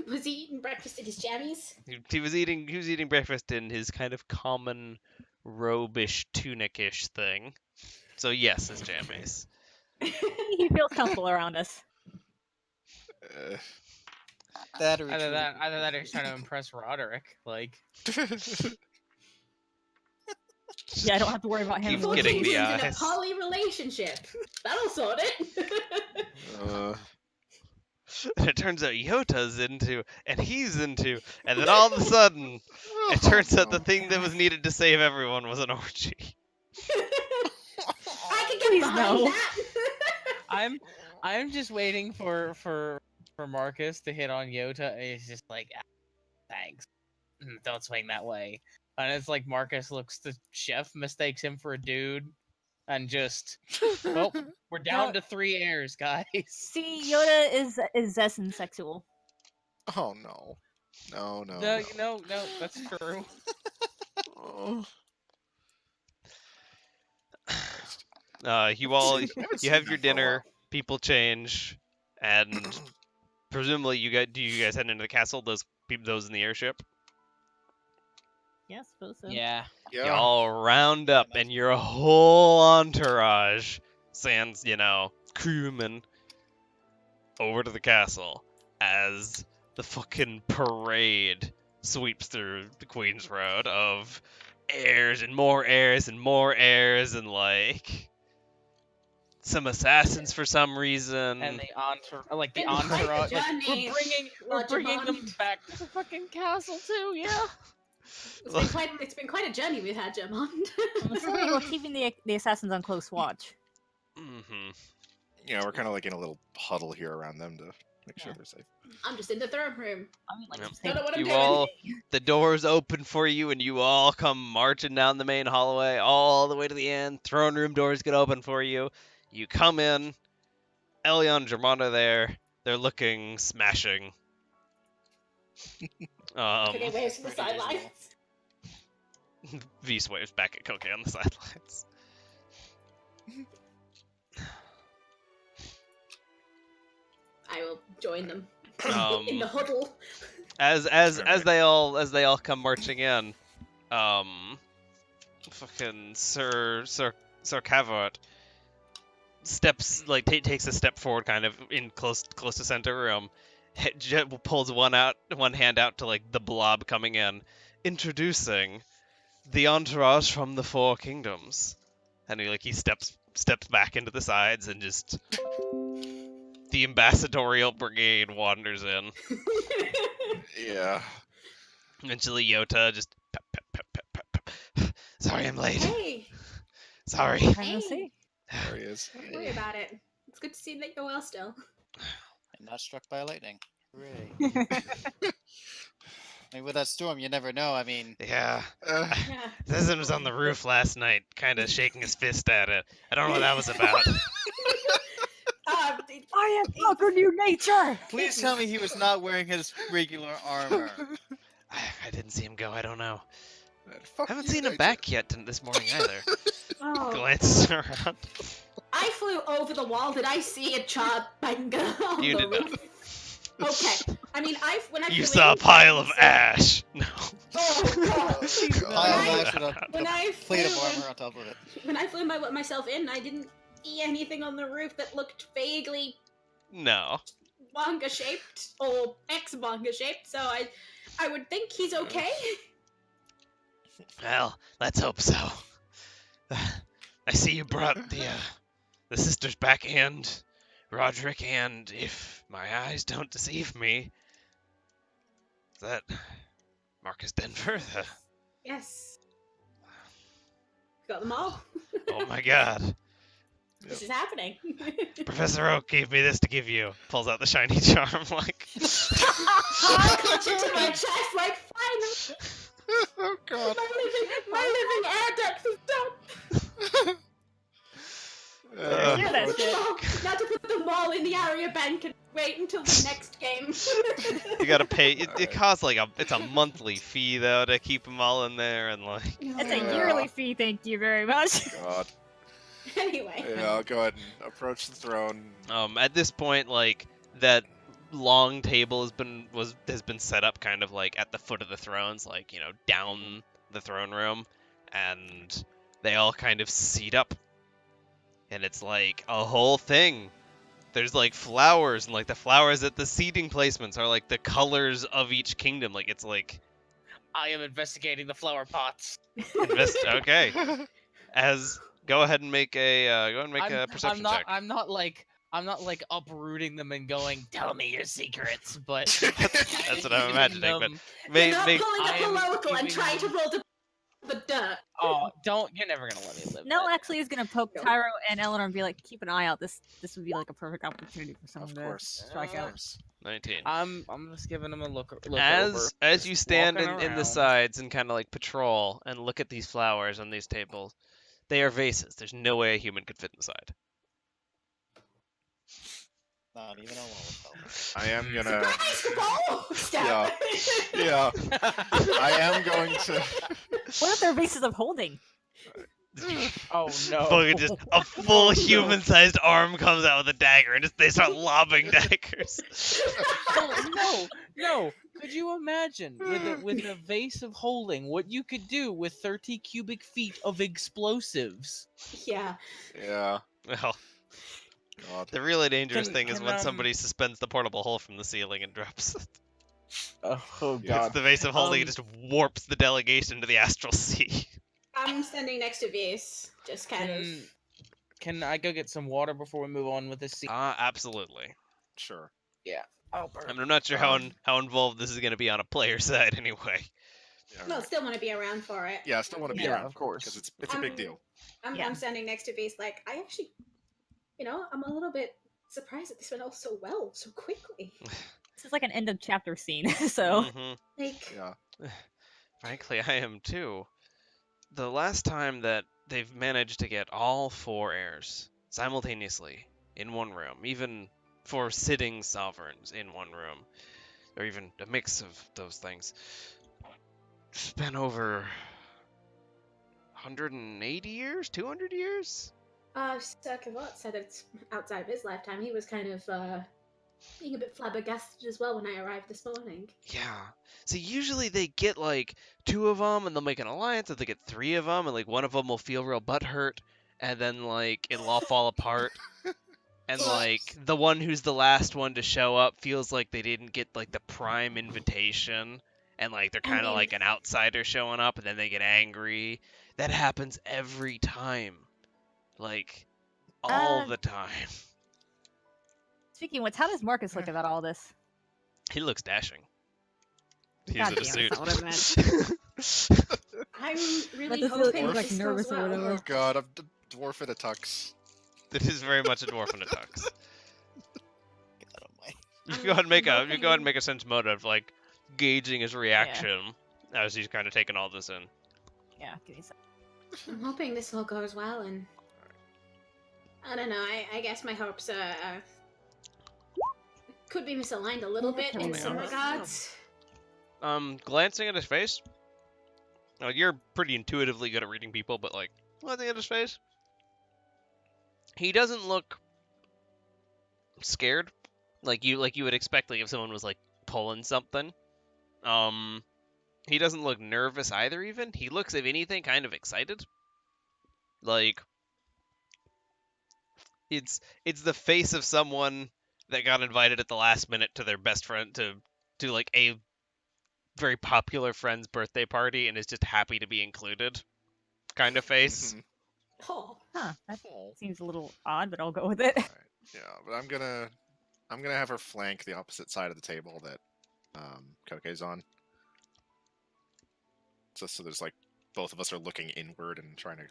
Was he eating breakfast in his jammies? He was eating breakfast in his kind of common robe-ish, tunic-ish thing. So yes, his jammies. He feels comfortable around us. That Either that or he's trying to impress Roderick. Like, Yeah, I don't have to worry about him. Keeps getting the in eyes. a poly relationship. That'll sort it. And it turns out Yota's into, and he's into, and then all of a sudden, it turns out the thing that was needed to save everyone was an orgy. I can get behind that. I'm just waiting for Marcus to hit on Yota. And he's just like, thanks, don't swing that way. And it's like Marcus looks, the chef mistakes him for a dude, and just, well, we're down to 3 heirs, guys. See, Yoda is zest sexual. Oh no. No, that's true. You have your dinner, people change, and presumably do you guys head into the castle? Those in the airship? Yeah, I suppose so. Yeah. Yeah. Y'all round up, and your whole entourage, sans, crewmen, over to the castle as the fucking parade sweeps through the Queen's Road of heirs and more heirs and more heirs and, like, some assassins for some reason. And the entourage, And entourage, like we're bringing them Jamond. back to the fucking castle too. Yeah. It's been quite a journey we've had, Jamond. We're keeping the assassins on close watch. Mm-hmm. Yeah, we're kind of like in a little huddle here around them to make sure they're safe. I'm just in the throne room. I mean, like, Yep. just Don't know what I'm You doing. all, the doors open for you, and you all come marching down the main hallway all the way to the end. Throne room doors get open for you. You come in. Elion and Germont are there. They're looking smashing. Okay, waves to the Pretty dismal. sidelines. V's waves back at Koke on the sidelines. I will join them Um, in the huddle. as Alright. they all come marching in, fucking Sir Cavort steps takes a step forward, kind of in close to center room, pulls one hand out to like the blob coming in, introducing the entourage from the Four Kingdoms, and he steps back into the sides, and just the ambassadorial brigade wanders in. Yeah. Eventually, Yota just pep, pep, pep, pep, pep, pep. Sorry, I'm late. Hey, Sorry. Kind of Hey. see. There he is. don't worry about it. It's good to see that you're well still. And not struck by lightning. Hooray. I mean, with that storm, you never know. I mean, Yeah. Uh, Yeah. Zizan was on the roof last night, kind of shaking his fist at it. I don't know what that was about. I am conquer new nature. please tell me he was not wearing his regular armor. I didn't see him go. I don't know. fuck Haven't you, seen him nature. back yet this morning either. Oh, Glances around. I flew over the wall. Did I see a charred banger on You the did not. roof? Okay. I mean, when I You flew saw a in, pile of so- ash. No. Oh god. Pile of ash with a When I plate of flew armor on top of it. when I flew myself in, I didn't see anything on the roof that looked vaguely No. manga shaped or ex manga shaped. So I would think he's okay. Well, let's hope so. I see you brought the sisters back, and Roderick, and if my eyes don't deceive me, is that Marcus Denver? Yes. Got them all. Oh my god. This is happening. Professor Oak gave me this to give you. Pulls out the shiny charm, like. I clutch it to my chest like finally. Oh god. My living air depth is done. Yeah, that's it. Now to put them all in the area bank and wait until the next game. You gotta pay. It costs like it's a monthly fee though to keep them all in there, and like. It's a Yeah. yearly fee. Thank you very much. God. Anyway. Yeah, I'll go ahead and approach the throne. At this point, like that long table has been set up kind of like at the foot of the thrones, like down the throne room, and they all kind of seat up, and it's like a whole thing. There's like flowers, and like the flowers at the seating placements are like the colors of each kingdom. Like it's like I am investigating the flower pots. okay. Go ahead and make a perception check. I'm not like uprooting them and going, tell me your secrets, but That's what I'm imagining. But You're not make pulling I up a am local and giving trying to you- roll the dirt. oh, you're never gonna let me live. Nell that. actually is gonna poke Nope. Tyro and Eleanor and be like, "Keep an eye out. This would be like a perfect opportunity for someone Of to course. strike of out." course. 19. I'm just giving them a look over. As you Just stand walking in the around. sides and kind of like patrol and look at these flowers on these tables, they are vases. There's no way a human could fit inside. Not even a Lollapalooza. I am gonna. Surprise! Stab. Yeah. I am going to. What if they're vases of holding? Oh no! Fucking just a full human-sized arm comes out with a dagger, and they start lobbing daggers. Oh, no! Could you imagine with a vase of holding what you could do with 30 cubic feet of explosives? Yeah. Yeah. Well, God. the really dangerous Can- thing is can, when somebody suspends the portable hole from the ceiling and drops it. Oh Yeah. It's god. the vase of holding, it just warps the delegation to the astral sea. I'm standing next to Vase, just kind of. Can I go get some water before we move on with this scene? Absolutely. Sure. Yeah. Oh, I perfect. mean, I'm not sure Um, how involved this is going to be on a player side anyway. Yeah, Well, right. still want to be around for it. Yeah, I still want to be Yeah, around of for it, course. because it's a big deal. Yeah. I'm standing next to Vase, like, I actually, I'm a little bit surprised that this went all so well, so quickly. This is like an end of chapter scene, so. Mhm. Like, Yeah. Frankly, I am too. The last time that they've managed to get all 4 heirs simultaneously in one room, even 4 sitting sovereigns in one room, or even a mix of those things, it's been over 180 years, 200 years. Sir Kavot said it's outside of his lifetime. He was kind of, being a bit flabbergasted as well when I arrived this morning. Yeah. So usually they get like 2 of them and they'll make an alliance, or they get 3 of them and like one of them will feel real butthurt, and then like it'll all fall apart. And But- like the one who's the last one to show up feels like they didn't get like the prime invitation, and like they're I kind of mean- like an outsider showing up, and then they get angry. That happens every time. Like all the time. Speaking of which, how does Marcus look about all this? He looks dashing. He's God in a damn, suit. that's not what I meant. I'm really doesn't feel like hoping he's, like, this nervous goes or well. whatever. Oh god, I'm dwarf in a tux. It is very much a dwarf in a tux. God almighty. You I'm- can go ahead and make I'm a you go ahead and hoping- make a sense motive, like gauging his reaction as he's kind of taking all this in. Yeah, give me a sec. I'm hoping this all goes well, and I don't know. I guess my hopes could be misaligned a little bit in some regards. Glancing at his face, you're pretty intuitively good at reading people, but like glancing at his face, he doesn't look scared like you would expect, like if someone was like pulling something. He doesn't look nervous either. Even he looks, if anything, kind of excited. Like it's the face of someone that got invited at the last minute to their best friend to like a very popular friend's birthday party and is just happy to be included kind of face. Mhm. Oh, Huh, that Oh. seems a little odd, but I'll go with it. Alright, yeah, but I'm gonna have her flank the opposite side of the table that Koke's on. Just so there's like both of us are looking inward and trying to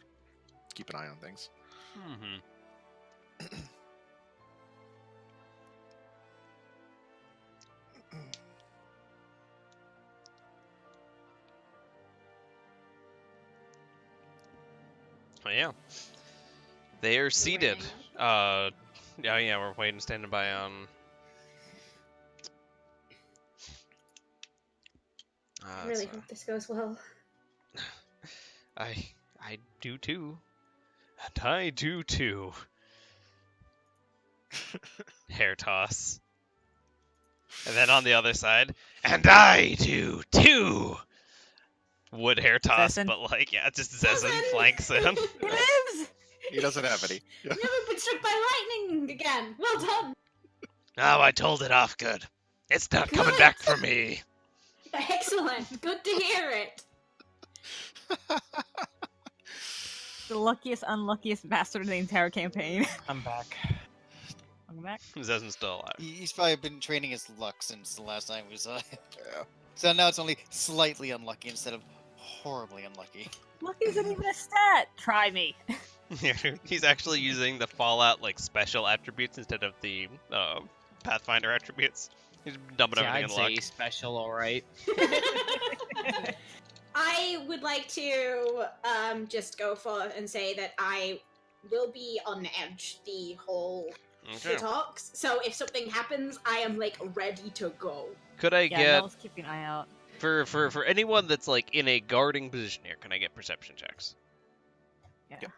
keep an eye on things. Mm-hmm. Oh yeah, they are seated. Yeah, we're waiting, standing by on. I really hope this goes well. I do too, and I do too. Hair toss. And then on the other side, and I do too. Wood hair toss, Zessin. but like, yeah, just Zessin Zessin! flanks in. He lives! He doesn't have any. Yeah. Never been struck by lightning again. Well done. Oh, I told it off good. It's not coming Good. back for me. Excellent. Good to hear it. The luckiest, unluckiest bastard in the entire campaign. I'm back. Welcome back. Zessin's still alive. He's probably been training his luck since the last time we saw him. Yeah. So now it's only slightly unlucky instead of horribly unlucky. Lucky isn't even a stat. Try me. He's actually using the Fallout like special attributes instead of the Pathfinder attributes. He's dumping Yeah, everything I'd in luck. say special, alright. I would like to just go forth and say that I will be on edge the whole Okay. talks. So if something happens, I am like ready to go. Could I Yeah, get Nell's keeping an eye out. for anyone that's like in a guarding position here? Can I get perception checks? Give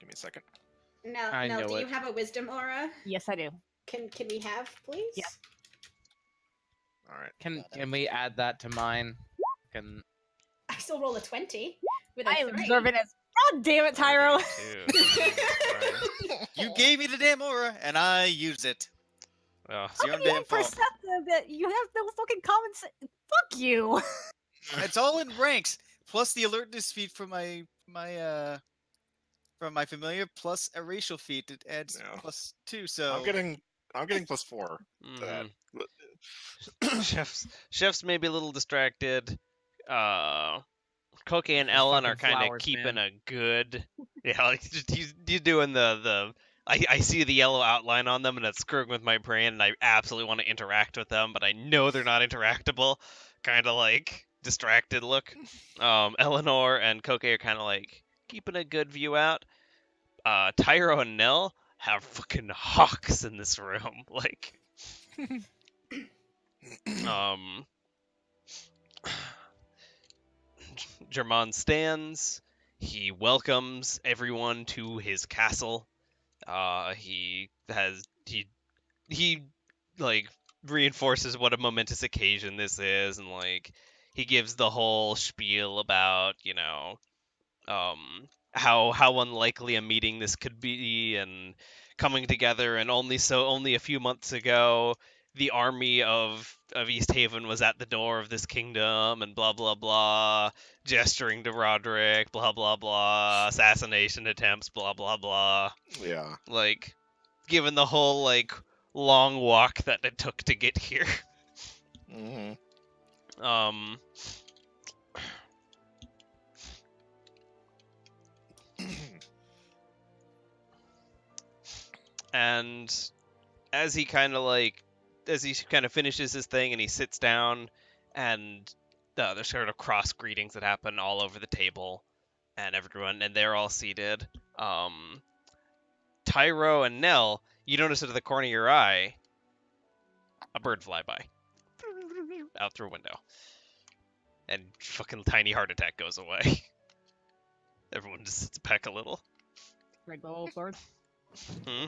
me a second. Now, I know do it. you have a wisdom aura? Yes, I do. Can we have, please? Yeah. All right. Can we add that to mine? Can I still roll a 20 with a I 3. observe it as. God damn it, Tyro! 32. You gave me the damn aura, and I used it. Oh, It's your own damn fault. Perceptive that you have no fucking common sense. Fuck you! It's all in ranks, plus the alertness feat from my familiar, plus a racial feat. It adds Yeah. +2. So I'm getting +4 to that. Chef's maybe a little distracted. Koke and Those Ellen fucking are kind of flowers, keeping man. a good. Yeah, like he's doing the. I see the yellow outline on them, and it's screwing with my brain, and I absolutely want to interact with them, but I know they're not interactable. Kind of like distracted look. Eleanor and Koke are kind of like keeping a good view out. Tyro and Nell have fucking hawks in this room. Like, Germán stands. He welcomes everyone to his castle. He like reinforces what a momentous occasion this is, and like he gives the whole spiel about how unlikely a meeting this could be and coming together, and only a few months ago the army of East Haven was at the door of this kingdom, and blah blah blah, gesturing to Roderick, blah blah blah, assassination attempts, blah blah blah. Yeah. Like, given the whole like long walk that it took to get here. Mm-hmm. And as he kind of finishes his thing and he sits down, and there's sort of cross greetings that happen all over the table, and they're all seated. Tyro and Nell, you notice out of the corner of your eye a bird fly by out through a window, and fucking tiny heart attack goes away. Everyone just sits back a little. Regular old bird. Hmm?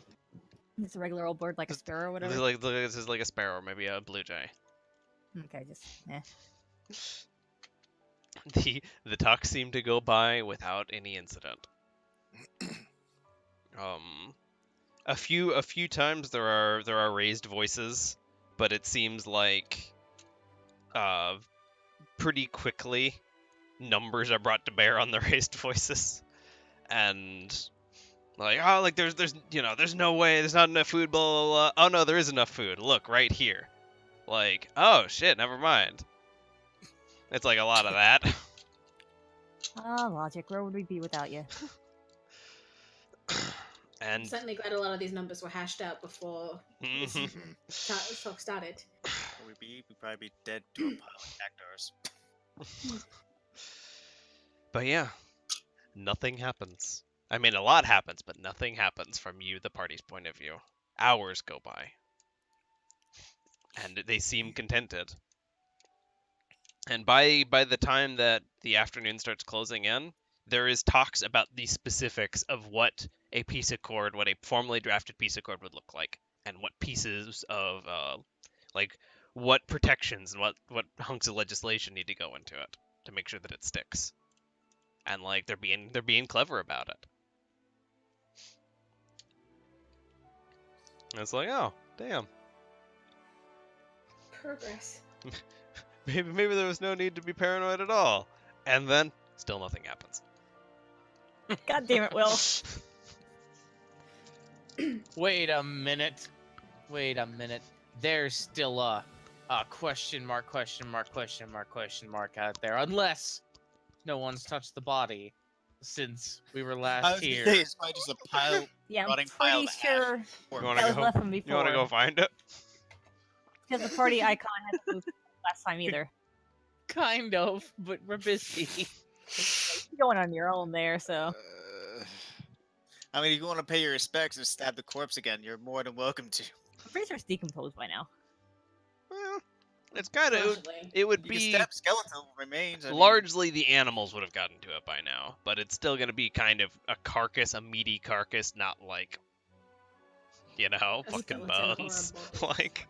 It's a regular old bird, like a sparrow or This whatever. is like a sparrow, maybe a blue jay. Okay, just The talk seemed to go by without any incident. A few times there are raised voices, but it seems like pretty quickly numbers are brought to bear on the raised voices, and like there's no way, there's not enough food, blah blah blah. Oh no, there is enough food. Look right here. Like, oh shit, never mind. It's like a lot of that. logic. Where would we be without you? I'm And certainly glad a lot of these numbers were hashed out before this talk started. we'd probably be dead to a pile of cactars. But yeah, nothing happens. I mean, a lot happens, but nothing happens from the party's point of view. Hours go by, and they seem contented. And by the time that the afternoon starts closing in, there is talks about the specifics of what a peace accord, what a formally drafted peace accord would look like, and what pieces of what protections and what hunks of legislation need to go into it to make sure that it sticks. And like they're being clever about it. And it's like, oh, damn. Progress. Maybe there was no need to be paranoid at all. And then still nothing happens. God damn it, Will. Wait a minute. There's still a question mark out there. Unless no one's touched the body since we were I last was gonna here. say, it's probably just a pile. Yeah, I'm Rotting pile pretty of ash. sure Or You wanna that was go? left from before. You want to go find it? Because the party icon hasn't moved last time either. Kind of, but we're busy. You're going on your own there, so. I mean, if you want to pay your respects and stab the corpse again, you're more than welcome to. I'm pretty sure it's decomposed by now. Well, it's kind of Partially. it would You can be stab skeletal remains. I mean, largely the animals would have gotten to it by now, but it's still going to be kind of a carcass, a meaty carcass, not like A fucking skeleton or a bones. body. Like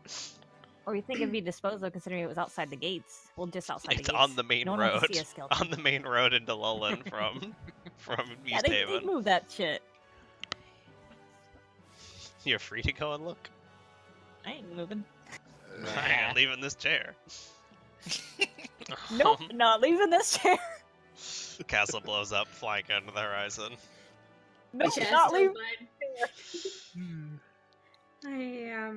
Or you think it'd be disposed of considering it was outside the gates? Well, just outside the It's gates. on the main No one wants to road. see a skeleton. On the main road into Lullen from Yeah, East they Haven. moved that shit. You're free to go and look. I ain't moving. I ain't leaving this chair. Nope, not leaving this chair. Castle blows up, flying out to the horizon. Nope, Chest not of leaving. mine. I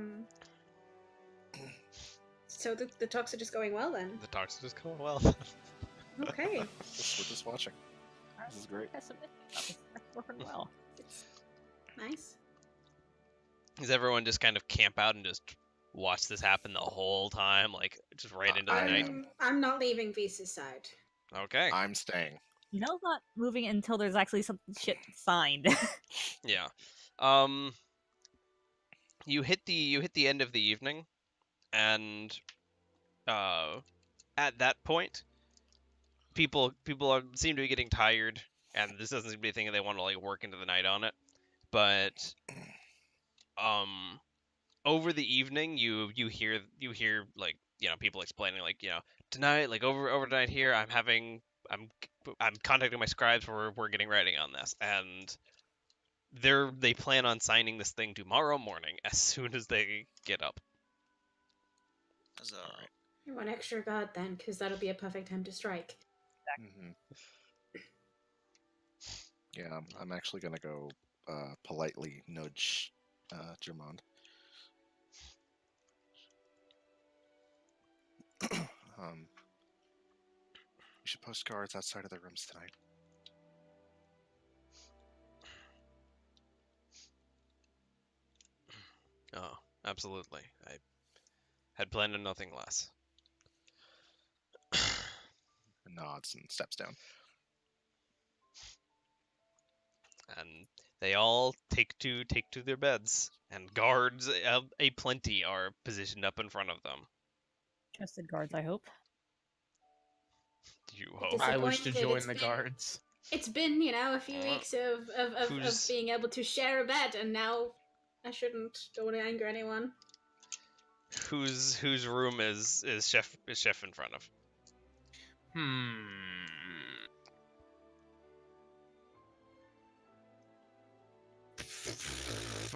So the talks are just going well then. The talks are just going well. Okay. We're just watching. This is great. That's working well. Nice. Does everyone just kind of camp out and just watch this happen the whole time, like just right into the night? I'm not leaving Visa's side. Okay. I'm staying. Nell's not moving until there's actually some shit signed. Yeah. You hit the end of the evening, and at that point, people seem to be getting tired, and this doesn't seem to be a thing that they want to like work into the night on it. But over the evening, you hear like people explaining like tonight, like overnight here, I'm contacting my scribes. We're getting writing on this, and they plan on signing this thing tomorrow morning as soon as they get up. So, One extra guard then, because that'll be a perfect time to strike. Mm-hmm. Yeah, I'm actually gonna go politely nudge Germond. We should post guards outside of the rooms tonight. Oh, absolutely. I had planned on nothing less. Nods and steps down. And they all take to their beds, and guards a plenty are positioned up in front of them. Trusted guards, I hope. You hope. I wish to Disappointed, join it's the been- guards. It's been, a few weeks of being able to share a bed, and now I don't want to anger anyone. Whose room is chef in front of?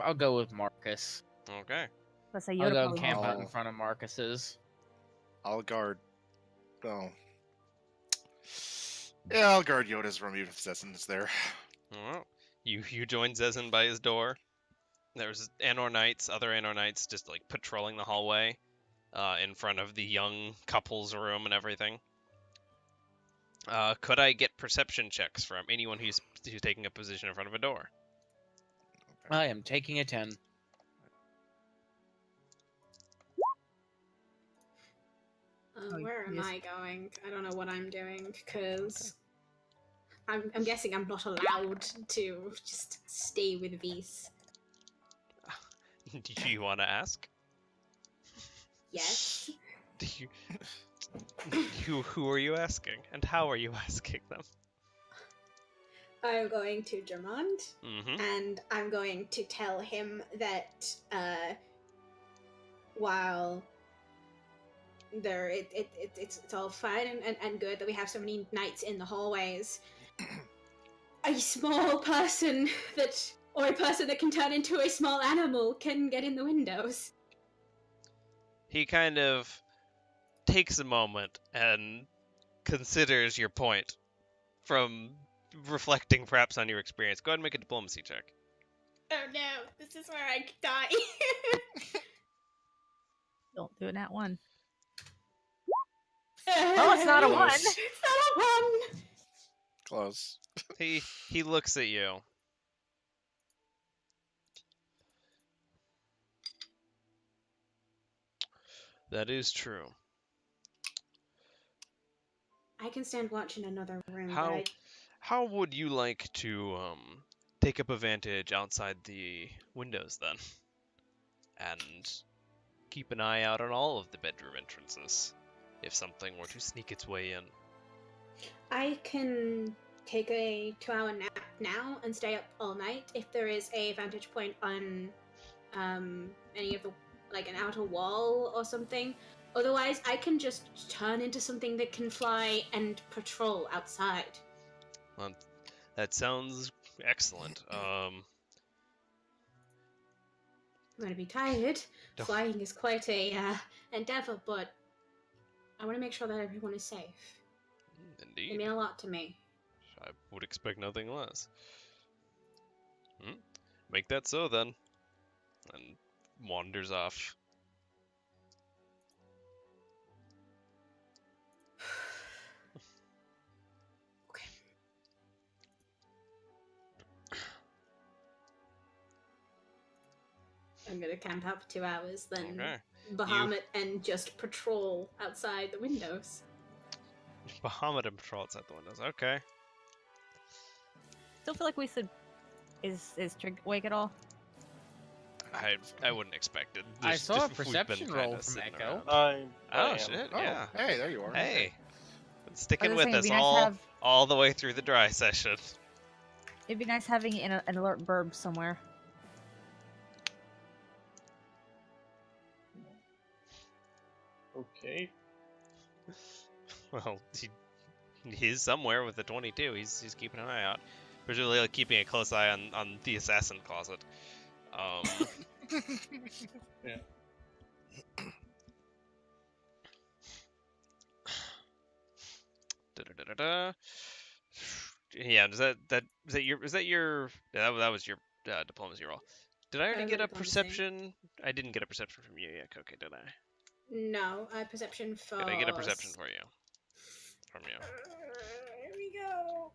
I'll go with Marcus. Okay. Let's say I'll Yoda go probably camp out Oh. in front of Marcus's. I'll guard. Oh. Yeah, I'll guard Yoda's room even if Zessen's there. Well, you join Zezin by his door. There's other Anor Knights just like patrolling the hallway in front of the young couple's room and everything. Could I get perception checks from anyone who's taking a position in front of a door? I am taking a 10. Where am I going? I don't know what I'm doing, because I'm guessing I'm not allowed to just stay with Vis. Do you want to ask? Yes. Do you? Who are you asking, and how are you asking them? I'm going to Germond, Mm-hmm. and I'm going to tell him that while it's all fine and good that we have so many knights in the hallways, a small person or a person that can turn into a small animal can get in the windows. He kind of takes a moment and considers your point from reflecting perhaps on your experience. Go ahead and make a diplomacy check. Oh no, this is where I could die. don't do it at one. Oh, it's not a one. It's not a one. Close. He looks at you. That is true. I can stand watch in another room. How would you like to take up a vantage outside the windows then, and keep an eye out on all of the bedroom entrances, if something were to sneak its way in? I can take a 2-hour nap now and stay up all night if there is a vantage point on any of the like an outer wall or something. Otherwise, I can just turn into something that can fly and patrol outside. Well, that sounds excellent. I'm gonna be tired. Don't- Flying is quite a endeavor, but I want to make sure that everyone is safe. They Indeed. mean a lot to me. I would expect nothing less. Make that so then. And wanders off. Okay. I'm gonna camp out for 2 hours, then Okay. Bahamut and just patrol outside the windows. Bahamut and patrol outside the windows. Okay. Still feel like we should. Is Trig awake at all? I wouldn't expect it. I Just- saw a we've been perception kinda roll from sitting Echo. around. I Oh am. shit! Oh, Yeah. hey, there you are. Hey. I Sticking was with saying, us it'd be nice to have. all the way through the dry session. It'd be nice having it in an alert burb somewhere. Okay. Well, he's somewhere with the 22. He's keeping an eye out. Presumably like, keeping a close eye on the assassin closet. Yeah. Da-da-da-da-da. Yeah, is that your yeah, that was your diplomacy roll. Did I already That was get my a diplomacy. perception? I didn't get a perception from you yet, okay, did I? No, perception for. Did I get a perception for you? From you. Here we go.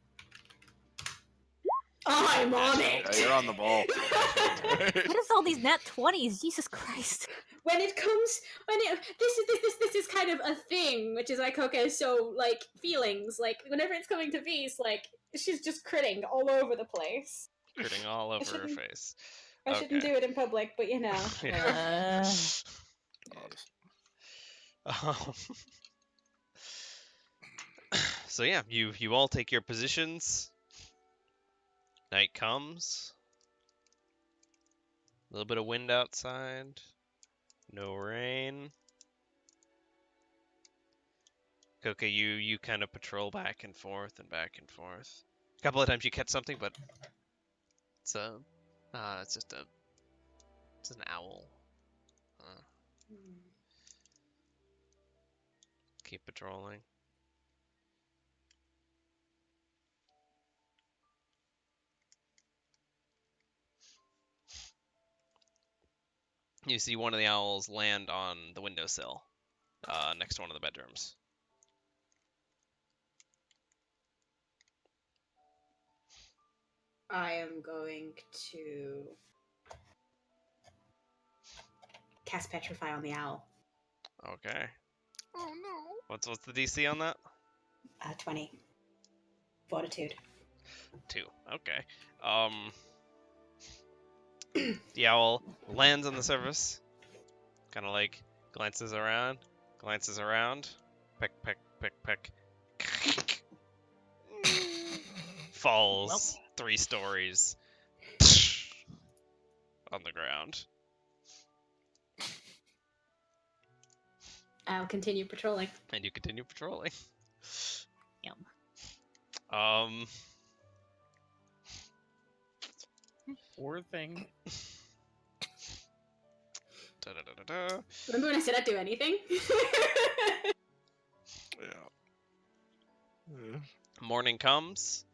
I'm on it. Yeah, you're on the ball. What is all these nat 20s? Jesus Christ. This is kind of a thing, which is why Coca is so like feelings. Like whenever it's coming to Beast, like she's just critting all over the place. Critting all over her shouldn't- face. I shouldn't do it in public, but you know. Yeah. Uh, Um, so yeah, you all take your positions. Night comes. A little bit of wind outside. No rain. Koka, you kind of patrol back and forth and back and forth. A couple of times you catch something, but it's just an owl. Keep patrolling. You see one of the owls land on the windowsill, next to one of the bedrooms. I am going to cast Petrify on the owl. Okay. Oh no. What's the DC on that? 20. Fortitude. 2. Okay. The owl lands on the surface, kind of like glances around, peck, peck, peck, peck, falls 3 stories on the ground. I'll continue patrolling. And you continue patrolling. Yum. Poor thing. Da-da-da-da-da. Remember when I said I'd do anything? Yeah. Morning comes,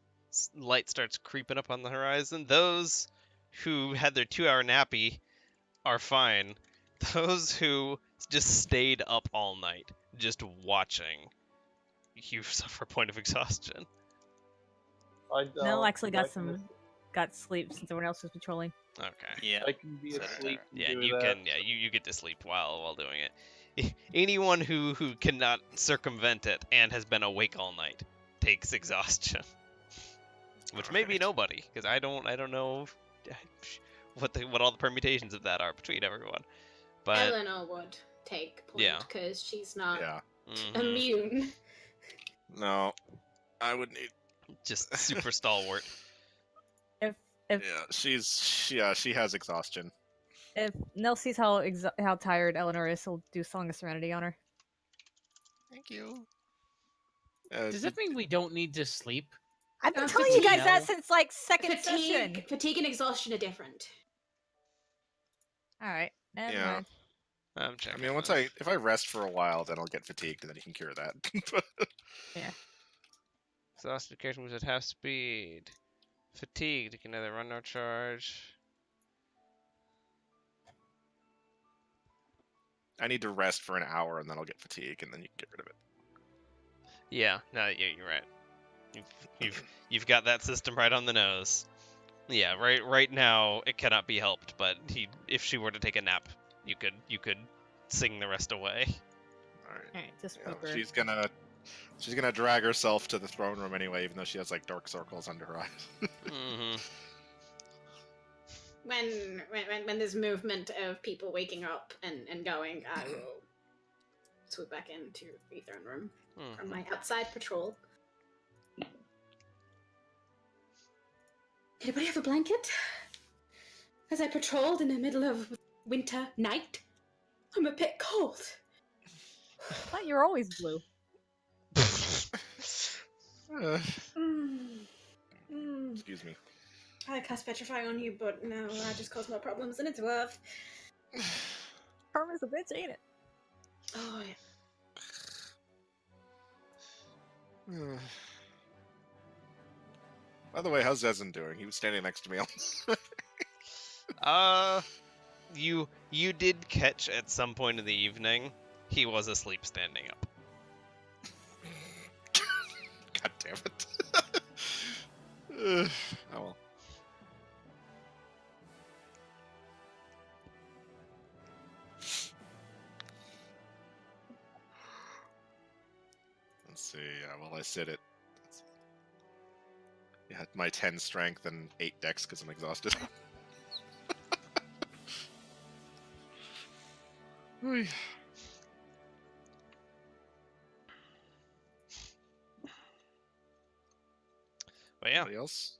light starts creeping up on the horizon. Those who had their 2-hour nappy are fine. Those who just stayed up all night, just watching, you suffer a point of exhaustion. I don't. Nell actually I can- got sleep since everyone else was patrolling. Okay. Yeah. I can be So, asleep. and Yeah, do you that. can. Yeah, you get to sleep while doing it. Anyone who cannot circumvent it and has been awake all night takes exhaustion, which may be Alright. nobody, because I don't know what all the permutations of that are between everyone. But Eleanor would take point Yeah. because she's not Yeah. mhm, immune. No. I would need. just super stalwart. If Yeah. She has exhaustion. If Nell sees how tired Eleanor is, he'll do Song of Serenity on her. Thank you. Does that mean we don't need to sleep? I've been Oh, telling you guys fatigue. that since like second session. Fatigue and exhaustion are different. All right, never Yeah. mind. I'm I checking. mean, if I rest for a while, then I'll get fatigued, and then you can cure that. Yeah. Exhausted character moves at half speed. Fatigued, you can either run or charge. I need to rest for an hour, and then I'll get fatigue, and then you can get rid of it. Yeah, no, yeah, you're right. You've got that system right on the nose. Yeah, right now it cannot be helped, but if she were to take a nap, you could sing the rest away. All right. All right, just Yeah, poke her. she's gonna drag herself to the throne room anyway, even though she has like dark circles under her eyes. Mm-hmm. When there's movement of people waking up and going, I will swoop back into the throne room from my outside patrol. Anybody have a blanket? As I patrolled in the middle of winter night, I'm a bit cold. I thought you were always blue. Excuse me. I cast Petrify on you, but no, I just cause more problems than it's worth. Karma's a bitch, ain't it? Oh, yeah. By the way, how's Zezen doing? He was standing next to me. You did catch at some point in the evening he was asleep standing up. God damn it. Oh well. Let's see. Well, I sit at my 10 strength and 8 dex because I'm exhausted. Oy. But yeah, Anybody else?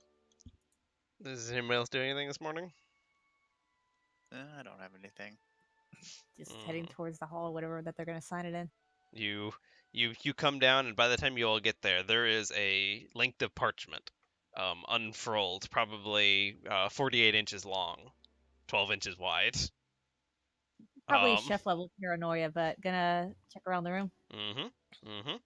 is anybody else doing anything this morning? I don't have anything. Just heading towards the hall, whatever that they're gonna sign it in. You come down, and by the time you all get there is a length of parchment, unfurled, probably 48 inches long, 12 inches wide. Probably chef level paranoia, but gonna check around the room. Mm-hmm.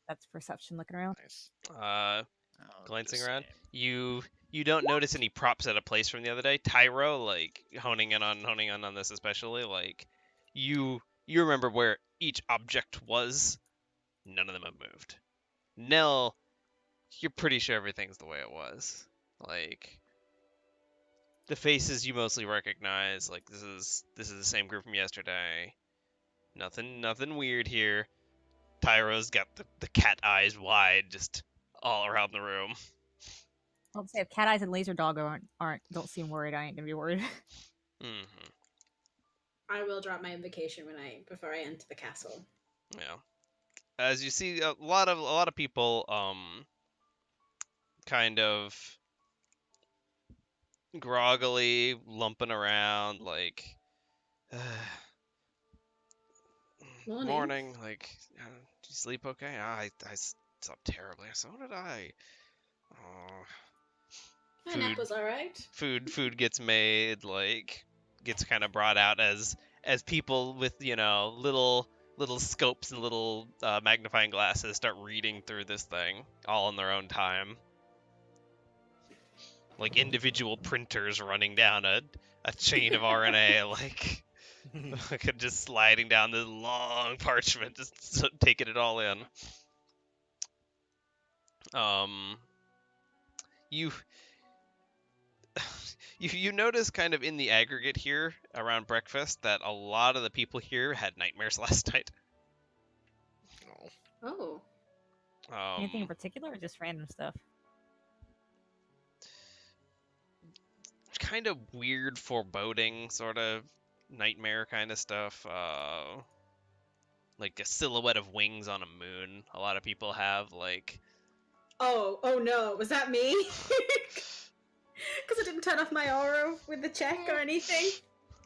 That's perception looking around. Nice. Glancing around, you don't notice any props out of place from the other day. Tyro, like honing in on this especially, like you remember where each object was. None of them have moved. Nell, you're pretty sure everything's the way it was. Like the faces you mostly recognize. Like this is the same group from yesterday. Nothing weird here. Tyro's got the cat eyes wide, just all around the room. I'll say if Cat Eyes and Laser Dog don't seem worried, I ain't gonna be worried. Mm-hmm. I will drop my invocation before I enter the castle. Yeah. As you see, a lot of people, kind of groggily lumping around, like, morning. Like, did you sleep okay? I slept terribly. So did I. My nap was alright. Food gets made, like gets kind of brought out as people with little scopes and little magnifying glasses start reading through this thing all in their own time, like individual printers running down a chain of RNA, like just sliding down this long parchment, just taking it all in. You notice kind of in the aggregate here around breakfast that a lot of the people here had nightmares last night. Oh. Anything in particular or just random stuff? Kind of weird foreboding sort of nightmare kind of stuff. Like a silhouette of wings on a moon. A lot of people have like. Oh no, was that me? Because I didn't turn off my aura with the check or anything.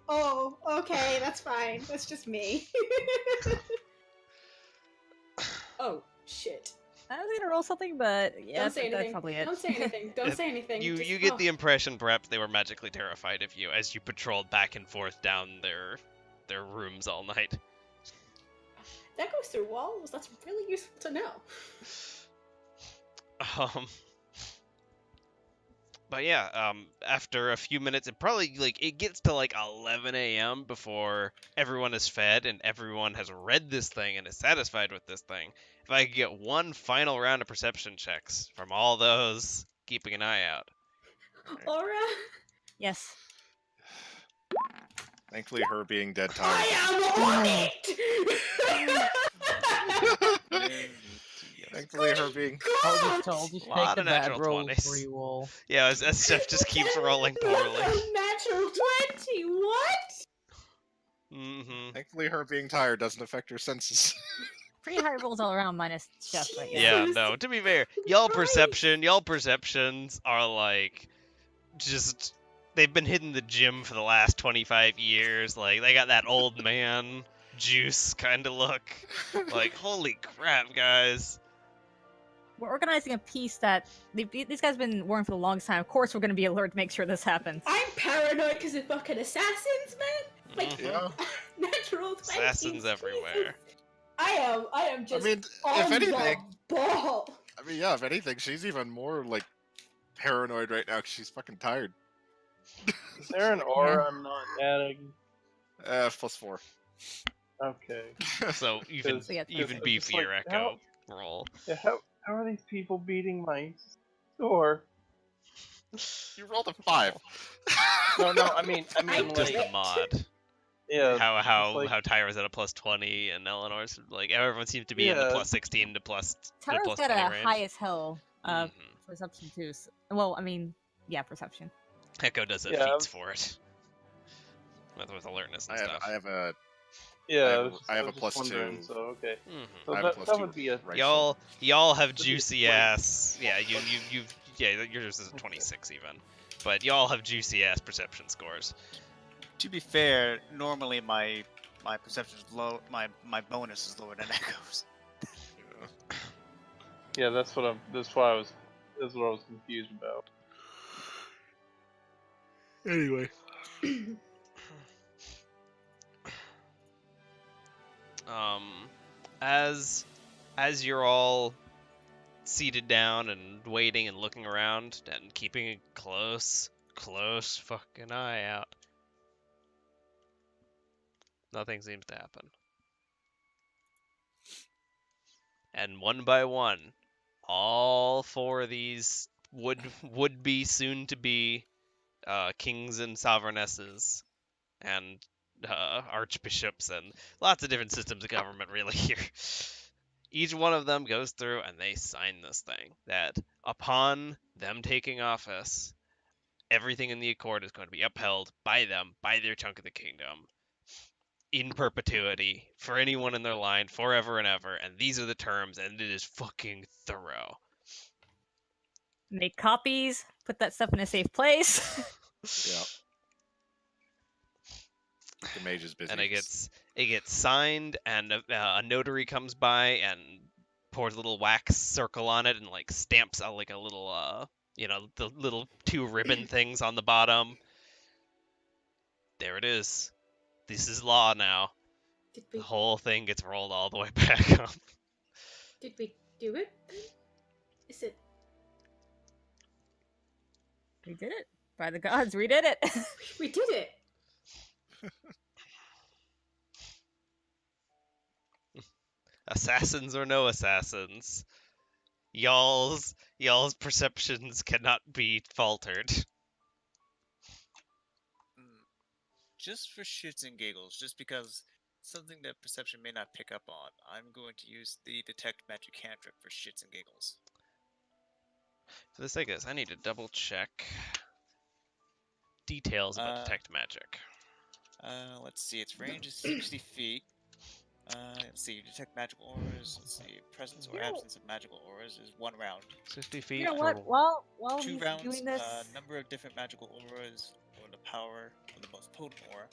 Oh, okay, that's fine. That's just me. Oh, shit. I was gonna roll something, but yeah, Don't say that's anything. probably it. Don't say anything. Don't say anything. You Just- you get oh. the impression perhaps they were magically terrified of you as you patrolled back and forth down their rooms all night. That goes through walls. That's really useful to know. But yeah, after a few minutes, it gets to like 11 a.m. before everyone is fed and everyone has read this thing and is satisfied with this thing. If I could get one final round of perception checks from all those keeping an eye out. Aura? Yes. Thankfully, her being dead tired. I am on it! Thankfully, her being. I'll just Lot take the of bad natural roll 20s. for you all. Yeah, as Steph just keeps rolling poorly. Natural 20, what? Mm-hmm. Thankfully, her being tired doesn't affect her senses. Pretty high rolls all around minus Chef, but yeah. Yeah, Jesus no, to be fair, y'all Christ. perceptions are like just they've been hitting the gym for the last 25 years. Like they got that old man juice kind of look. Like holy crap, guys. We're organizing a piece that these guys have been working for the longest time. Of course, we're going to be alert to make sure this happens. I'm paranoid because of fucking assassins, man. Like, Yeah. natural 20. Assassins Jesus. everywhere. I am just I mean, on if anything, the ball. I mean, yeah, if anything, she's even more like paranoid right now because she's fucking tired. Is there an aura I'm not adding? +4. Okay. So even So yeah, even it's just beefier like, echo roll. Yeah, how are these people beating my score? You rolled a 5. No, I mean Just like the mod. yeah. How like- how Tyra's at a +20 and Eleanor's like everyone seems to be in the Yeah. +16 to plus Tyra's plus got 20 a range. high as hell Mhm. perception too. So, well, I mean, yeah, perception. Echo does Yeah, feats for it. With alertness and stuff. I have a Yeah, I have a was just wondering, +2. So okay, Mhm. so I have a that +2 would be a right Y'all have That'd be juicy great. ass. Yeah, you've yeah, yours is a 26 even. But y'all have juicy ass perception scores. To be fair, normally my perception is low. My bonus is lower than Echo's. yeah. That's what I was confused about. Anyway. As you're all seated down and waiting and looking around and keeping a close fucking eye out, nothing seems to happen. And one by one, all four of these would be soon to be kings and sovereignnesses and archbishops and lots of different systems of government really here. Each one of them goes through and they sign this thing that upon them taking office, everything in the Accord is going to be upheld by them, by their chunk of the kingdom, in perpetuity, for anyone in their line, forever and ever. And these are the terms, and it is fucking thorough. Make copies. Put that stuff in a safe place. Yeah. The mage is busy. And it gets signed, and a notary comes by and pours a little wax circle on it, and like stamps out like a little the little 2 ribbon things on the bottom. There it is. This is law now. Did The we whole thing gets rolled all the way back up. do it? Is it? We did it. By the gods, we did it. We did it. Assassins or no assassins, y'all's perceptions cannot be faltered. Just for shits and giggles, just because something that perception may not pick up on, I'm going to use the detect magic cantrip for shits and giggles. For the sake of this, I need to double check details about detect magic. Let's see. Its range is 60 feet. Let's see. Detect magical auras. Let's see. Presence or absence of magical auras is 1 round. 60 feet. You know for... what? While 2 he's rounds. doing this, Number of different magical auras or the power of the most potent aura.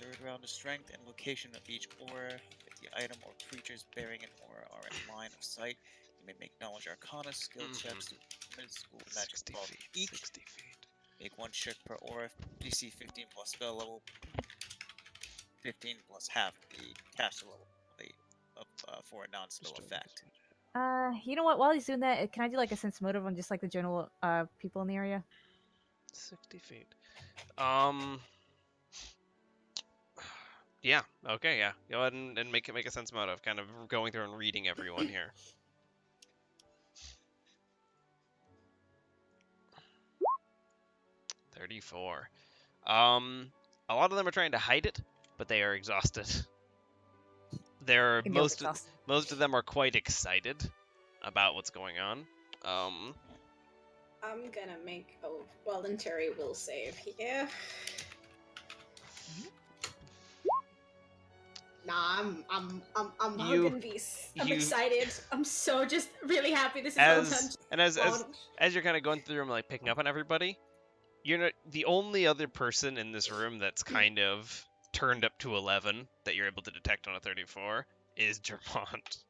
3rd round is strength and location of each aura. If the item or creatures bearing an aura are in line of sight, you may make knowledge arcana skill checks to limited school magic 60 quality feet. each. 60 feet. Make 1 check per aura. DC 15 plus spell level. 15 plus half the caster level for a non-spell effect. you know what? While he's doing that, can I do like a sense motive on just like the general people in the area? 60 feet. Yeah. Okay. Yeah. Go ahead and make a sense motive. Kind of going through and reading everyone here. 34. A lot of them are trying to hide it, but they are exhausted. Most of them are quite excited about what's going on. I'm gonna make a voluntary will save here. Nah, I'm hugging these. I'm excited. I'm so just really happy this is all done. And as you're kind of going through and like picking up on everybody, you're not the only other person in this room that's kind of turned up to 11 that you're able to detect on a 34 is Jermont.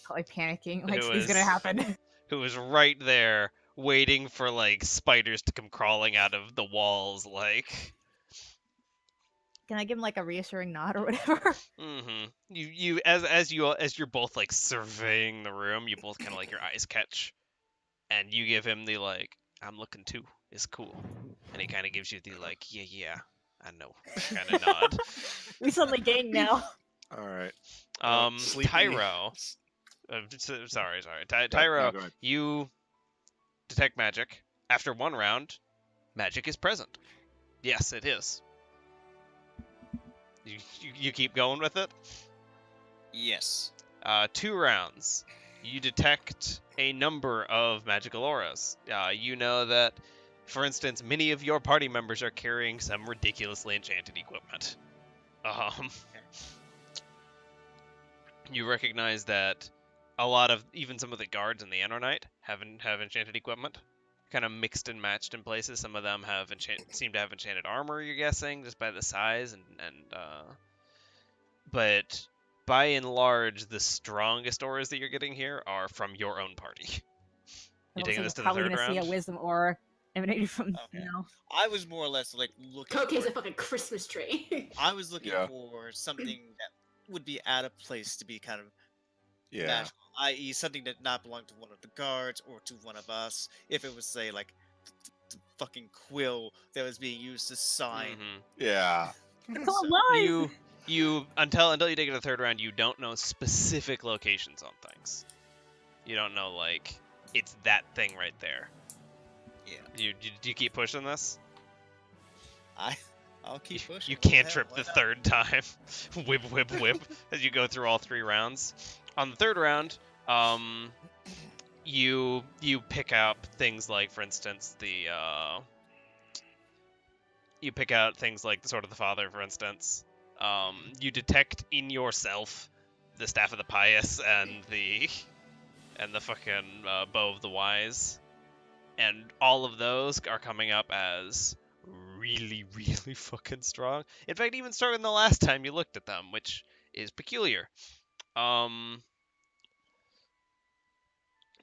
Probably panicking, like something's gonna happen. Who is right there waiting for like spiders to come crawling out of the walls, like. Can I give him like a reassuring nod or whatever? You as you're both like surveying the room, you both kind of like your eyes catch, and you give him the like, I'm looking too. It's cool, and he kind of gives you the like, yeah, I know, kind of nod. We suddenly gang now. All right. Tyro. Sorry. Tyro, go ahead. you detect magic. After 1 round, magic is present. Yes, it is. You keep going with it? Yes. 2 rounds. You detect a number of magical auras. You know that, for instance, many of your party members are carrying some ridiculously enchanted equipment. You recognize that a lot of, even some of the guards in the Anarnite have enchanted equipment. Kind of mixed and matched in places. Some of them seem to have enchanted armor, you're guessing, just by the size, but by and large, the strongest auras that you're getting here are from your own party. You taking this to the 3rd round? Probably gonna see a wisdom aura emanating from. I was more or less like looking. Coke's a fucking Christmas tree. I was looking for something that would be out of place to be kind of magical, i.e., something that not belong to one of the guards or to one of us. If it was, say, like the fucking quill that was being used to sign. Yeah. You until you take it to the 3rd round, you don't know specific locations on things. You don't know like it's that thing right there. Yeah. Do you keep pushing this? I'll keep pushing. You can't trip the 3rd time. whip as you go through all 3 rounds. On the 3rd round, you pick up things like, for instance, you pick out things like the Sword of the Father, for instance. You detect in yourself the Staff of the Pious and the fucking Bow of the Wise, and all of those are coming up as really, really fucking strong. In fact, even stronger than the last time you looked at them, which is peculiar.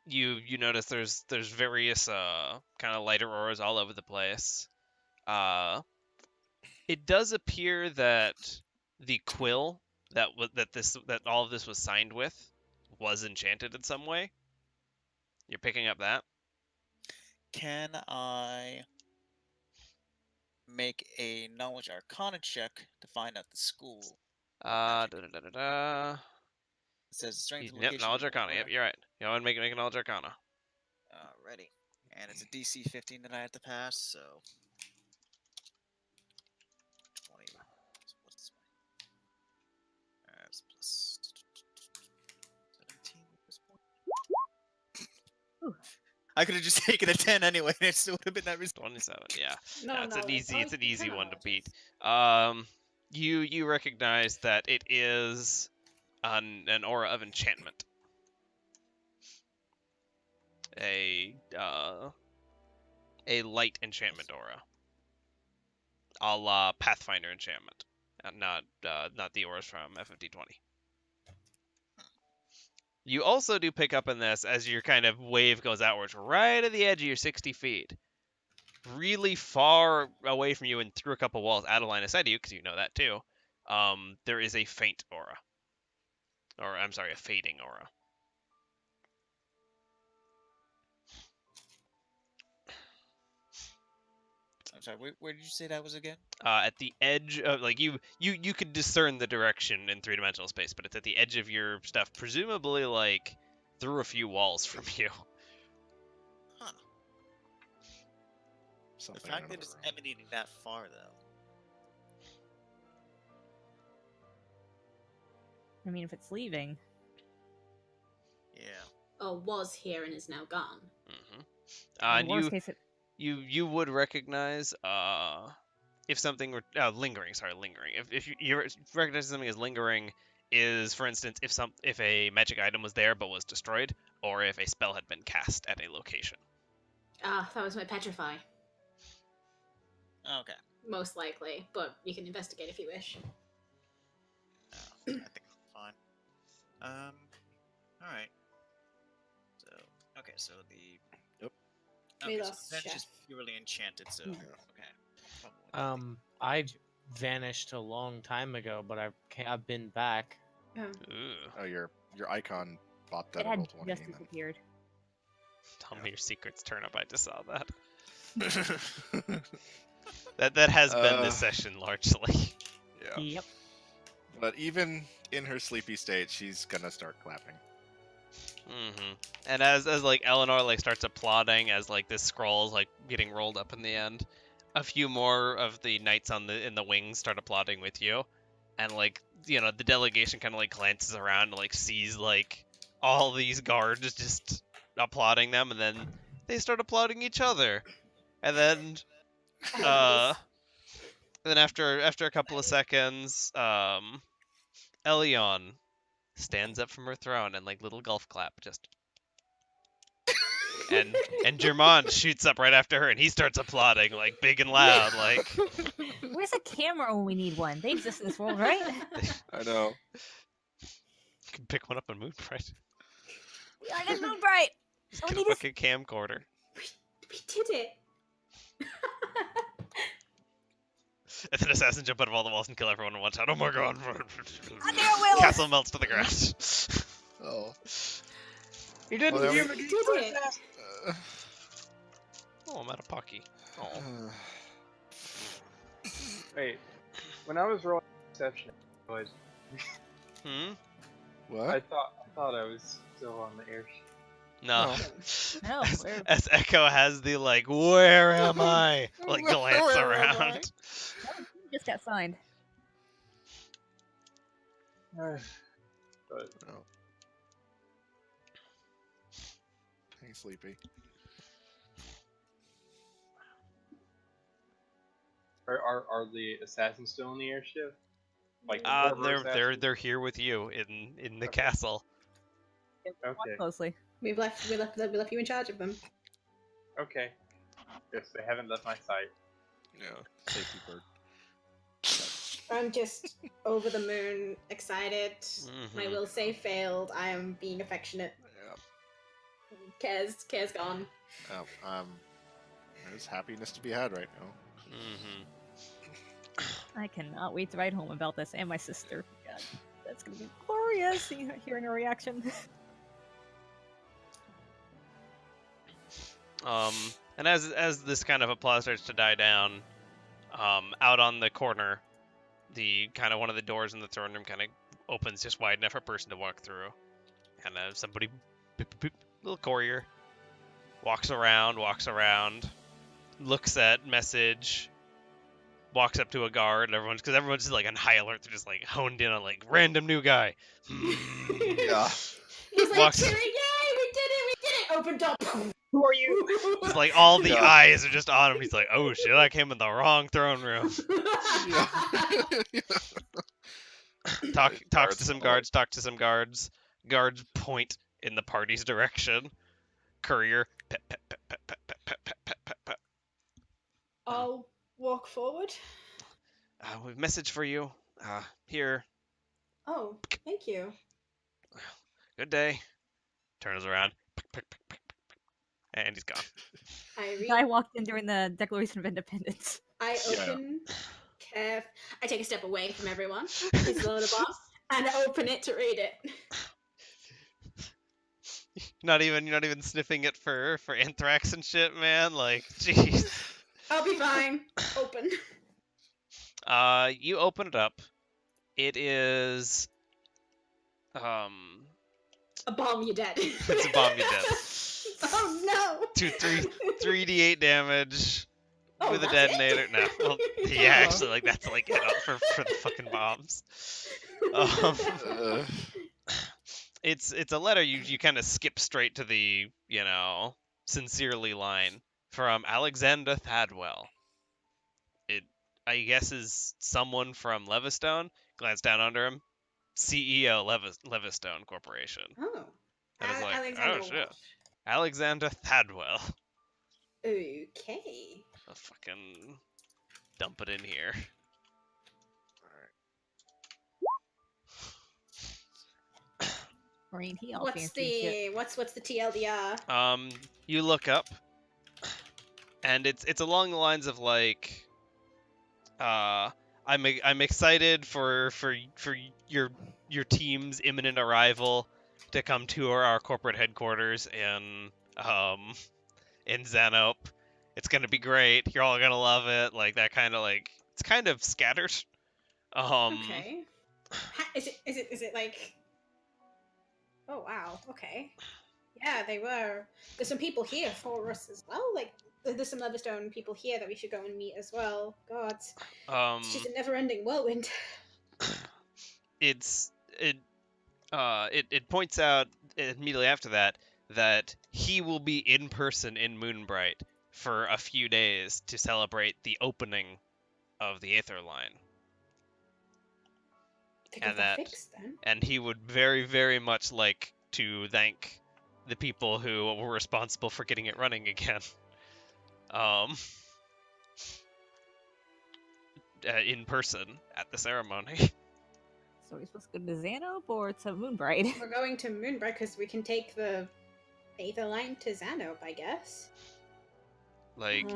You notice there's various kind of lighter auras all over the place. It does appear that the quill that all of this was signed with was enchanted in some way. You're picking up that? Can I make a knowledge arcana check to find out the school? It says strength and Yep, location. knowledge arcana. Yep, you're right. You know, and make a knowledge arcana. Ready. And it's a DC 15 that I have to pass, so 20. What's 20? That's plus 17 at this point. I could have just taken a 10 anyway, and it still would have been that result. 27. Yeah. No, Yeah, it's no, an easy. It's an easy kinda one to beat. knowledge. You recognize that it is an aura of enchantment. A light enchantment aura, a la Pathfinder enchantment, not the auras from FFD20. You also do pick up on this as your kind of wave goes outwards, right at the edge of your 60 feet, really far away from you and through a couple walls, out of line of sight of you, because you know that too. There is a faint aura, or I'm sorry, a fading aura. I'm sorry, where did you say that was again? At the edge of, like, you could discern the direction in three-dimensional space, but it's at the edge of your stuff, presumably like through a few walls from you. Huh. Something The in fact that another it's room. emanating that far, though. I mean, if it's leaving. Yeah. Oh, was here and is now gone. Mm-hmm. In And worst case, it you would recognize if something were lingering. Sorry, lingering. If you recognize something as lingering is, for instance, if a magic item was there but was destroyed, or if a spell had been cast at a location. Ah, that was my petrify. Okay. Most likely, but you can investigate if you wish. No, I think I'm fine. All right. So, okay, so the. Yep. We Okay, so lost that's Chef. just purely enchanted. So, Yeah. okay. Probably I vanished a long time ago, but I've been back. Oh. Ooh. Oh, your icon popped it out of had Roll20 just then. disappeared. Tell me your secrets turn up. I just saw that. That has been this session largely. Yeah. Yep. But even in her sleepy state, she's gonna start clapping. Mm-hmm. And as like Eleanor like starts applauding as like this scroll's like getting rolled up in the end, a few more of the knights in the wings start applauding with you, and like the delegation kind of like glances around and like sees like all these guards just applauding them, and then they start applauding each other, and then after a couple of seconds, Elion stands up from her throne and like little golf clap just. And Germont shoots up right after her, and he starts applauding like big and loud, like. Where's a camera when we need one? They exist in this world, right? I know. You can pick one up and move, right? We are the moon bright. Just Oh, get we a need a fucking camcorder. We did it! And then assassins jump out of all the walls and kill everyone and watch out. Oh my god! Will. Castle melts to the ground. Oh. You didn't Well, hear that me. We did it! Oh, I'm out of Pocky. Oh. Wait, when I was rolling perception, I What? thought I was still on the airship. No. No, As Echo has the like, where am I? Like glance Where am I? around. just got signed. But No. Hey, sleepy. are the assassins still in the airship? Like the former assassins? They're here with you in the Okay. castle. Watch Okay. closely. We left you in charge of them. Okay. Yes, they haven't left my sight. Yeah. Safety bird. I'm just over the moon, excited. My Mhm. will save failed. I am being affectionate. Yeah. Care's gone. There's happiness to be had right now. Mm-hmm. I cannot wait to write home about this and my sister. God, that's gonna be glorious. Hearing her reaction. And as this kind of applause starts to die down, out on the corner, the kind of one of the doors in the throne room kind of opens just wide enough for a person to walk through, and somebody, boop, boop, boop, little courier, walks around, looks at message, walks up to a guard, and everyone's just like on high alert. They're just like honed in on like random new guy. Yeah. He's like Walks- cheering, yay, we did it! opened up. Who are you? It's like all the eyes are just on him. He's like, oh shit, I came in the wrong throne room. Talks to some guards. Guards point in the party's direction. Courier. Pet, pet, pet, pet, pet, pet, pet, pet, pet, pet, pet. I'll walk forward. We've message for you. Here. Oh, thank you. Good day. Turns around. And he's gone. I walked in during the Declaration of Independence. I open I take a step away from everyone. It's lower the bar, and I open it to read it. You're not even sniffing it for anthrax and shit, man. Like, jeez. I'll be fine. Open. You open it up. It is a bomb. You're dead. It's a bomb. You're dead. Oh no. 3d8 damage with a detonator. It? No, well, yeah, actually, like that's like it up for the fucking bombs. It's a letter you kind of skip straight to the sincerely line from Alexander Thadwell. It I guess is someone from Levistone. Glance down under him. CEO Levistone Corporation. Oh. And it's like, Alexander oh shit. Alexander Thadwell. Okay. I'll fucking dump it in here. Marine, he all What's the TLDR? You look up, and it's along the lines of like, I'm excited for your team's imminent arrival to come tour our corporate headquarters in Xanope. It's gonna be great. You're all gonna love it. Like that kind of like it's kind of scattered. Okay. Is it like? Oh wow. Okay. Yeah, they were. There's some people here for us as well. Like there's some Levistone people here that we should go and meet as well. God. It's just a never-ending whirlwind. It points out immediately after that he will be in person in Moonbright for a few days to celebrate the opening of the Aether Line. And he would very, very much like to thank the people who were responsible for getting it running again. In person at the ceremony. So we're supposed to go to Xanope or to Moonbright? We're going to Moonbright because we can take the Aether Line to Xanope, I guess. Like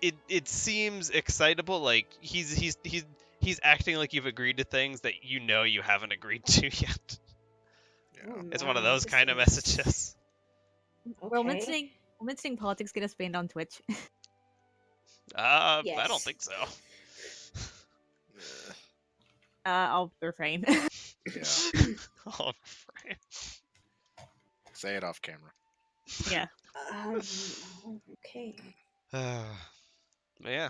it seems excitable. Like he's acting like you've agreed to things that you haven't agreed to yet. Yeah. It's one of those kind of messages. Okay. Will mentioning politics get us banned on Twitch? Yes. I don't think so. I'll refrain. Yeah. I'll refrain. Say it off camera. Yeah. Okay. But yeah,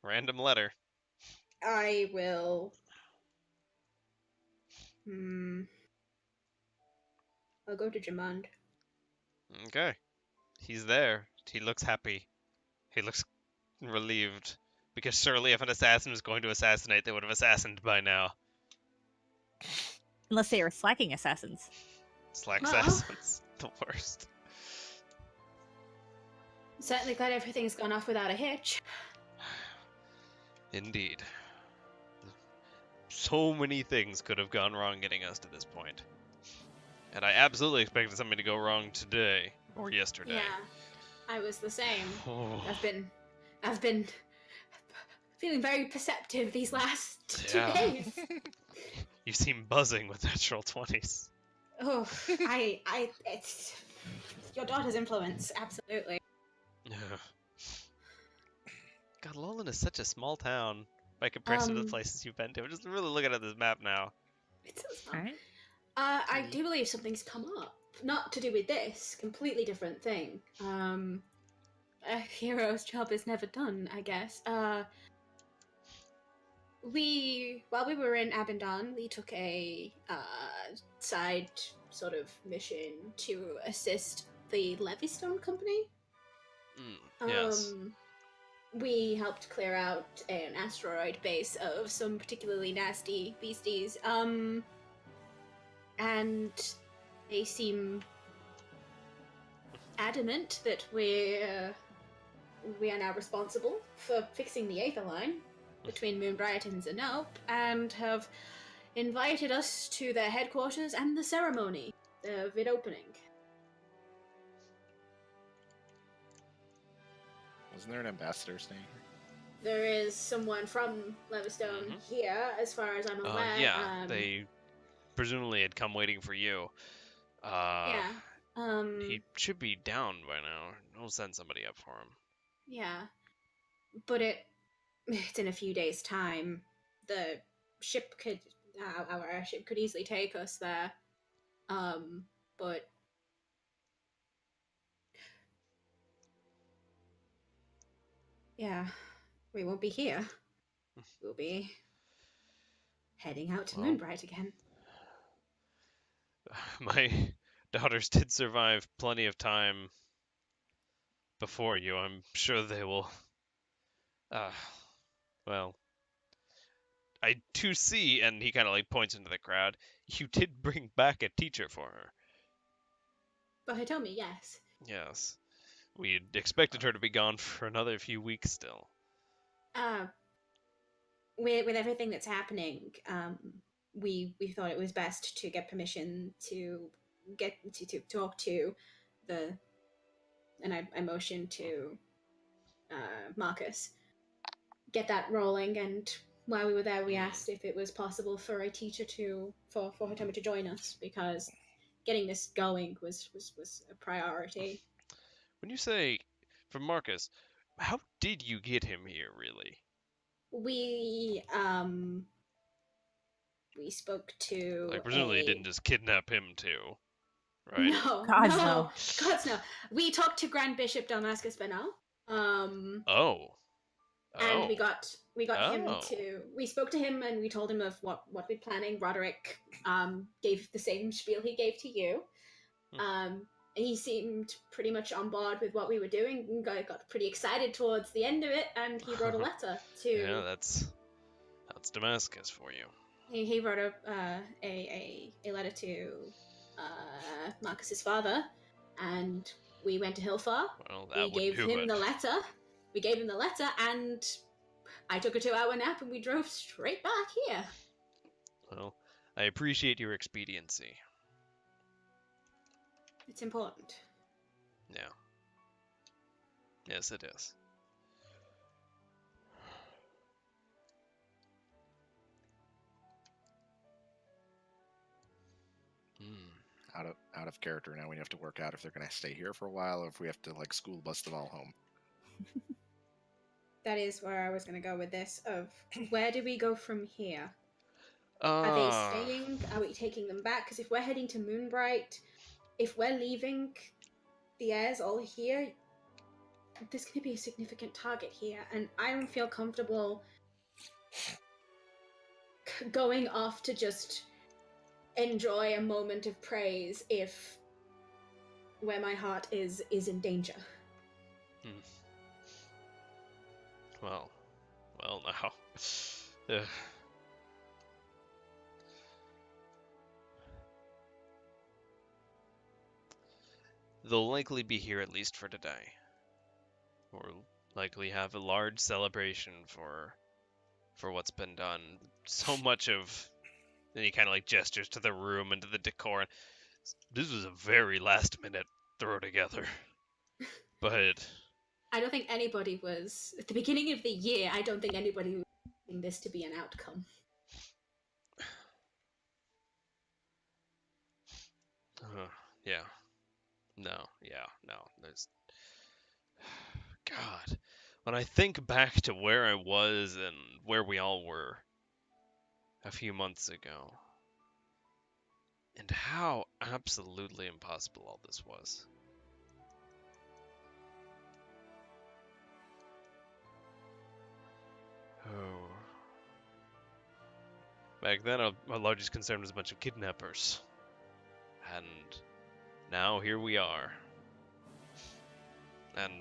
random letter. I will. I'll go to Jamond. Okay. He's there. He looks happy. He looks relieved. Because surely if an assassin was going to assassinate, they would have assassinated by now. Unless they are slacking assassins. Slack assassins. The worst. Certainly glad everything's gone off without a hitch. Indeed. So many things could have gone wrong getting us to this point. And I absolutely expected something to go wrong today or yesterday. Yeah, I was the same. Oh. I've been feeling very perceptive these last 2 days. You seem buzzing with natural 20s. Oh, it's your daughter's influence, absolutely. Yeah. God, Lolan is such a small town by comparison to the places you've been to. I'm just really looking at this map now. It's so small. I do believe something's come up. Not to do with this, completely different thing. A hero's job is never done, I guess. While we were in Abendon, we took a side sort of mission to assist the Levystone Company. Yes. We helped clear out an asteroid base of some particularly nasty beasties. And they seem adamant that we are now responsible for fixing the Aether line between Moonbright and Zenope, and have invited us to their headquarters and the ceremony of it opening. Wasn't there an ambassador staying here? There is someone from Levystone here, as far as I'm aware. Yeah, they presumably had come waiting for you. Yeah. He should be down by now. We'll send somebody up for him. Yeah. But it's in a few days' time. The ship could, our airship could easily take us there. But yeah, we won't be here. We'll be heading out to Moonbright again. My daughters did survive plenty of time before you. I'm sure they will. Well, I do see, and he kind of like points into the crowd. You did bring back a teacher for her. But Hitomi, yes. Yes. We expected her to be gone for another few weeks still. With everything that's happening, we thought it was best to get permission to get to talk to the, and I motioned to Marcus, get that rolling. And while we were there, we asked if it was possible for a teacher for Hitomi to join us, because getting this going was a priority. When you say from Marcus, how did you get him here, really? We spoke to like presumably you didn't just kidnap him too, right? No, Gods, no, no. Gods, no. We talked to Grand Bishop Damascus Benal. And we got him to. We spoke to him and we told him of what we're planning. Roderick gave the same spiel he gave to you. He seemed pretty much on board with what we were doing and got pretty excited towards the end of it, and he wrote a letter to. Yeah, that's Damascus for you. He wrote a letter to Marcus's father, and we went to Hilfar. Well, that we gave him the letter. We gave him the letter, and I took a 2-hour nap, and we drove straight back here. Well, I appreciate your expediency. It's important. Yeah. Yes, it is. Out of character now. We have to work out if they're gonna stay here for a while, or if we have to like school bus them all home. That is where I was gonna go with this. Of where do we go from here? Are they staying? Are we taking them back? Because if we're heading to Moonbright, if we're leaving the heirs all here, there's going to be a significant target here, and I don't feel comfortable going off to just enjoy a moment of praise if where my heart is in danger. Well now. They'll likely be here at least for today. We'll likely have a large celebration for what's been done. So much of... Then he kind of like gestures to the room and to the decor. This was a very last minute throw together. But... I don't think anybody was... At the beginning of the year, I don't think anybody was expecting this to be an outcome. Yeah. No. There's... God. When I think back to where I was and where we all were a few months ago, and how absolutely impossible all this was. Oh. Back then, my largest concern was a bunch of kidnappers. And now here we are. And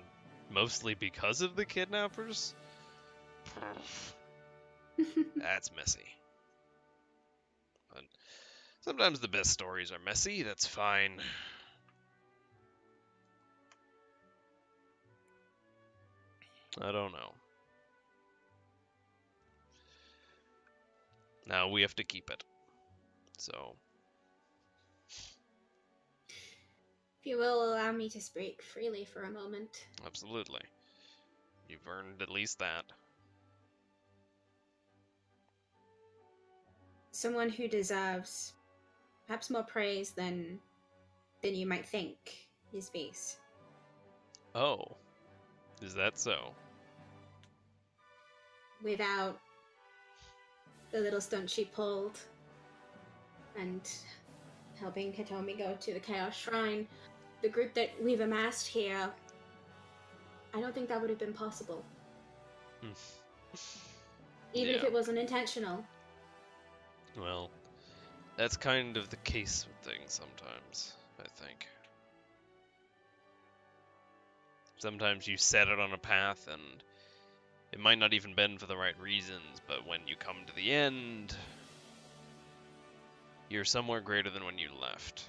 mostly because of the kidnappers? That's messy. But sometimes the best stories are messy, that's fine. I don't know. Now we have to keep it. So, If you will allow me to speak freely for a moment. absolutely. You've earned at least that. Someone who deserves perhaps more praise than you might think is Vase. Oh, is that so? Without the little stunt she pulled and helping Hitomi go to the Chaos Shrine, the group that we've amassed here, I don't think that would have been possible. Even if it wasn't intentional. Well, that's kind of the case with things sometimes, I think. Sometimes you set it on a path and it might not even been for the right reasons, but when you come to the end, you're somewhere greater than when you left.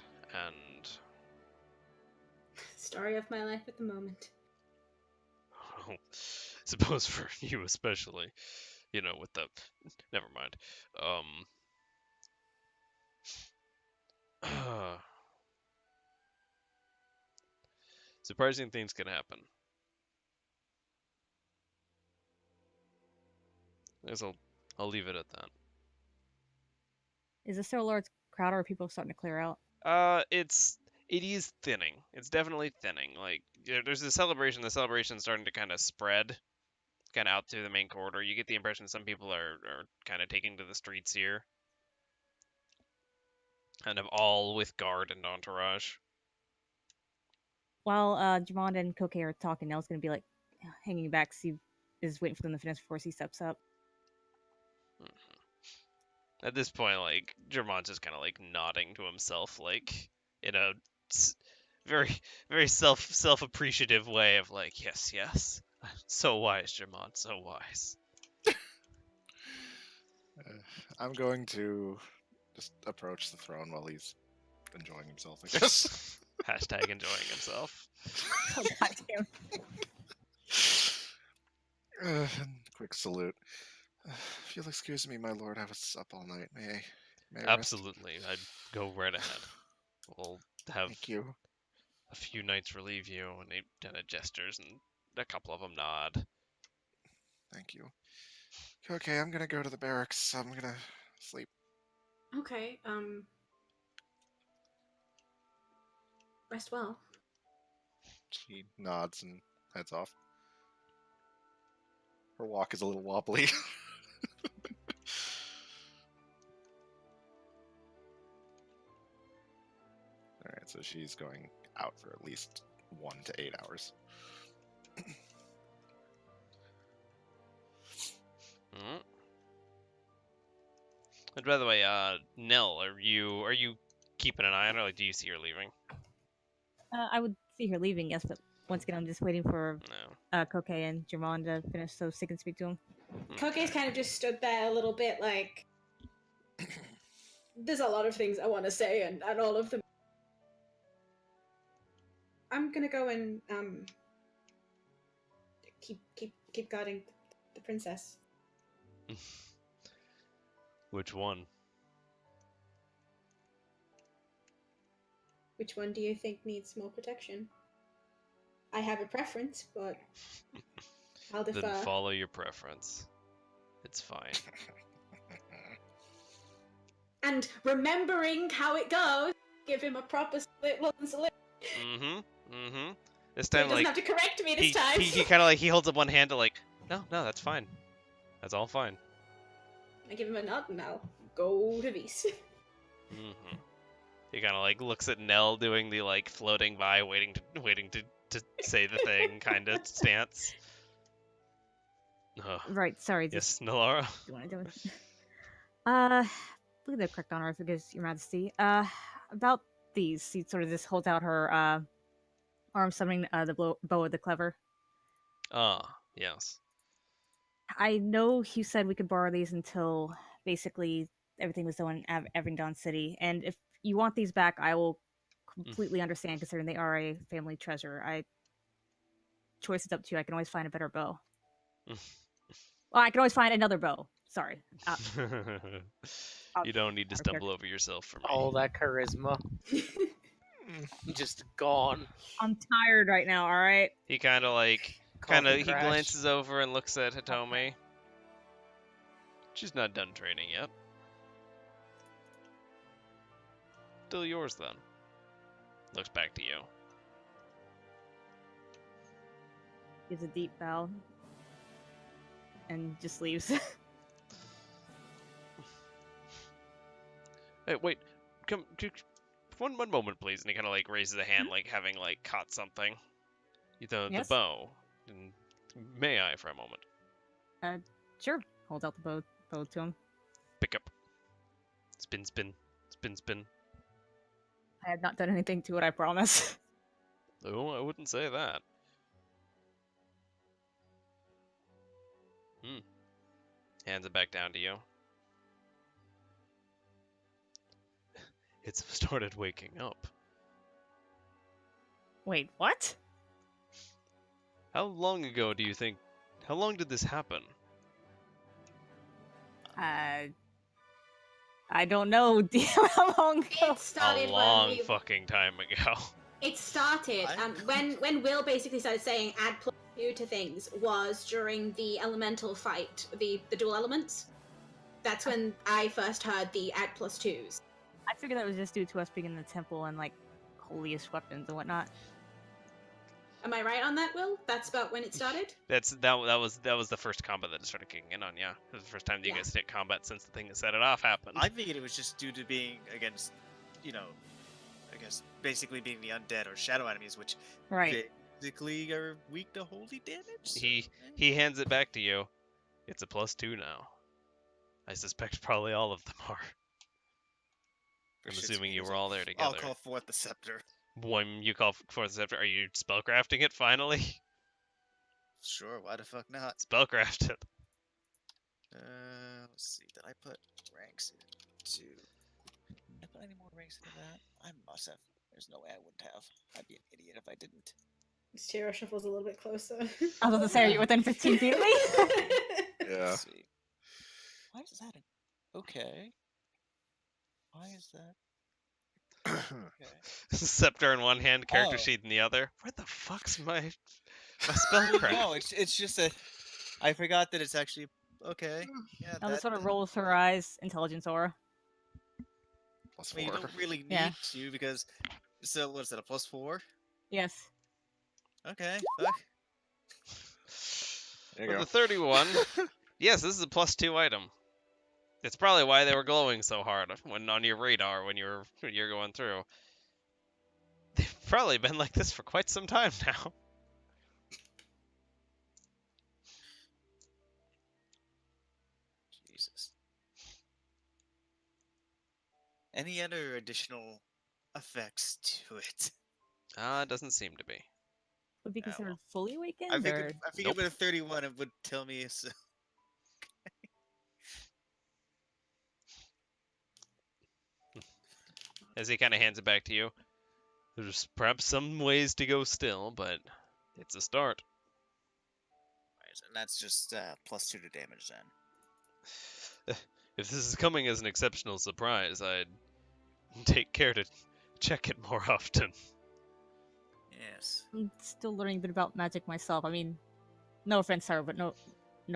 And Story of my life at the moment. I suppose for you especially, you know, with the never mind. Surprising things can happen. I guess I'll leave it at that. Is this still a large crowd, or are people starting to clear out? It is thinning. It's definitely thinning. Like there's a celebration. The celebration's starting to kind of spread, kind of out through the main corridor. You get the impression some people are kind of taking to the streets here, kind of all with guard and entourage. While Jamond and Koke are talking, Nell's gonna be like hanging back. He is waiting for them to finish before he steps up. At this point, like Jermon's just kind of like nodding to himself, like in a very very self appreciative way of like, yes, so wise, Jermon, so wise. I'm going to just approach the throne while he's enjoying himself, I guess. Hashtag enjoying himself. Oh, goddamn. Quick salute. If you'll excuse me, my lord, I was up all night. May I rest? Absolutely, I'd go right ahead. We'll have Thank you. a few nights relieve you, and he kind of gestures, and a couple of them nod. Thank you. Okay, I'm gonna go to the barracks. I'm gonna sleep. Okay, rest well. She nods and heads off. Her walk is a little wobbly. Alright, so she's going out for at least 1 to 8 hours. Mm. And by the way, Nell, are you keeping an eye on her? Like, do you see her leaving? I would see her leaving, yes, but once again, I'm just waiting for No. Koke and Jamond to finish so she can speak to him. Koke's kind of just stood there a little bit like, there's a lot of things I want to say, and all of them. I'm gonna go and keep guarding the princess. Which one? Which one do you think needs more protection? I have a preference, but I'll defer. Then follow your preference. It's fine. And remembering how it goes, give him a proper split salute. This So he time, doesn't like, have to correct me this time. he kind of like, he holds up one hand to like, no, that's fine. That's all fine. I give him a nod and I'll go to Vise. He kind of like looks at Nell doing the like floating by, waiting to say the thing kind of stance. Right, sorry. Yes, Nalara. You want to do it? Look at the correct honor, because Your Majesty. About these. She sort of just holds out her arm, summoning the bow of the clever. Ah, yes. I know you said we could borrow these until basically everything was done in Avingdon City, and if you want these back, I will completely understand, considering they are a family treasure. Choice is up to you. I can always find a better bow. Well, I can always find another bow. Sorry. You don't need to stumble over yourself for me. All that charisma. Just gone. I'm tired right now, alright? He kind of he glances over and looks at Hitomi. Okay. She's not done training yet. Still yours then. Looks back to you. Gives a deep bow. And just leaves. Hey, wait. Come, one moment, please. And he kind of raises a hand, having caught something. The bow. And may I for a moment? Sure. Hold out the bow to him. Pick up. Spin, spin, spin, spin. I have not done anything to it, I promise. Oh, I wouldn't say that. Hands it back down to you. It's started waking up. Wait, what? How long ago do you think... How long did this happen? I don't know how long ago. It started a long when fucking time ago. It started when Will basically started saying add +2 to things was during the elemental fight, the dual elements. That's when I first heard the add +2s. I figured that was just due to us being in the temple and holiest weapons and whatnot. Am I right on that, Will? That's about when it started? That was the first combat that it started kicking in on, yeah. It was the first time that you guys hit combat since the thing that set it off happened. I figured it was just due to being against, I guess basically being the undead or shadow enemies, which physically are weak to holy damage. So... He hands it back to you. It's a +2 now. I suspect probably all of them are. I'm assuming you were all there together. I'll call forth the scepter. When you call forth the scepter, are you spellcrafting it finally? Sure, why the fuck not? Spellcraft it. Let's see. Did I put ranks into? Did I put any more ranks into that? I must have. There's no way I wouldn't have. I'd be an idiot if I didn't. Tiro shuffles a little bit closer. I was going to say, are you within 15 feet of me? Yeah. Let's see. Why is that? Okay. Why is that? Okay. Scepter in one hand, character sheet in the other. Where the fuck's my spellcraft? No, it's just that I forgot that it's actually okay. Yeah. Ella sort of rolls her eyes, intelligence aura. +4. I mean, you don't really need to because. So what's that? A +4? Yes. Okay. Fuck. There you For go. the 31, yes, this is a +2 item. It's probably why they were glowing so hard when on your radar when you're going through. They've probably been like this for quite some time now. Jesus. Any other additional effects to it? Doesn't seem to be. Would be considered well. fully awakened? I figured Nope. with a 31 it would tell me so. As he kind of hands it back to you. There's perhaps some ways to go still, but it's a start. Right, and that's just +2 to damage then. If this is coming as an exceptional surprise, I'd take care to check it more often. Yes. I'm still learning a bit about magic myself. I mean, no offense, Sarah, but no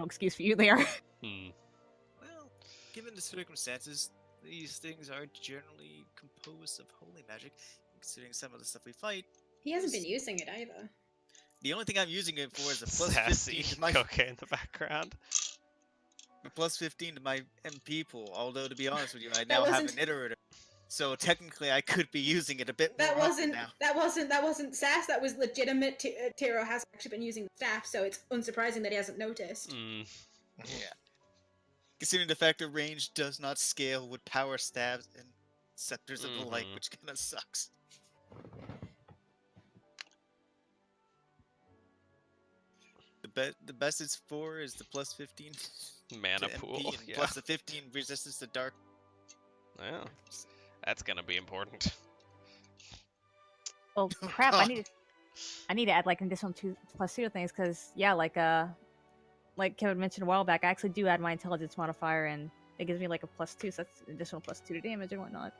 excuse for you there. Well, given the circumstances, these things are generally composed of holy magic. Considering some of the stuff we fight, He hasn't been using it either. the only thing I'm using it for is a Sassy +15 to my cocaine in the background. a +15 to my MP pool. Although to be honest with you, I now have an iterator, so technically I could be using it a bit more often now. That wasn't sass. That was legitimate. Tiro has actually been using the staff, so it's unsurprising that he hasn't noticed. Yeah. Considering the fact that range does not scale with power stabs and Scepters of the Light, which kind of sucks. The best it's for is the plus 15 mana to pool, MP and yeah. plus the 15 resistance to dark. Yeah, that's gonna be important. Oh crap! I need to add like an additional 2+2 things because yeah, like Kevin mentioned a while back, I actually do add my intelligence modifier and it gives me like a +2, so that's an additional +2 to damage and whatnot.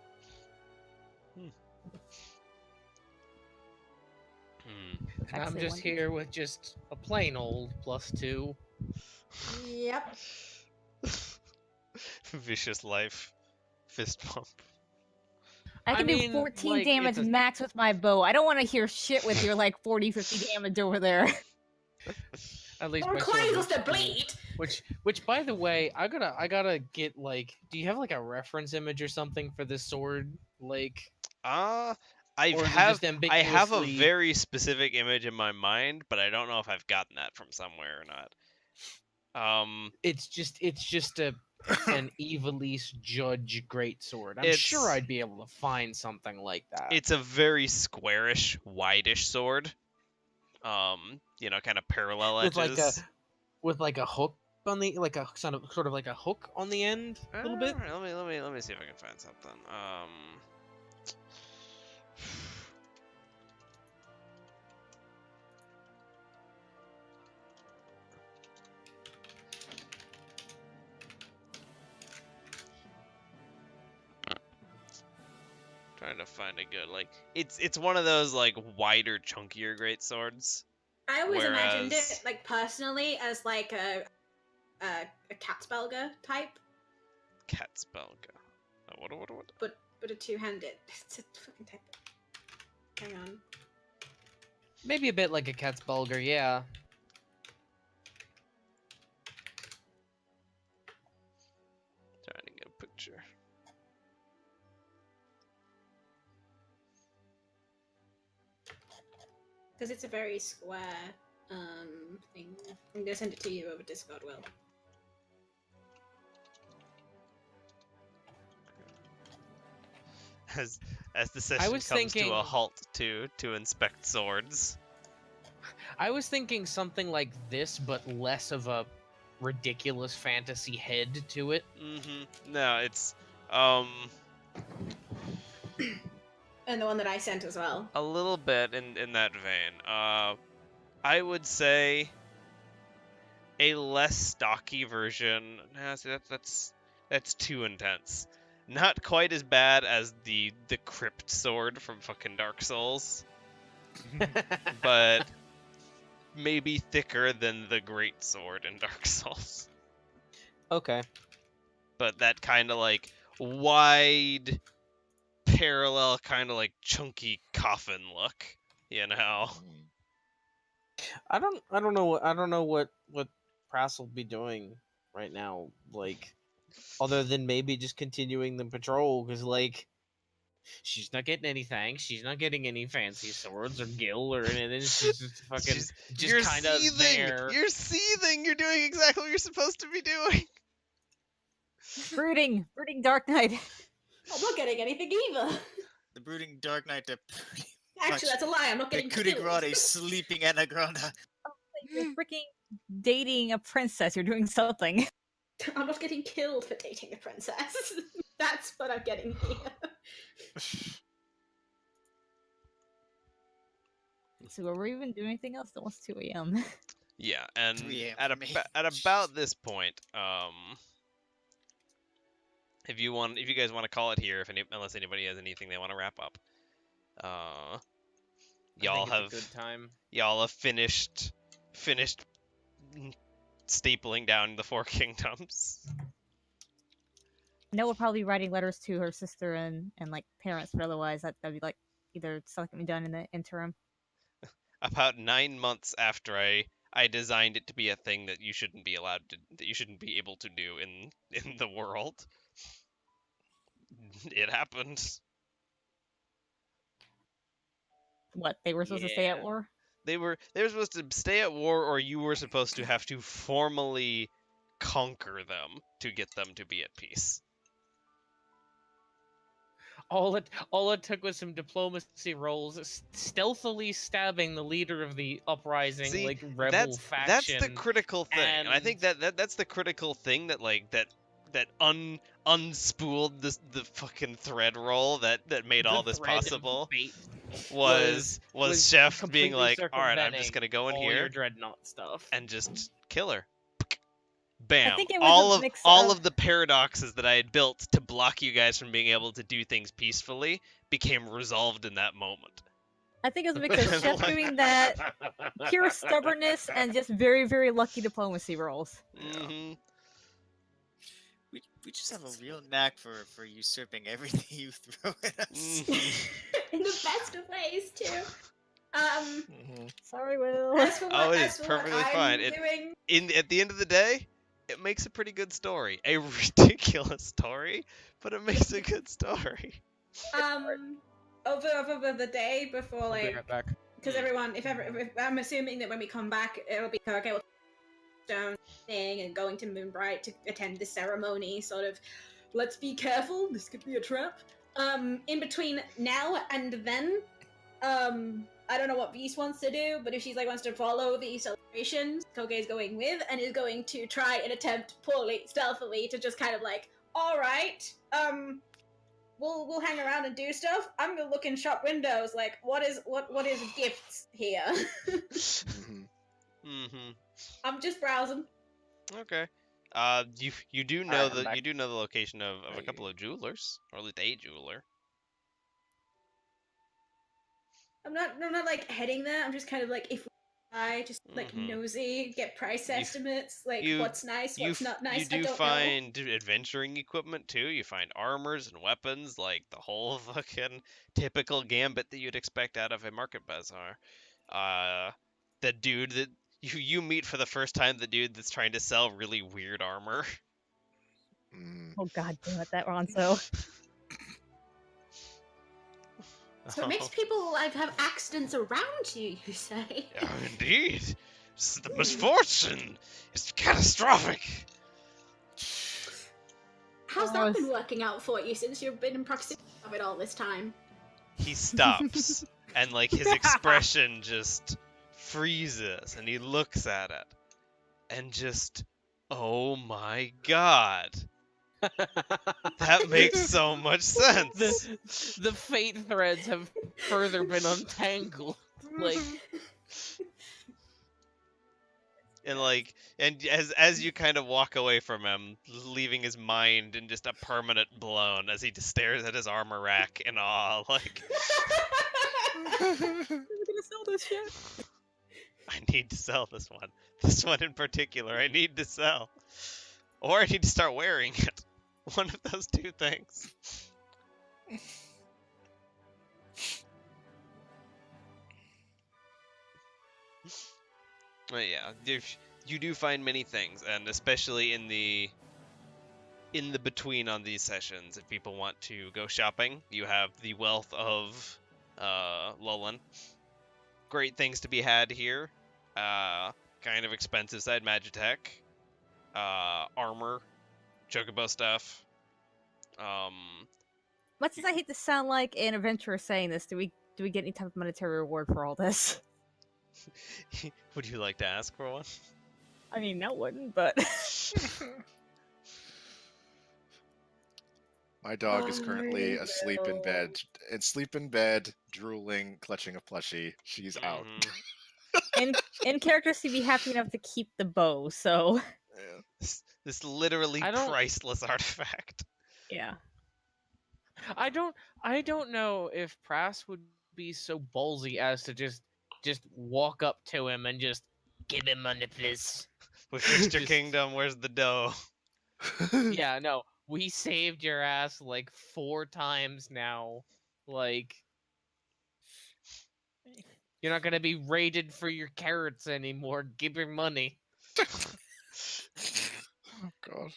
And I'm just here with just a plain old +2. Yep. Vicious life. Fist pump. I can do 14 damage max with my bow. I don't want to hear shit with your like 40-50 damage over there. At least my sword goes to bleed. Which by the way, I gotta get like, do you have like a reference image or something for this sword? Like, I have a very specific image in my mind, but I don't know if I've gotten that from somewhere or not. It's just an Evilise Judge greatsword. I'm sure I'd be able to find something like that. It's a very squarish, wideish sword. You know, kind of parallel edges. With like a hook on the sort of like a hook on the end a little bit. Let me see if I can find something. Trying to find a good, like, it's one of those like wider, chunkier great swords. I always imagined it, like, personally as like a Catsbelga type. Catsbelga. What? But a two-handed. It's a fucking type. Hang on. Maybe a bit like a Catsbelga, yeah. Trying to get a picture. Because it's a very square thing. I'm gonna send it to you over Discord, Will. As the session comes to a halt to inspect swords. I was thinking something like this, but less of a ridiculous fantasy head to it. No, it's and the one that I sent as well. A little bit in that vein. I would say a less stocky version. Nah, see, that's too intense. Not quite as bad as the crypt sword from fucking Dark Souls, but maybe thicker than the great sword in Dark Souls. Okay. But that kind of like wide, parallel, kind of like chunky coffin look, you know. I don't know what Prass will be doing right now, like, other than maybe just continuing the patrol, because like she's not getting any thanks, she's not getting any fancy swords or gil or anything. She's just fucking just kind of there. You're seething. You're doing exactly what you're supposed to be doing. Brooding Dark Knight. I'm not getting anything either. The brooding Dark Knight. Actually, that's a lie. I'm not getting killed. A sleeping Anagranda. Oh, you're freaking dating a princess. You're doing something. I'm not getting killed for dating a princess. That's what I'm getting here. So are we even doing anything else? It's almost 2 a.m. Yeah, and at about this point, if you guys want to call it here, unless anybody has anything they want to wrap up, y'all have finished stapling down the 4 kingdoms. Nell will probably be writing letters to her sister and like parents, but otherwise that'd be like either something can be done in the interim. About 9 months after I designed it to be a thing that you shouldn't be able to do in the world, it happened. What, they were supposed to stay at war? They were supposed to stay at war, or you were supposed to have to formally conquer them to get them to be at peace. all it took was some diplomacy rolls, stealthily stabbing the leader of the uprising, See, like rebel faction. That's the critical thing, and I think that's the critical thing that unspooled the fucking thread roll that made all this possible. Was Chef being like, all right, I'm just gonna go in all here your dreadnought stuff and just kill her. Bam! I think it was all of the paradoxes that I had built to block you guys from being able to do things peacefully became resolved in that moment. I think it was a mix of Chef doing that, pure stubbornness, and just very, very lucky diplomacy rolls. Mm-hmm. We just have a real knack for usurping everything you throw at us. In the best of ways, too. Sorry, Will. As for what, It is perfectly fine. At the end of the day, it makes a pretty good story. A ridiculous story, but it makes a good story. Over the day before, like, right back. because everyone, if I'm assuming that when we come back, it'll be okay. We'll stone thing and going to Moonbright to attend the ceremony. Sort of, let's be careful. This could be a trap. In between now and then, I don't know what Beast wants to do, but if she's like wants to follow the celebrations, Koge is going with and is going to try and attempt poorly, stealthily, to just kind of like, all right, we'll hang around and do stuff. I'm gonna look in shop windows, like what is gifts here. I'm just browsing. Okay. You do know the location of a couple of jewelers, or at least a jeweler. I'm not like heading there. I'm just kind of like, if I just like nosy, get price estimates, like what's nice, what's not nice. You do find adventuring equipment too. You find armors and weapons, like the whole fucking typical gambit that you'd expect out of a market bazaar. The dude that you meet for the first time, the dude that's trying to sell really weird armor. Oh god damn it, that Ronso. So it makes people alive have accidents around you, you say? Oh, indeed. This is the misfortune. It's catastrophic. How's that been working out for you since you've been in proximity of it all this time? He stops, and like his expression just freezes, and he looks at it, and just, oh my god. That makes so much sense. The fate threads have further been untangled. Like, and as you kind of walk away from him, leaving his mind in just a permanent blown as he just stares at his armor rack in awe, like, I'm gonna sell this shit. I need to sell this one. This one in particular, I need to sell. Or I need to start wearing it. One of those two things. But yeah, you do find many things, and especially in the between on these sessions, if people want to go shopping, you have the wealth of Lullen. Great things to be had here. Kind of expensive side Magitech. Armor. Chocobo stuff. Much as I hate to sound like an adventurer saying this, do we get any type of monetary reward for all this? Would you like to ask for one? I mean, no wouldn't, but my dog is currently asleep in bed, drooling, clutching a plushie. She's out. in character, she'd be happy enough to keep the bow. So this literally priceless artifact. Yeah. I don't know if Prass would be so ballsy as to just walk up to him and just give him money, please. With Mr. Kingdom, where's the dough? Yeah, no. We saved your ass like 4 times now. Like, you're not gonna be raided for your carrots anymore. Give your money. Oh god.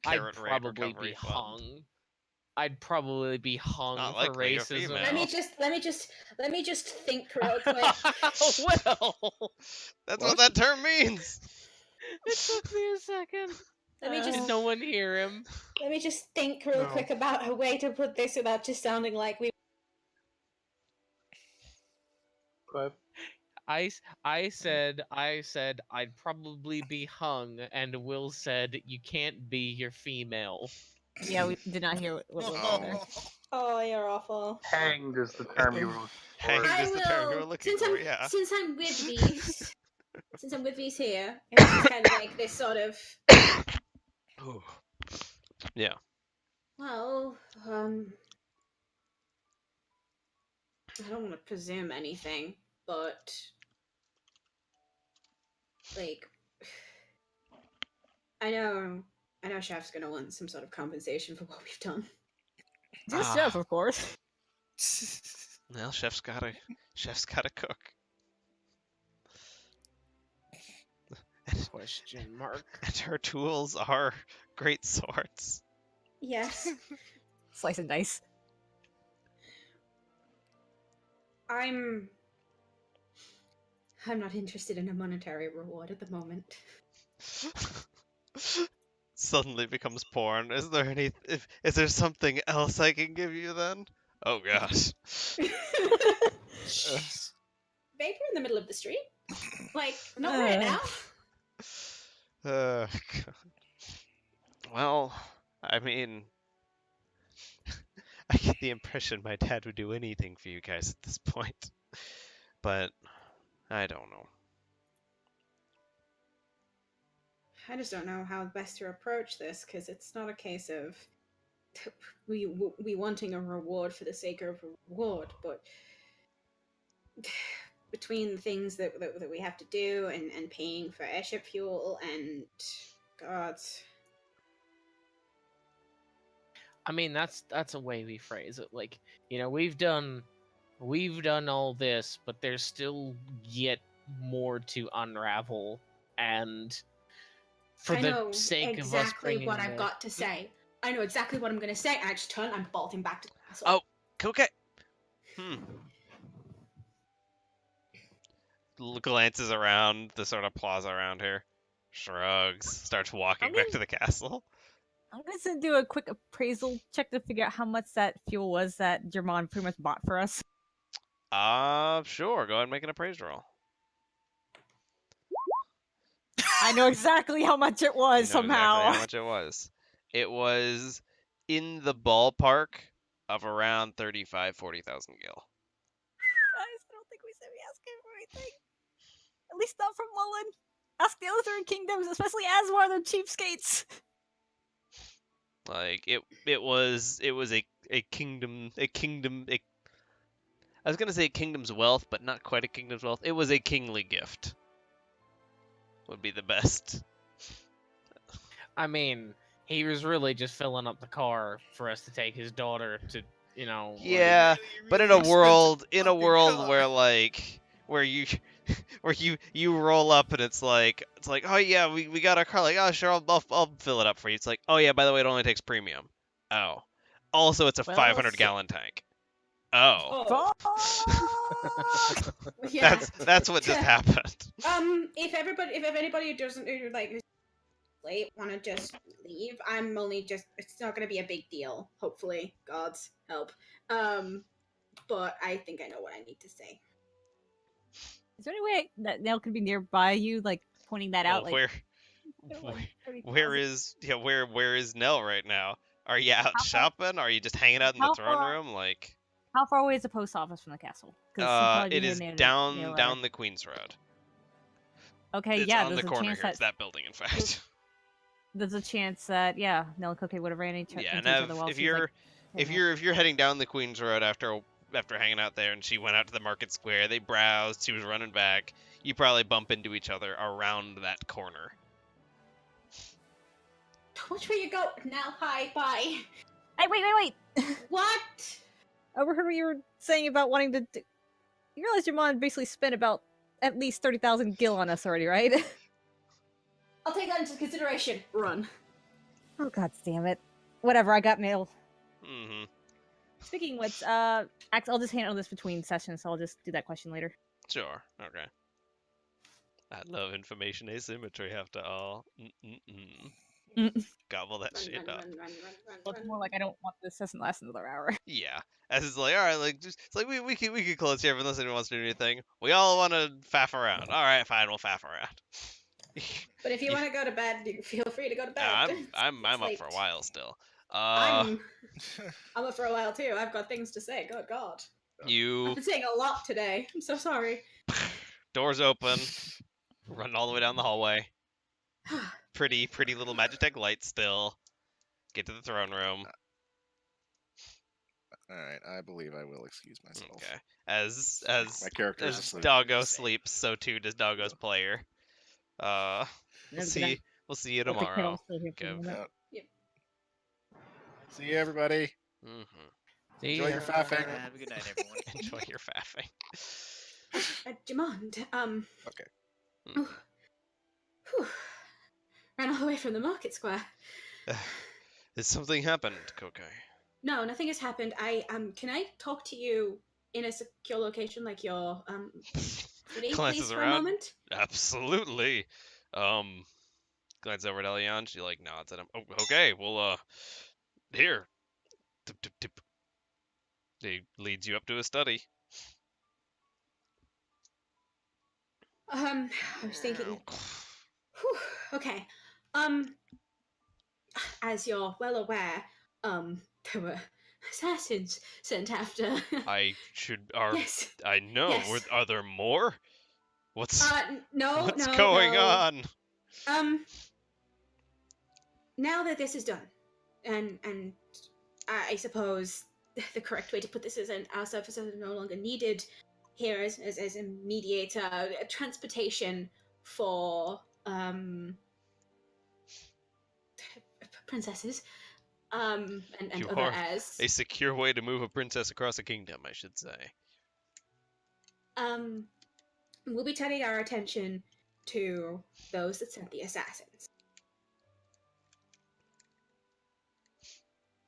I'd probably be hung. I'd probably be hung for racism. Let me just think real quick. Well, that's what that term means. It took me a second. Let me Did just no one hear him? let me just think real quick about a way to put this without just sounding like we. But I said I'd probably be hung, and Will said you can't be, you're female. Yeah, we did not hear what Will said there. Oh, you're awful. hanged is the term you were looking for. Hanged I is the term you were will, looking for, yeah. since I'm with these, since I'm with these here, and this is kind of like this sort of. Ooh. Yeah. Well, I don't want to presume anything, but like, I know Chef's gonna want some sort of compensation for what we've done. Just Chef, of course. Well, chef's gotta cook. Question mark. And her tools are great swords. Yes, Slice and dice. I'm not interested in a monetary reward at the moment. Suddenly becomes porn. Is there something else I can give you then? Oh gosh. Baker in the middle of the street? Like, not right now. God. Well, I mean, I get the impression my dad would do anything for you guys at this point. But I don't know. I just don't know how best to approach this, because it's not a case of we wanting a reward for the sake of a reward, but between the things that we have to do and paying for airship fuel and God. I mean, that's a way we phrase it. Like, we've done all this, but there's still yet more to unravel, and for I the know sake of us exactly bringing what I've got to say. I know exactly what I'm going to say. I just turn. I'm bolting back to the castle. Oh, okay. Glances around the sort of plaza around here, shrugs, starts walking back to the castle. I'm gonna do a quick appraisal check to figure out how much that fuel was that Germon pretty much bought for us. Sure. Go ahead and make an appraisal roll. I know exactly how much it was somehow. Exactly how much it was. It was in the ballpark of around 40,000 gil. Guys, I don't think we said we asked him for anything. At least not from Mullen. Ask the other three kingdoms, especially Asmar, the cheapskates. Like it was a kingdom. I was gonna say a kingdom's wealth, but not quite a kingdom's wealth. It was a kingly gift. Would be the best. I mean, he was really just filling up the car for us to take his daughter to, Yeah, but in a world where where you roll up and it's like oh yeah we got our car, like oh sure I'll fill it up for you. It's like oh yeah, by the way, it only takes premium. Oh, also it's a 500-gallon tank. Oh. Yeah. That's what just happened. If anybody doesn't like late want to just leave, I'm only just, it's not going to be a big deal, hopefully, God's help. But I think I know what I need to say. Is there any way that Nell could be nearby you, like pointing that out? Like, where is Nell right now? Are you out shopping? Are you just hanging out in the throne room? Like, how far away is the post office from the castle? It is down the Queen's Road. Okay, it's yeah, on there's the a corner chance here. It's that building, in fact. There's a chance that Nell and Coke would have ran into each other while if you're heading down the Queen's Road after hanging out there, and she went out to the market square, they browsed, she was running back, you probably bump into each other around that corner. Which way you go? Now, hi, bye. Hey, wait. What? I overheard what you were saying about wanting to. You realize your mom basically spent about at least 30,000 gil on us already, right? I'll take that into consideration. Run. Oh, god damn it. Whatever, I got mail. Mm-hmm. Speaking of which, I'll just handle this between sessions, so I'll just do that question later. Sure, okay. I love information asymmetry after all. Gobble that Run, shit run, up. run, run, run, Well, run, it's run. more like I don't want this doesn't last another hour. Yeah. As it's like, all right, like just it's like we could close here unless anyone wants to do anything. We all want to faff around. All right, fine, we'll faff around. But if you want to go to bed, feel free to go to bed. I'm It's up for a late. while still. I'm up for a while too. I've got things to say. Good God. I've You been saying a lot today. I'm so sorry. doors open, run all the way down the hallway. Pretty little Magitech light still. Get to the throne room. All right, I believe I will excuse myself. Okay. As My character is as asleep. Doggo sleeps, so too does Doggo's player. We'll Good see. night. We'll see you I'll take tomorrow. Kettles still here for a Kev. minute. See you, everybody. Mm-hmm. See Enjoy ya. your faffing. Have a good night, everyone. Enjoy your faffing. Jamond, Okay. Mhm. whew, ran all the way from the market square. Has something happened, Kokai? No, nothing has happened. Can I talk to you in a secure location, like your city, Glances please, for a around. moment? Absolutely. Glances over at Elian. She like nods at him. Oh, okay. Well, here. Tip, tip, tip. He leads you up to his study. I was thinking. Whew, okay. Um, as you're well aware, there were assassins sent after. I should. Are Yes. I know. Yes. Are there more? What's No, what's no, going no. on? Now that this is done, and I suppose the correct way to put this is, and our services are no longer needed here as a mediator, a transportation for princesses, and You other are heirs. a secure way to move a princess across a kingdom, I should say. We'll be turning our attention to those that sent the assassins.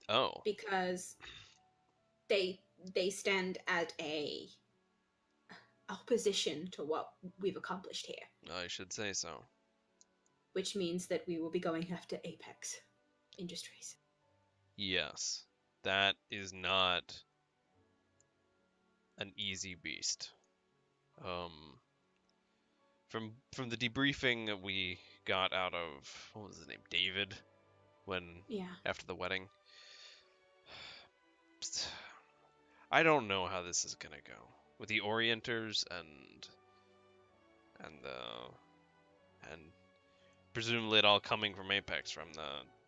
Oh. Because they stand at a opposition to what we've accomplished here. I should say so. Which means that we will be going after Apex Industries. Yes. That is not an easy beast. From the debriefing that we got out of, what was his name, David, after the wedding, I don't know how this is gonna go with the Orienters and presumably it all coming from Apex, from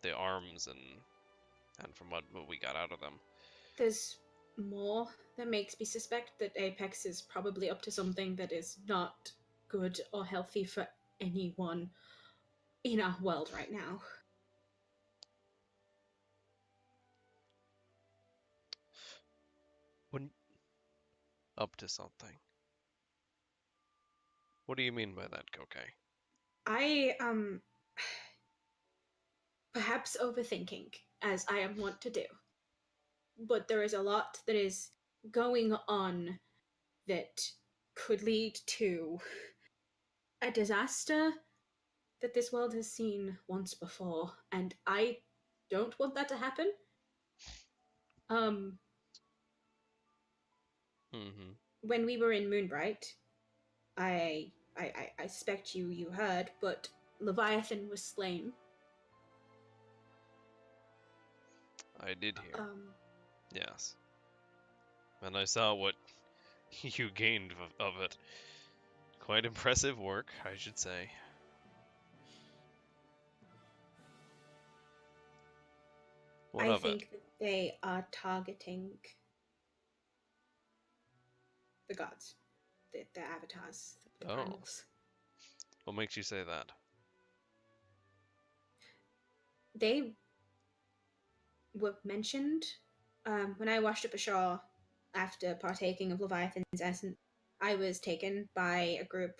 the arms and from what we got out of them. There's more that makes me suspect that Apex is probably up to something that is not good or healthy for anyone in our world right now. When up to something. What do you mean by that, Kokai? I perhaps overthinking, as I am wont to do. But there is a lot that is going on that could lead to a disaster that this world has seen once before, and I don't want that to happen. When we were in Moonbright, I suspect you heard, but Leviathan was slain. I did hear. Yes. And I saw what you gained of it. Quite impressive work, I should say. What I of think it? that they are targeting the gods, the avatars, the primals. What makes you say that? They were mentioned when I washed up ashore after partaking of Leviathan's essence. I was taken by a group,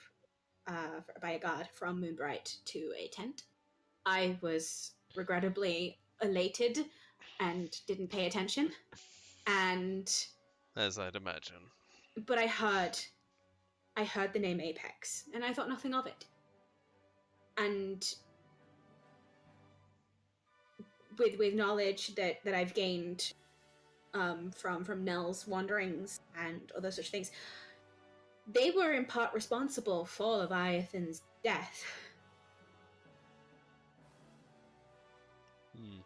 by a guard from Moonbright to a tent. I was regrettably elated and didn't pay attention. And as I'd imagine. But I heard the name Apex, and I thought nothing of it. And with knowledge that I've gained from Nell's wanderings and other such things, they were in part responsible for Leviathan's death. Hmm.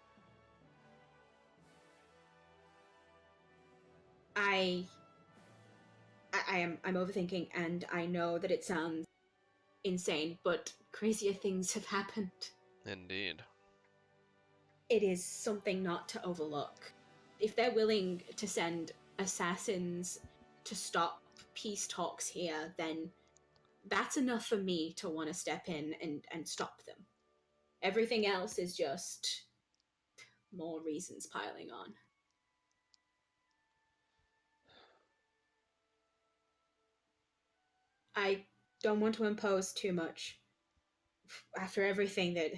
I'm overthinking, and I know that it sounds insane, but crazier things have happened. Indeed. It is something not to overlook. If they're willing to send assassins to stop peace talks here, then that's enough for me to want to step in and stop them. Everything else is just more reasons piling on. I don't want to impose too much after everything that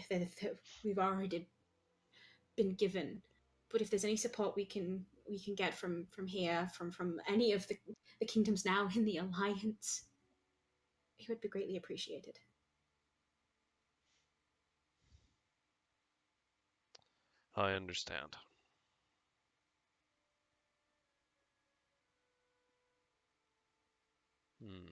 we've already been given. But if there's any support we can get from here, from any of the kingdoms now in the alliance, it would be greatly appreciated. I understand. Hmm.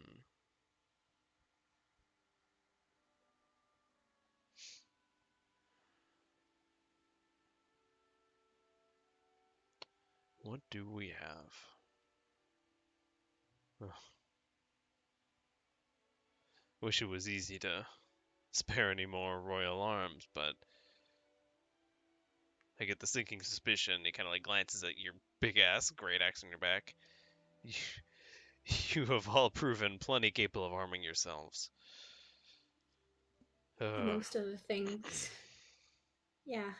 What do we have? Ugh. Wish it was easy to spare any more royal arms, but I get the sinking suspicion. He kind of like glances at your big ass, great axe on your back. You have all proven plenty capable of harming yourselves. Amongst other things. Yeah.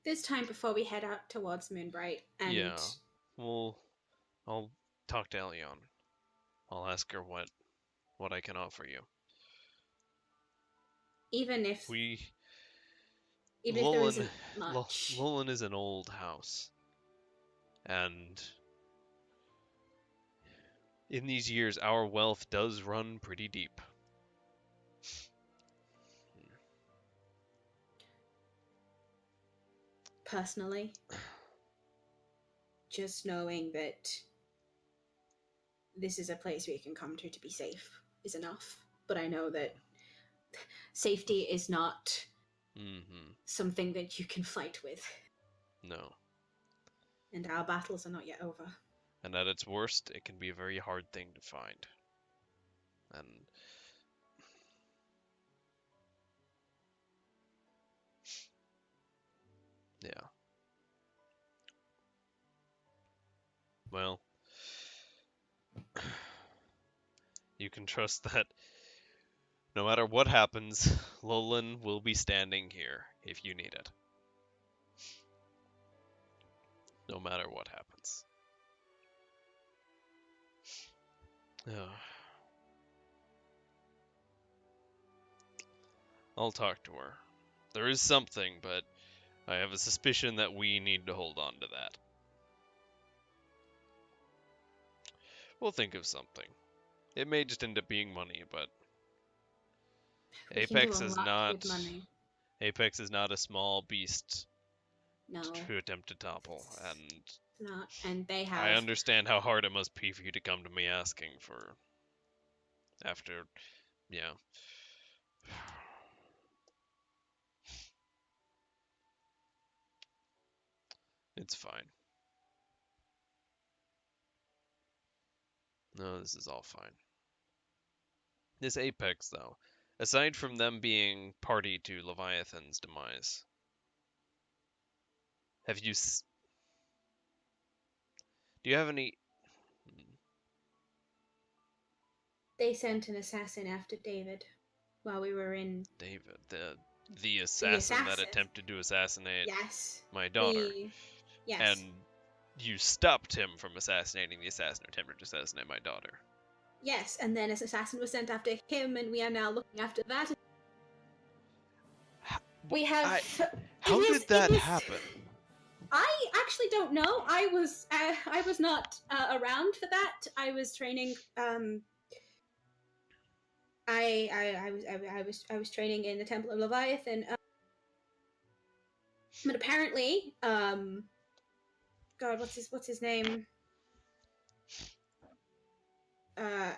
This time before we head out towards Moonbright, and yeah, well, I'll talk to Elion. I'll ask her what I can offer you. even if there Lullen isn't much. Lullen is an old house, and in these years, our wealth does run pretty deep. Personally, just knowing that this is a place we can come to be safe is enough. But I know that safety is not something that you can fight with. No. And our battles are not yet over. And at its worst, it can be a very hard thing to find. And yeah. Well, you can trust that no matter what happens, Lullen will be standing here if you need it. No matter what happens. I'll talk to her. There is something, but I have a suspicion that we need to hold on to that. We'll think of something. It may just end up being money, but Apex is not a small beast to attempt to topple, and not. And they have. I understand how hard it must be for you to come to me asking for. After, yeah. It's fine. No, this is all fine. This Apex, though, aside from them being party to Leviathan's demise, do you have any? They sent an assassin after David while we were in. David, the assassin that attempted to assassinate my daughter. Yes. And you stopped him from assassinating the assassin who attempted to assassinate my daughter. Yes, and then an assassin was sent after him, and we are now looking after that. We have. How did that happen? I actually don't know. I was not around for that. I was training. I was training in the Temple of Leviathan. But apparently, God, what's his name? I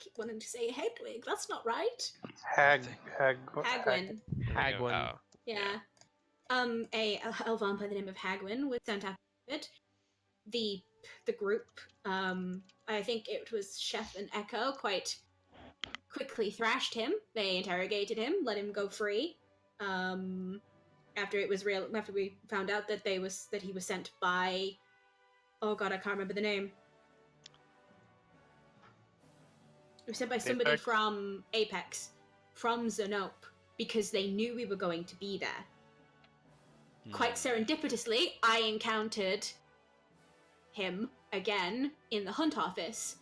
keep wanting to say Hedwig. That's not right. Hagwin. Hagwin. Oh, Yeah. A Elvan by the name of Hagwin was sent after it. The group, I think it was Chef and Echo, quite quickly thrashed him. They interrogated him, let him go free. After we found out that he was sent by, oh god, I can't remember the name. It was sent by somebody Apex? from Apex, from Zenope, because they knew we were going to be there. Quite serendipitously, I encountered him again in the hunt office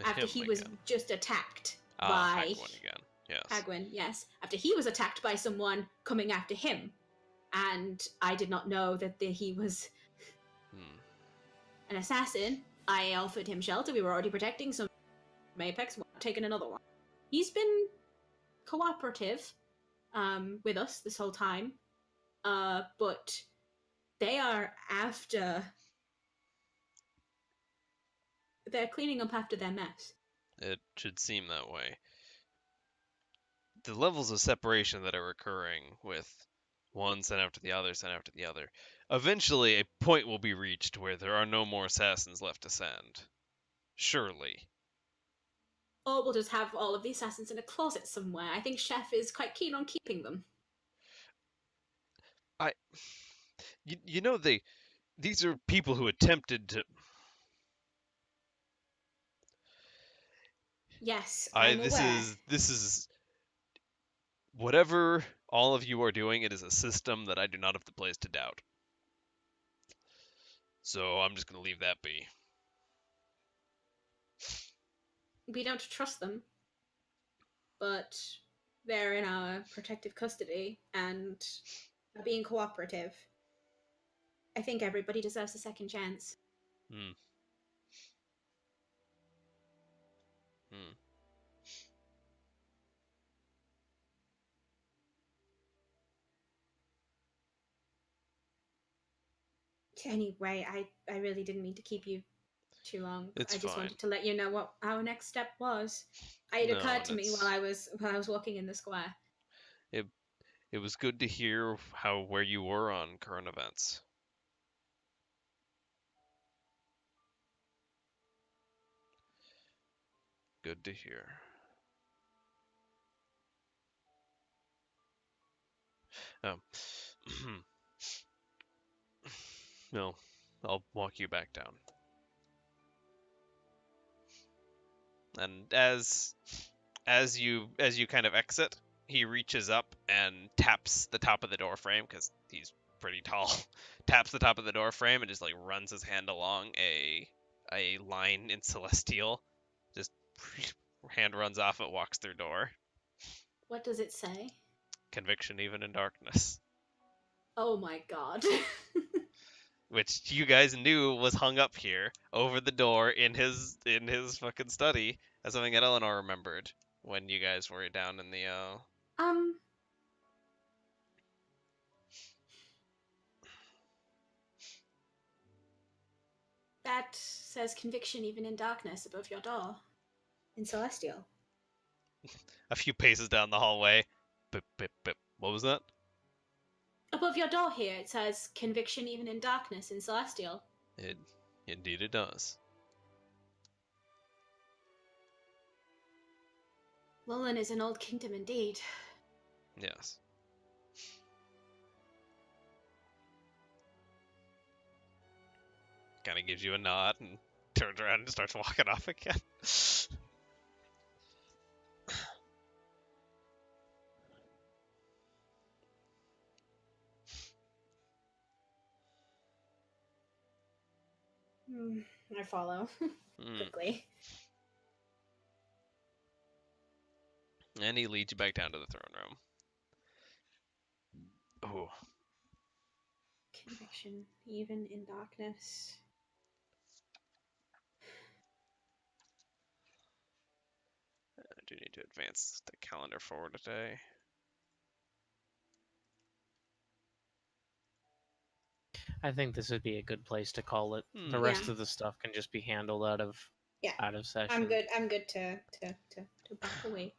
after he was just attacked by Hagwin again. Yes. Hagwin, yes. After he was attacked by someone coming after him. And I did not know that he was an assassin. I offered him shelter. We were already protecting some Apex, taking another one. He's been cooperative with us this whole time. But they are after... They're cleaning up after their mess. It should seem that way. The levels of separation that are occurring with one sent after the other, sent after the other. Eventually, a point will be reached where there are no more assassins left to send. Surely. Or we'll just have all of the assassins in a closet somewhere. I think Chef is quite keen on keeping them. You know, these are people who attempted to... Yes, I'm aware. This is... Whatever all of you are doing, it is a system that I do not have the place to doubt. So I'm just going to leave that be. We don't trust them, but they're in our protective custody and are being cooperative. I think everybody deserves a second chance. Anyway, I really didn't mean to keep you too long. I just wanted to let you know what our next step was. It occurred to me while I was walking in the square. It was good to hear where you were on current events. Good to hear. Oh. No, I'll walk you back down. And as you kind of exit, he reaches up and taps the top of the door frame because he's pretty tall. Taps the top of the door frame and just like runs his hand along a line in Celestial. Just hand runs off it, walks through door. What does it say? Conviction even in darkness. Oh my god. Which you guys knew was hung up here over the door in his fucking study as something that Eleanor remembered when you guys were down in the That says conviction even in darkness above your door. In Celestial. a few paces down the hallway. Bip, bip, bip. What was that? Above your door here, it says conviction even in darkness in Celestial. Indeed it does. Lullen is an old kingdom indeed. Yes. Kind of gives you a nod and turns around and starts walking off again. I follow. Quickly. And he leads you back down to the throne room. Ooh. Conviction, even in darkness. I do need to advance the calendar forward a day. I think this would be a good place to call it. The rest of the stuff can just be handled out of session. I'm good to back away.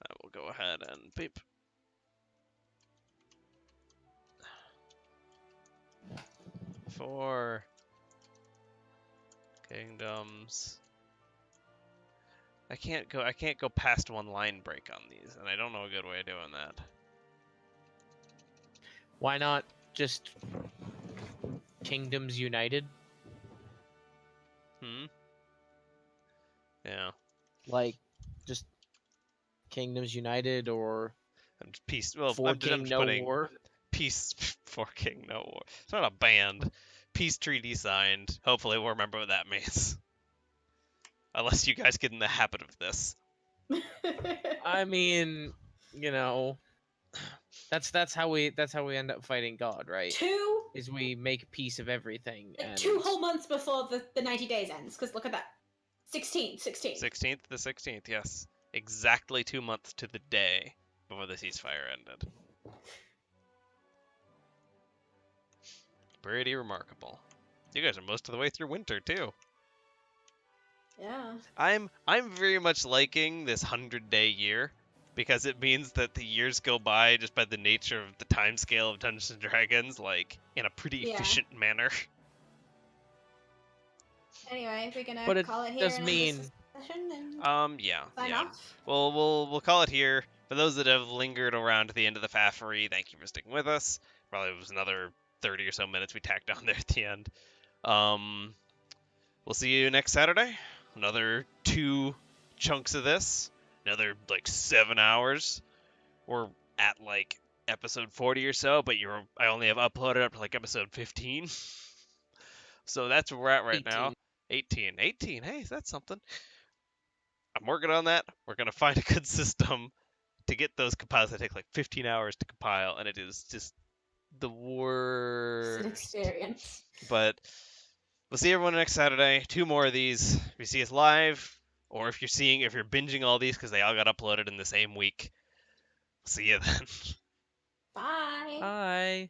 I will go ahead and beep. Four kingdoms. I can't go past one line break on these, and I don't know a good way of doing that. Why not just Kingdoms United? Yeah. Like, just Kingdoms United or Peace. Well, For King No War. Peace for King No War. It's not a band. Peace treaty signed. Hopefully we'll remember what that means. Unless you guys get in the habit of this. I mean, you know, that's how we end up fighting God, right? Is we make peace of everything. And 2 whole months before the 90 days ends, because look at that. 16th. 16th, the 16th, yes. Exactly 2 months to the day before the ceasefire ended. Pretty remarkable. You guys are most of the way through winter, too. Yeah. I'm very much liking this 100-day year, because it means that the years go by just by the nature of the time scale of Dungeons and Dragons, like, in a pretty efficient manner. Anyway, we're gonna call it here. Does mean yeah. Sign off. Well, we'll call it here. For those that have lingered around to the end of the Faffery, thank you for sticking with us. Probably was another 30 or so minutes we tacked on there at the end. We'll see you next Saturday. Another 2 chunks of this. Another, 7 hours. We're at, episode 40 or so, but I only have uploaded up to, episode 15. So that's where we're at right 18. now. 18. Hey, that's something. I'm working on that. We're going to find a good system to get those compiles that take 15 hours to compile, and it is just the worst. It's an experience. But we'll see everyone next Saturday. 2 more of these. If you see us live, or if you're binging all these because they all got uploaded in the same week. See you then. Bye. Bye.